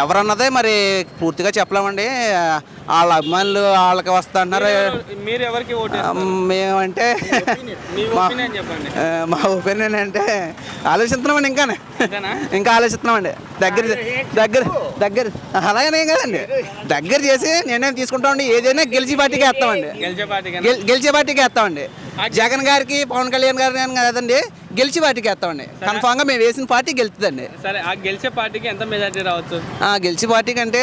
S13: ఎవరన్నదే మరి పూర్తిగా చెప్పలేమండి. వాళ్ళ అభిమానులు వాళ్ళకి వస్తా అంటున్నారు.
S1: మీరు ఎవరికి ఓటు
S13: మేమంటే మా ఒపీనియన్ అంటే ఆలోచిస్తున్నామండి. ఇంకా ఆలోచిస్తున్నామండి. దగ్గర అలాగనే కదండి, దగ్గర చేసి నిర్ణయం తీసుకుంటామండి. ఏదైనా గెలిచే పార్టీకి వేస్తామండి. గెలిచే పార్టీకి వేస్తామండి. జగన్ గారికి పవన్ కళ్యాణ్ గారికి కాదండి, గెలిచే పార్టీకి వేస్తామండి. కన్ఫామ్గా మేము వేసిన పార్టీ గెలుతుందండి.
S1: సరే, ఆ గెలిచే పార్టీకి ఎంత మెజారిటీ రావచ్చు?
S13: గెలిచే పార్టీకి అంటే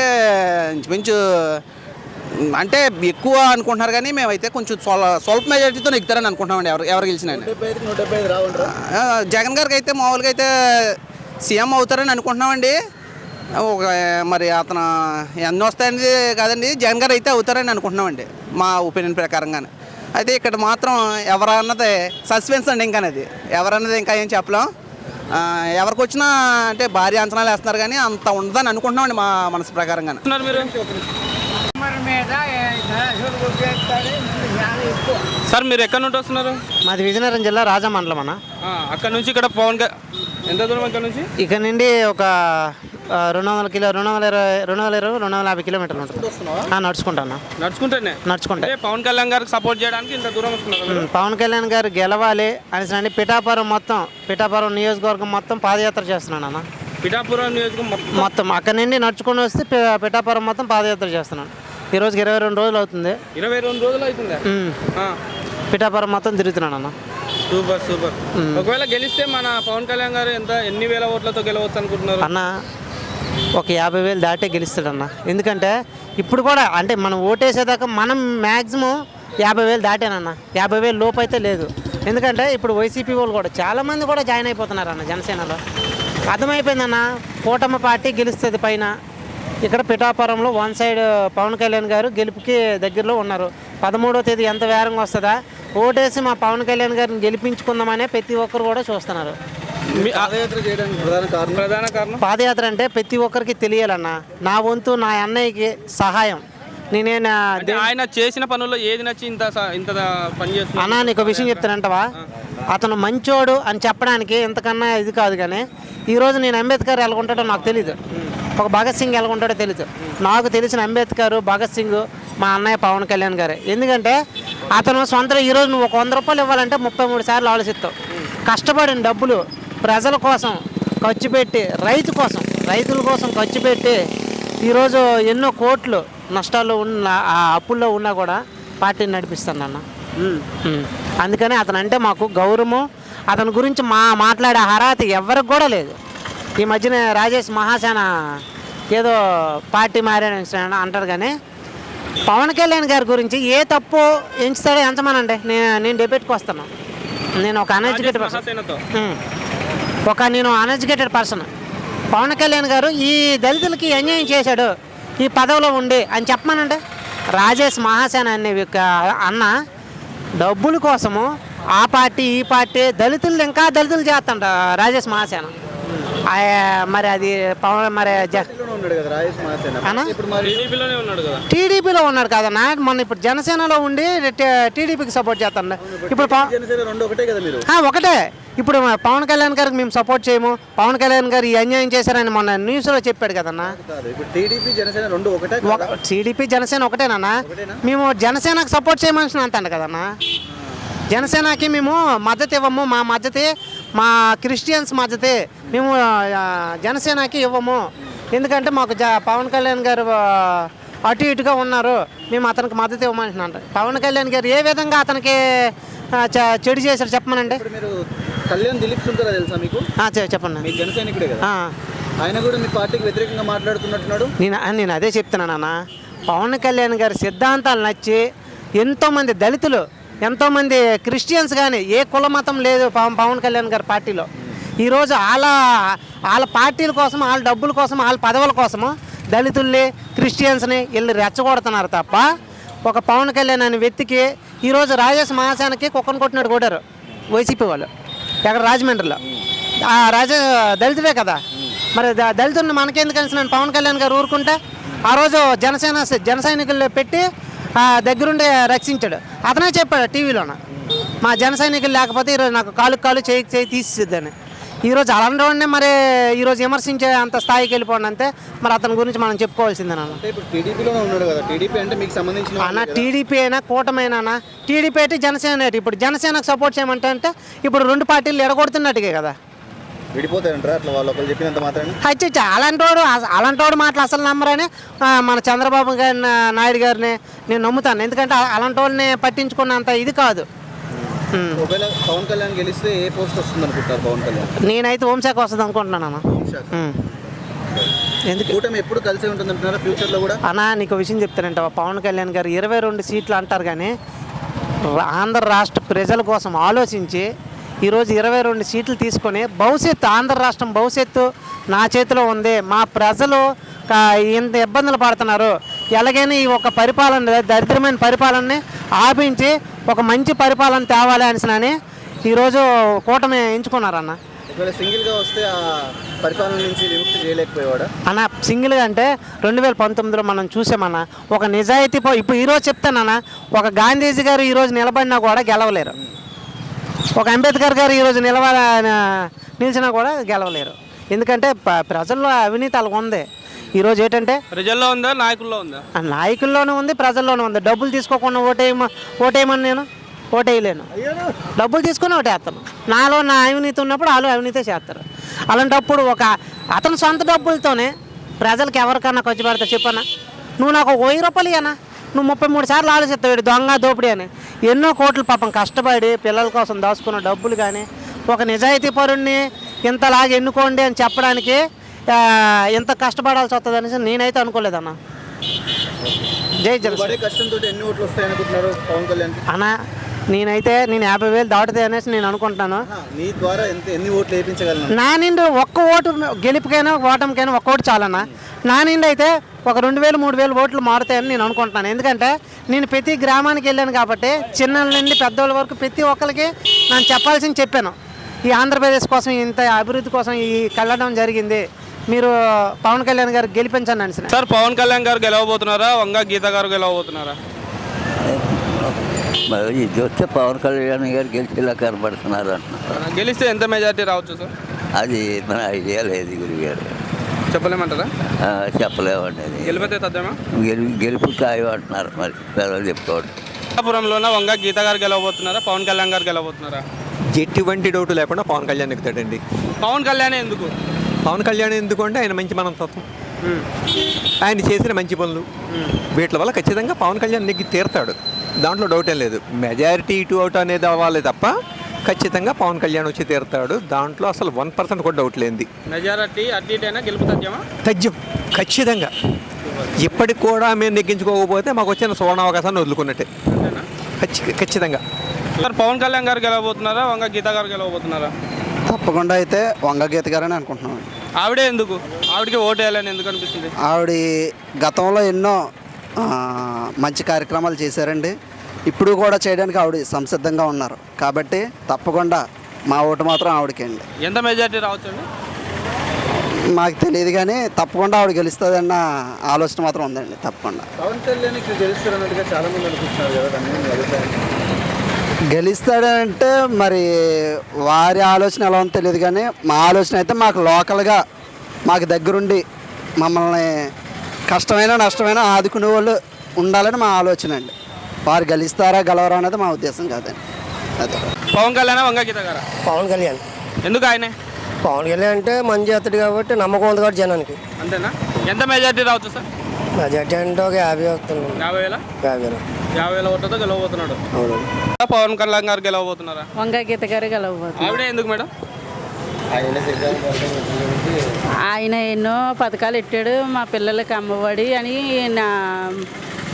S13: ఇంచుమించు అంటే ఎక్కువ అనుకుంటున్నారు, కానీ మేమైతే కొంచెం స్వల్ప మెజారిటీతో నెగ్గుతారని అనుకుంటున్నామండి. ఎవరు గెలిచినా జగన్ గారికి అయితే మామూలుగా అయితే సీఎం అవుతారని అనుకుంటున్నామండి. మరి అతను ఎన్ని వస్తాయనేది కాదండి, జగన్ గారు అయితే అవుతారని అనుకుంటున్నామండి మా ఒపీనియన్ ప్రకారంగానే. అయితే ఇక్కడ మాత్రం ఎవరన్నది సస్పెన్స్ అండి. ఇంకా అది ఎవరన్నది ఇంకా ఏం చెప్పలేం. ఎవరికి వచ్చినా అంటే భారీ అంచనాలు వేస్తున్నారు, కానీ అంత ఉండదని అనుకుంటున్నామండి మా మనసు ప్రకారంగానే.
S1: సార్, మీరు ఎక్కడి నుండి వస్తున్నారు?
S10: మాది విజయనగరం జిల్లా రాజమండలం అన్న.
S1: అక్కడ నుంచి ఇక్కడ ఎంత దూరం? ఇక్కడ నుంచి
S10: ఇక్కడ నుండి ఒక 250 కిలోమీటర్లు ఉంటుంది. నడుచుకుంటాను. నడుచుకుంటే
S1: పవన్ కళ్యాణ్ గారికి సపోర్ట్ చేయడానికి ఇంత దూరం వస్తున్నారు.
S10: పవన్ కళ్యాణ్ గారు గెలవాలి అనేసి పిఠాపురం నియోజకవర్గం మొత్తం పాదయాత్ర చేస్తున్నాను అన్న.
S1: పిఠాపురం నియోజకవర్గం
S10: మొత్తం అక్కడ నుండి నడుచుకుని వస్తే పిఠాపురం మొత్తం పాదయాత్ర చేస్తున్నాను. ఈరోజుకి 22 రోజులు అవుతుంది.
S1: 22 రోజులు అవుతుంది.
S10: పిఠాపురం మొత్తం తిరుగుతున్నాను అన్న.
S1: సూపర్. ఒకవేళ గెలిస్తే మన పవన్ కళ్యాణ్ గారు ఎన్ని వేల ఓట్లతో గెలవచ్చు అనుకుంటున్నారు
S10: అన్న? ఒక 50,000 దాటే గెలుస్తాడన్న. ఎందుకంటే ఇప్పుడు కూడా అంటే మనం ఓటేసేదాకా మనం మ్యాక్సిమం 50,000 దాటానన్న. 50,000 లోపు అయితే లేదు. ఎందుకంటే ఇప్పుడు వైసీపీ వాళ్ళు కూడా చాలామంది కూడా జాయిన్ అయిపోతున్నారు అన్న జనసేనలో. అర్థమైపోయిందన్న, కూటమి పార్టీ గెలుస్తుంది పైన. ఇక్కడ పిఠాపురంలో వన్ సైడ్ పవన్ కళ్యాణ్ గారు గెలుపుకి దగ్గరలో ఉన్నారు. 13వ తేదీ ఎంత వేరంగా వస్తుందా, ఓటేసి మా పవన్ కళ్యాణ్ గారిని గెలిపించుకుందామనే ప్రతి ఒక్కరు కూడా చూస్తున్నారు. పాదయాత్ర అంటే ప్రతి ఒక్కరికి తెలియాలన్న. నా వంతు నా అన్నయ్యకి సహాయం.
S1: ఆయన చేసిన పనుల్లో ఏది నచ్చి ఇంత పని చేస్తున్నా
S10: అన్న? నీకు విషయం చెప్తానంటవా, అతను మంచోడు అని చెప్పడానికి ఇంతకన్నా ఇది కాదు. కానీ ఈరోజు నేను అంబేద్కర్ ఎలాగుంటాడో నాకు తెలీదు, ఒక భగత్ సింగ్ ఎలాగుంటాడో తెలీదు. నాకు తెలిసిన అంబేద్కర్, భగత్ సింగ్ మా అన్నయ్య పవన్ కళ్యాణ్ గారే. ఎందుకంటే అతను సొంతంగా ఈరోజు నువ్వు ఒక 100 రూపాయలు ఇవ్వాలంటే 33 సార్లు ఆలోచిస్తావు. కష్టపడిన డబ్బులు ప్రజల కోసం ఖర్చు పెట్టి, రైతుల కోసం ఖర్చు పెట్టి ఈరోజు ఎన్నో కోట్లు నష్టాల్లో ఉన్న ఆ అప్పుల్లో ఉన్నా కూడా పార్టీని నడిపిస్తాను అన్న. అందుకని అతను అంటే మాకు గౌరవము. అతని గురించి మాట్లాడే అర్హత ఎవరికి కూడా లేదు. ఈ మధ్యన రాజేష్ మహాసేన ఏదో పార్టీ మారాడని అంటారు, కానీ పవన్ కళ్యాణ్ గారి గురించి ఏ తప్పు ఎంచుతాడో ఎంచమనండి. నేను డిబేట్కి వస్తాను. నేను ఒక అన్ఎడ్యుకేటెడ్ పర్సన్. పవన్ కళ్యాణ్ గారు ఈ దళితులకి అన్యాయం చేశాడు ఈ పదవిలో ఉండి అని చెప్పమనండి. రాజేష్ మహాసేన అనే అన్న డబ్బుల కోసము ఆ పార్టీ ఈ పార్టీ దళితులు ఇంకా దళితులు చేస్తాంట రాజేష్ మహాసేన. మరి అది పవన్ మరి టీడీపీలో ఉన్నాడు కదన్నా. మొన్న ఇప్పుడు జనసేనలో ఉండి టీడీపీకి సపోర్ట్ చేస్తాను. ఇప్పుడు ఒకటే. ఇప్పుడు పవన్ కళ్యాణ్ గారికి మేము సపోర్ట్ చేయము, పవన్ కళ్యాణ్ గారు ఈ అన్యాయం చేశారని మొన్న న్యూస్లో చెప్పాడు కదన్నా. టీడీపీ జనసేన ఒకటేనా? మేము జనసేనకు సపోర్ట్ చేయమని అంటాను కదన్నా. జనసేనకి మేము మద్దతు ఇవ్వము. మా మద్దతే మా క్రిస్టియన్స్ మద్దతే. మేము జనసేనకి ఇవ్వము. ఎందుకంటే మాకు పవన్ కళ్యాణ్ గారు అటు ఇటుగా ఉన్నారు, మేము అతనికి మద్దతు ఇవ్వమంటున్నాం. పవన్ కళ్యాణ్ గారు ఏ విధంగా అతనికి చెడు చేశారు చెప్పమనండి.
S20: కళ్యాణ్ దిలీప్ సుందరా తెలుసా మీకు?
S10: చెప్పండి.
S20: మీ జనసైనికుడే కదా, ఆయన కూడా మీ పార్టీకి వ్యతిరేకంగా మాట్లాడుతున్నట్టున్నాడు.
S10: నేను అదే చెప్తున్నాను అన్న. పవన్ కళ్యాణ్ గారి సిద్ధాంతాలు నచ్చి ఎంతోమంది దళితులు, ఎంతోమంది క్రిస్టియన్స్ కానీ ఏ కుల మతం లేదు పవన్ కళ్యాణ్ గారి పార్టీలో. ఈరోజు వాళ్ళ పార్టీల కోసం, వాళ్ళ డబ్బుల కోసం, వాళ్ళ పదవుల కోసము దళితుల్ని క్రిస్టియన్స్ని వీళ్ళు రెచ్చగొడుతున్నారు తప్ప ఒక పవన్ కళ్యాణ్ అనే వ్యక్తికి ఈరోజు రాజేష్ మహాసేనకి కుక్కను కొట్టినట్టు కొట్టారు.
S18: వైసీపీ వాళ్ళు ఎక్కడ రాజమండ్రిలో దళితుడే కదా, మరి దళితుడిని మనకెందుకు కలిసినాను పవన్ కళ్యాణ్ గారు ఊరుకుంటే ఆ రోజు జన సైనికులు పెట్టి దగ్గరుండి రక్షించాడు. అతనే చెప్పాడు టీవీలోన, మా జన సైనికులు లేకపోతే ఈరోజు నాకు కాలు చేయి తీసిద్దని. ఈరోజు అలాంటి వాడిని మరి ఈరోజు విమర్శించే అంత స్థాయికి వెళ్ళిపోండి అంతే. మరి అతని గురించి మనం చెప్పుకోవాల్సిందేనా?
S20: టీడీపీలోనే ఉన్నాడు కదా, టీడీపీ అంటే మీకు సంబంధించిన
S18: అన్న టీడీపీ అయినా కూటమైనా, టీడీపీ అయితే జనసేన. ఇప్పుడు జనసేనకు సపోర్ట్ చేయమంటే అంటే ఇప్పుడు రెండు పార్టీలు ఎడగొడుతున్నట్టుగా కదా,
S20: విడిపోతారంటారా అట్లా వాళ్ళు ఒకరు చెప్పినంత మాత్రమే?
S18: అయితే అలాంటి వాడు మాటలు అసలు నమ్మరని మన చంద్రబాబు నాయుడు గారిని నేను నమ్ముతాను. ఎందుకంటే అలాంటి వాళ్ళని పట్టించుకున్నంత ఇది కాదు.
S20: ఒకవేళ పవన్ కళ్యాణ్ గెలిస్తే ఏ పోస్ట్ వస్తుంది అనుకుంటారు పవన్ కళ్యాణ్?
S18: నేనైతే హోంశాఖ వస్తుంది అనుకుంటున్నాను అన్న.
S20: ఎందుకు కూటమి ఎప్పుడు కలిసి ఉంటుంది అంటున్నారా ఫ్యూచర్లో కూడా?
S18: అన్నా నీకు విషయం చెప్తానంట, పవన్ కళ్యాణ్ గారు 22 సీట్లు అంటారు కానీ ఆంధ్ర రాష్ట్ర ప్రజల కోసం ఆలోచించి ఈరోజు 22 సీట్లు తీసుకొని భవిష్యత్తు, ఆంధ్ర రాష్ట్రం భవిష్యత్తు నా చేతిలో ఉంది, మా ప్రజలు ఎంత ఇబ్బందులు పడుతున్నారు, ఎలాగైనా ఈ ఒక పరిపాలన దరిద్రమైన పరిపాలనని ఆపించి ఒక మంచి పరిపాలన తేవాలి అనిసినని ఈరోజు కూటమి ఎంచుకున్నారన్న.
S20: ఒకవేళ సింగిల్గా వస్తే ఆ పరిపాలన నుంచి విముక్తి చేయలేకపోయేవాడా
S18: అన్న? సింగిల్గా అంటే 2019లో మనం చూసామన్నా ఒక నిజాయితీ ఇప్పుడు ఈరోజు చెప్తానన్నా, ఒక గాంధీజీ గారు ఈరోజు నిలబడినా కూడా గెలవలేరు, ఒక అంబేద్కర్ గారు ఈరోజు నిలిచినా కూడా గెలవలేరు. ఎందుకంటే ప్రజల్లో అవినీతి అలాగ ఉంది. ఈరోజు ఏంటంటే
S1: ప్రజల్లో ఉందా నాయకుల్లో ఉందా?
S18: నాయకుల్లోనే ఉంది, ప్రజల్లోనే ఉంది. డబ్బులు తీసుకోకుండా ఓటేయమని నేను ఓటేయలేను, డబ్బులు తీసుకొని ఓటేస్తాను. నాలో నా అవినీతి ఉన్నప్పుడు వాళ్ళు అవినీతే చేస్తారు. అలాంటప్పుడు అతని సొంత డబ్బులతోనే ప్రజలకు ఎవరికన్నా ఖర్చు పెడతా చెప్పన్నా, నువ్వు నాకు 1000 రూపాయలు ఇవ్వనా, నువ్వు 33 సార్లు ఆలోచిస్తావు దొంగ దోపిడీ అని. ఎన్నో కోట్లు పాపం కష్టపడి పిల్లల కోసం దాచుకున్న డబ్బులు కానీ ఒక నిజాయితీ పరుణ్ణి ఇంతలాగా ఎన్నుకోండి అని చెప్పడానికి ఎంత కష్టపడాల్సి వస్తుంది అనేసి నేనైతే అనుకోలేదన్న. జై జగన్.
S20: కష్టంతో ఎన్ని ఓట్లు వస్తాయి అనుకుంటున్నారు పవన్ కళ్యాణ్
S18: అన్న? నేను 50,000 దాటుతాయి అనేసి నేను అనుకుంటున్నాను.
S20: నీ ద్వారా ఎన్ని ఓట్లు వేయించగలను?
S18: నా నిండి ఒక్క ఓటు గెలుపుకైనా ఓటమికైనా ఒక్క ఓటు చాలన్నా. నా నిండి అయితే ఒక 2,000-3,000 ఓట్లు మారుతాయని నేను అనుకుంటున్నాను. ఎందుకంటే నేను ప్రతి గ్రామానికి వెళ్ళాను కాబట్టి చిన్నల నుండి పెద్దవాళ్ళ వరకు ప్రతి ఒక్కరికి నేను చెప్పాల్సింది చెప్పాను. ఈ ఆంధ్రప్రదేశ్ కోసం ఇంత అభివృద్ధి కోసం ఈ కళ్ళడం జరిగింది, మీరు పవన్ కళ్యాణ్ గారు గెలిపించండి అని.
S1: సార్ పవన్ కళ్యాణ్ గారు గెలవబోతున్నారా, వంగ గీత గారు గెలవబోతున్నారా?
S19: మరి ఇది వస్తే పవన్ కళ్యాణ్ గారు గెలిచేలా కనబడుతున్నారు అంటున్నారు.
S1: గెలిస్తే ఎంత మెజార్టీ రావచ్చు సార్?
S19: అది మన ఐడియా లేదు గురువు గారు,
S1: చెప్పలేమంటారా?
S19: చెప్పలేమండి. అది
S1: గెలిపితే తద్దమా?
S19: గెలుపు ఖాయం అంటున్నారు, మరి పిల్లలు చెప్పుకోండి.
S1: పురంలోన వంగ గీత గారు గెలవబోతున్నారా, పవన్ కళ్యాణ్ గారు గెలవబోతున్నారా?
S21: ఎటువంటి డౌట్ లేకుండా పవన్ కళ్యాణ్ ఎక్కుతాడండి.
S1: పవన్ కళ్యాణ్ ఎందుకు?
S21: పవన్ కళ్యాణ్ ఎందుకు అంటే ఆయన మంచి మనస్తత్వం, ఆయన చేసిన మంచి పనులు, వీటి వల్ల ఖచ్చితంగా పవన్ కళ్యాణ్ నెగ్గి తీరుతాడు, దాంట్లో డౌట్ ఏం లేదు. మెజారిటీ ఇటు అవుట్ అనేది అవ్వాలి తప్ప ఖచ్చితంగా పవన్ కళ్యాణ్ వచ్చి తీరుతాడు, దాంట్లో అసలు 1% కూడా డౌట్ లేనిది.
S1: మెజారిటీ అడ్డీటైనా గెలుపు తథ్యమా?
S21: తథ్యం ఖచ్చితంగా. ఇప్పటికి కూడా మేము నెగ్గించుకోకపోతే మాకు వచ్చిన సువర్ణ అవకాశాన్ని వదులుకున్నట్టే ఖచ్చితంగా.
S1: సార్ పవన్ కళ్యాణ్ గారు గెలవబోతున్నారా, వంగ గీత గారు గెలవబోతున్నారా?
S20: తప్పకుండా అయితే వంగ గీత గారని అనుకుంటున్నాను.
S1: ఆవిడే ఎందుకు? ఆవిడకి ఓటు వేయాలని ఎందుకు అనిపిస్తుంది?
S20: ఆవిడ గతంలో ఎన్నో మంచి కార్యక్రమాలు చేశారండి, ఇప్పుడు కూడా చేయడానికి ఆవిడ సంసిద్ధంగా ఉన్నారు కాబట్టి తప్పకుండా మా ఓటు మాత్రం ఆవిడకే అండి.
S1: ఎంత మెజారిటీ రావచ్చండి?
S20: మాకు తెలియదు కానీ తప్పకుండా ఆవిడ గెలుస్తుందన్న ఆలోచన మాత్రం ఉందండి. తప్పకుండా
S21: పవన్ కళ్యాణ్ ఇక్కడ గెలుస్తారన్నట్టుగా చాలా మంది అనుకుంటున్నారు కదా,
S20: గెలుస్తాడంటే మరి వారి ఆలోచన ఎలా ఉందో తెలియదు కానీ మా ఆలోచన అయితే మాకు లోకల్గా మాకు దగ్గరుండి మమ్మల్ని కష్టమైనా నష్టమైనా ఆదుకునే వాళ్ళు ఉండాలని మా ఆలోచన అండి. వారు గెలుస్తారా గెలవరా అనేది మా ఉద్దేశం కాదండి. అదే
S1: పవన్ కళ్యాణ్ వంగ గీత గారా?
S22: పవన్ కళ్యాణ్.
S1: ఎందుకు ఆయనే?
S22: పవన్ కళ్యాణ్ అంటే మంచి అతడు కాబట్టి నమ్మకం ఉంది కాబట్టి జనానికి.
S1: అంతేనా? ఎంత మెజారిటీ రావచ్చు సార్?
S22: మెజార్టీ అంటే ఒక 50 వస్తుంది.
S1: 50,000 ఓట్లతో గెలవబోతున్నాడు. పవన్ కళ్యాణ్ గారు గెలవబోతున్నారా?
S3: వంగ గీత గారు గెలవబోతున్నారు.
S1: ఆవిడే ఎందుకు మేడం?
S3: ఆయన ఎన్నో పథకాలు పెట్టాడు, మా పిల్లలకి అమ్మఒడి అని,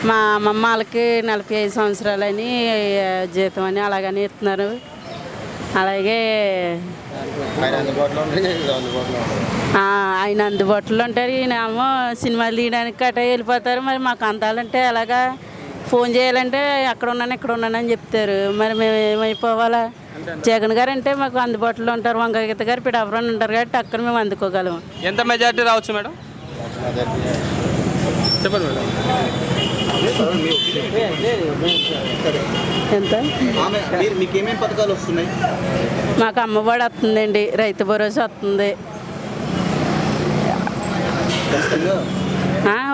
S3: మా అమ్మమ్మ వాళ్ళకి 45 సంవత్సరాలని జీతం అని అలాగని ఇస్తున్నారు. అలాగే ఆయన అందుబాటులో ఉంటారు, ఈయన ఏమో సినిమాలు తీయడానికి కట్ట వెళ్ళిపోతారు. మరి మాకు అంతాలంటే అలాగా ఫోన్ చేయాలంటే అక్కడ ఉన్నాను ఇక్కడ ఉన్నాను అని చెప్తారు, మరి మేము ఏమైపోవాలా?
S6: జగన్ గారు అంటే మాకు అందుబాటులో ఉంటారు, వంగగీత గారు పిఠాపురం ఉంటారు కాబట్టి అక్కడ మేము అందుకోగలం.
S1: ఎంత మెజారిటీ రావచ్చు మేడం? చెప్పండి మేడం.
S6: ఎంత
S7: మీకేమేమి పథకాలు వస్తున్నాయి?
S6: మాకు అమ్మఒడి వస్తుందండి, రైతు భరోసా వస్తుంది.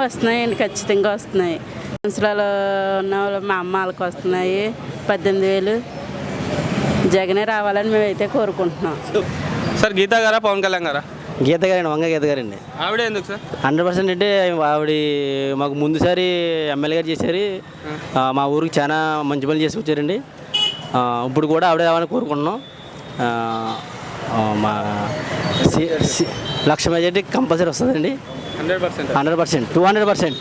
S6: వస్తున్నాయండి, ఖచ్చితంగా వస్తున్నాయి. సంవత్సరాలు ఉన్న వాళ్ళు మా అమ్మ వాళ్ళకి వస్తున్నాయి 18,000. జగనే రావాలని మేమైతే కోరుకుంటున్నాం.
S1: సార్ గీతా గారా పవన్ కళ్యాణ్ గారా?
S8: గీత గారండి, వంగ గీత గారండి.
S1: ఆవిడ ఎందుకు సార్?
S8: 100% అంటే ఆవిడ మాకు ముందుసారి ఎమ్మెల్యే గారు చేశారు, మా ఊరికి చాలా మంచి పనులు చేసి వచ్చారండి. ఇప్పుడు కూడా ఆవిడ రావాలని కోరుకుంటున్నాం. మా 1,00,000 మెజారిటీ కంపల్సరీ వస్తుందండి. 100%, 200%.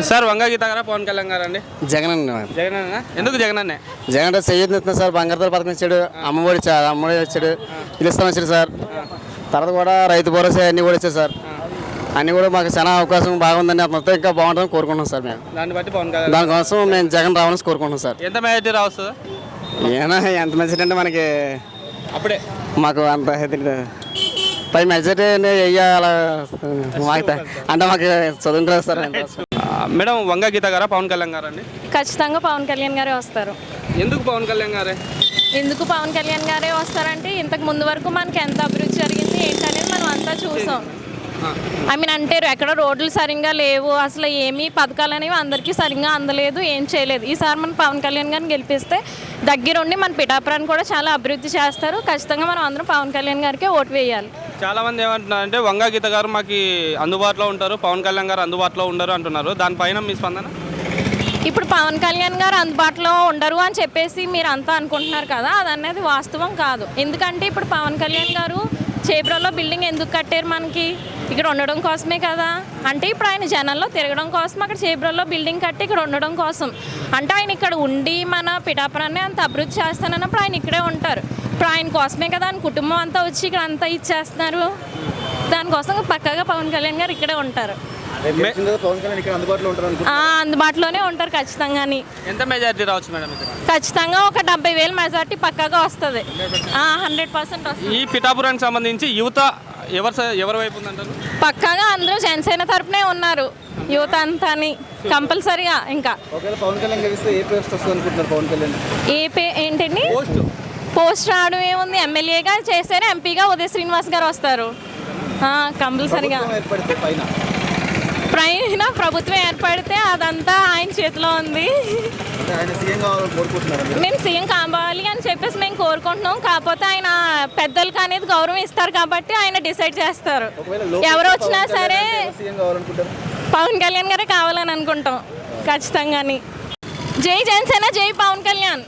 S1: సార్ వంగ గీత గారా పవన్ కళ్యాణ్ గారా అండి?
S7: జగన్ అండి.
S1: జగన్ అన్న ఎందుకు జగన్ అన్నే?
S7: జగన్ అంటే చెయ్యొద్దు సార్, బంగారు పథకం ఇచ్చాడు, అమ్మఒడి వచ్చాడు, ఇల్లు ఇస్తాం వచ్చాడు సార్. తర్వాత కూడా రైతు భరోసా అన్నీ కూడా ఇచ్చారు సార్. అన్నీ కూడా మాకు చాలా అవకాశం బాగుందండి. అతనితో ఇంకా బాగుంటుందని కోరుకుంటున్నాం సార్. మేము
S1: దాన్ని బట్టి పవన్ కళ్యాణ్
S7: దానికోసం మేము జగన్ రావాలని కోరుకుంటున్నాం సార్.
S1: ఎంత మెజారిటీ రావచ్చు?
S7: ఏనా ఎంత మెజారిటీ అంటే మనకి
S1: అప్పుడే
S7: మాకు అంత పై మెజారిటీ వెయ్యాలి అంటే మాకు చదువుకుంటారు సార్.
S1: మేడం వంగ గీత గారా పవన్ కళ్యాణ్ గారా అండి?
S11: ఖచ్చితంగా పవన్ కళ్యాణ్ గారే వస్తారు.
S1: ఎందుకు పవన్ కళ్యాణ్ గారే?
S11: ఎందుకు పవన్ కళ్యాణ్ గారే వస్తారంటే ఇంతకు ముందు వరకు మనకి ఎంత అభివృద్ధి జరిగింది ఏంటనేది మనం అంతా చూసాం. అంటారు ఎక్కడ రోడ్లు సరిగ్గా లేవు, అసలు ఏమీ పథకాలు అనేవి అందరికీ సరిగ్గా అందలేదు, ఏం చేయలేదు. ఈసారి మనం పవన్ కళ్యాణ్ గారిని గెలిపిస్తే దగ్గరుండి మన పిఠాపురాన్ని కూడా చాలా అభివృద్ధి చేస్తారు. ఖచ్చితంగా మనం అందరం పవన్ కళ్యాణ్ గారికే ఓటు వేయాలి.
S1: చాలా మంది ఏమంటున్నారంటే వంగ గీత గారు మాకు అందుబాటులో ఉంటారు, పవన్ కళ్యాణ్ గారు అందుబాటులో ఉండరు అంటున్నారు. దానిపైన మీ స్పందన?
S11: ఇప్పుడు పవన్ కళ్యాణ్ గారు అందుబాటులో ఉండరు అని చెప్పేసి మీరు అంతా అనుకుంటున్నారు కదా, అది అనేది వాస్తవం కాదు. ఎందుకంటే ఇప్పుడు పవన్ కళ్యాణ్ గారు చేబ్రోలో బిల్డింగ్ ఎందుకు కట్టారు? మనకి ఇక్కడ ఉండడం కోసమే కదా. అంటే ఇప్పుడు ఆయన జనాల్లో తిరగడం కోసం అక్కడ చేబ్రోలో బిల్డింగ్ కట్టి ఇక్కడ ఉండడం కోసం. అంటే ఆయన ఇక్కడ ఉండి మన పిఠాపురాన్ని అంత అభివృద్ధి చేస్తానన్నప్పుడు ఆయన ఇక్కడే ఉంటారు. ఇప్పుడు ఆయన కోసమే కదా ఆయన కుటుంబం అంతా వచ్చి ఇక్కడ అంతా ఇచ్చేస్తున్నారు. దానికోసం పక్కాగా పవన్ కళ్యాణ్ గారు ఇక్కడే ఉంటారు. అందుబాటులోనే ఉంటారు ఖచ్చితంగా.
S1: ఎంత మెజారిటీ రావచ్చు మేడం?
S11: ఖచ్చితంగా ఒక 70,000 మెజారిటీ పక్కాగా వస్తుంది. 100% వస్తుంది.
S1: ఈ పిఠాపురానికి సంబంధించి యువత ఎవరి వైపు ఉందంటారు?
S11: పక్కాగా అందరూ జనసేన తరపునే ఉన్నారు యువత అంతా కంపల్సరీగా. ఇంకా ఏంటండి పోస్ట్ రావడం ఏముంది, ఎమ్మెల్యేగా చేశారు, ఎంపీగా ఉదయ శ్రీనివాస్ గారు వస్తారు కంపల్సరీగా. ప్రభుత్వం ఏర్పడితే అదంతా ఆయన చేతిలో ఉంది. మేము సీఎం కావాలి అని చెప్పేసి మేము కోరుకుంటున్నాం. కాకపోతే ఆయన పెద్దలకు అనేది గౌరవం ఇస్తారు కాబట్టి ఆయన డిసైడ్ చేస్తారు. ఎవరు వచ్చినా సరే పవన్ కళ్యాణ్ గారే కావాలని అనుకుంటాం ఖచ్చితంగా. జై జనసేన, జై పవన్ కళ్యాణ్.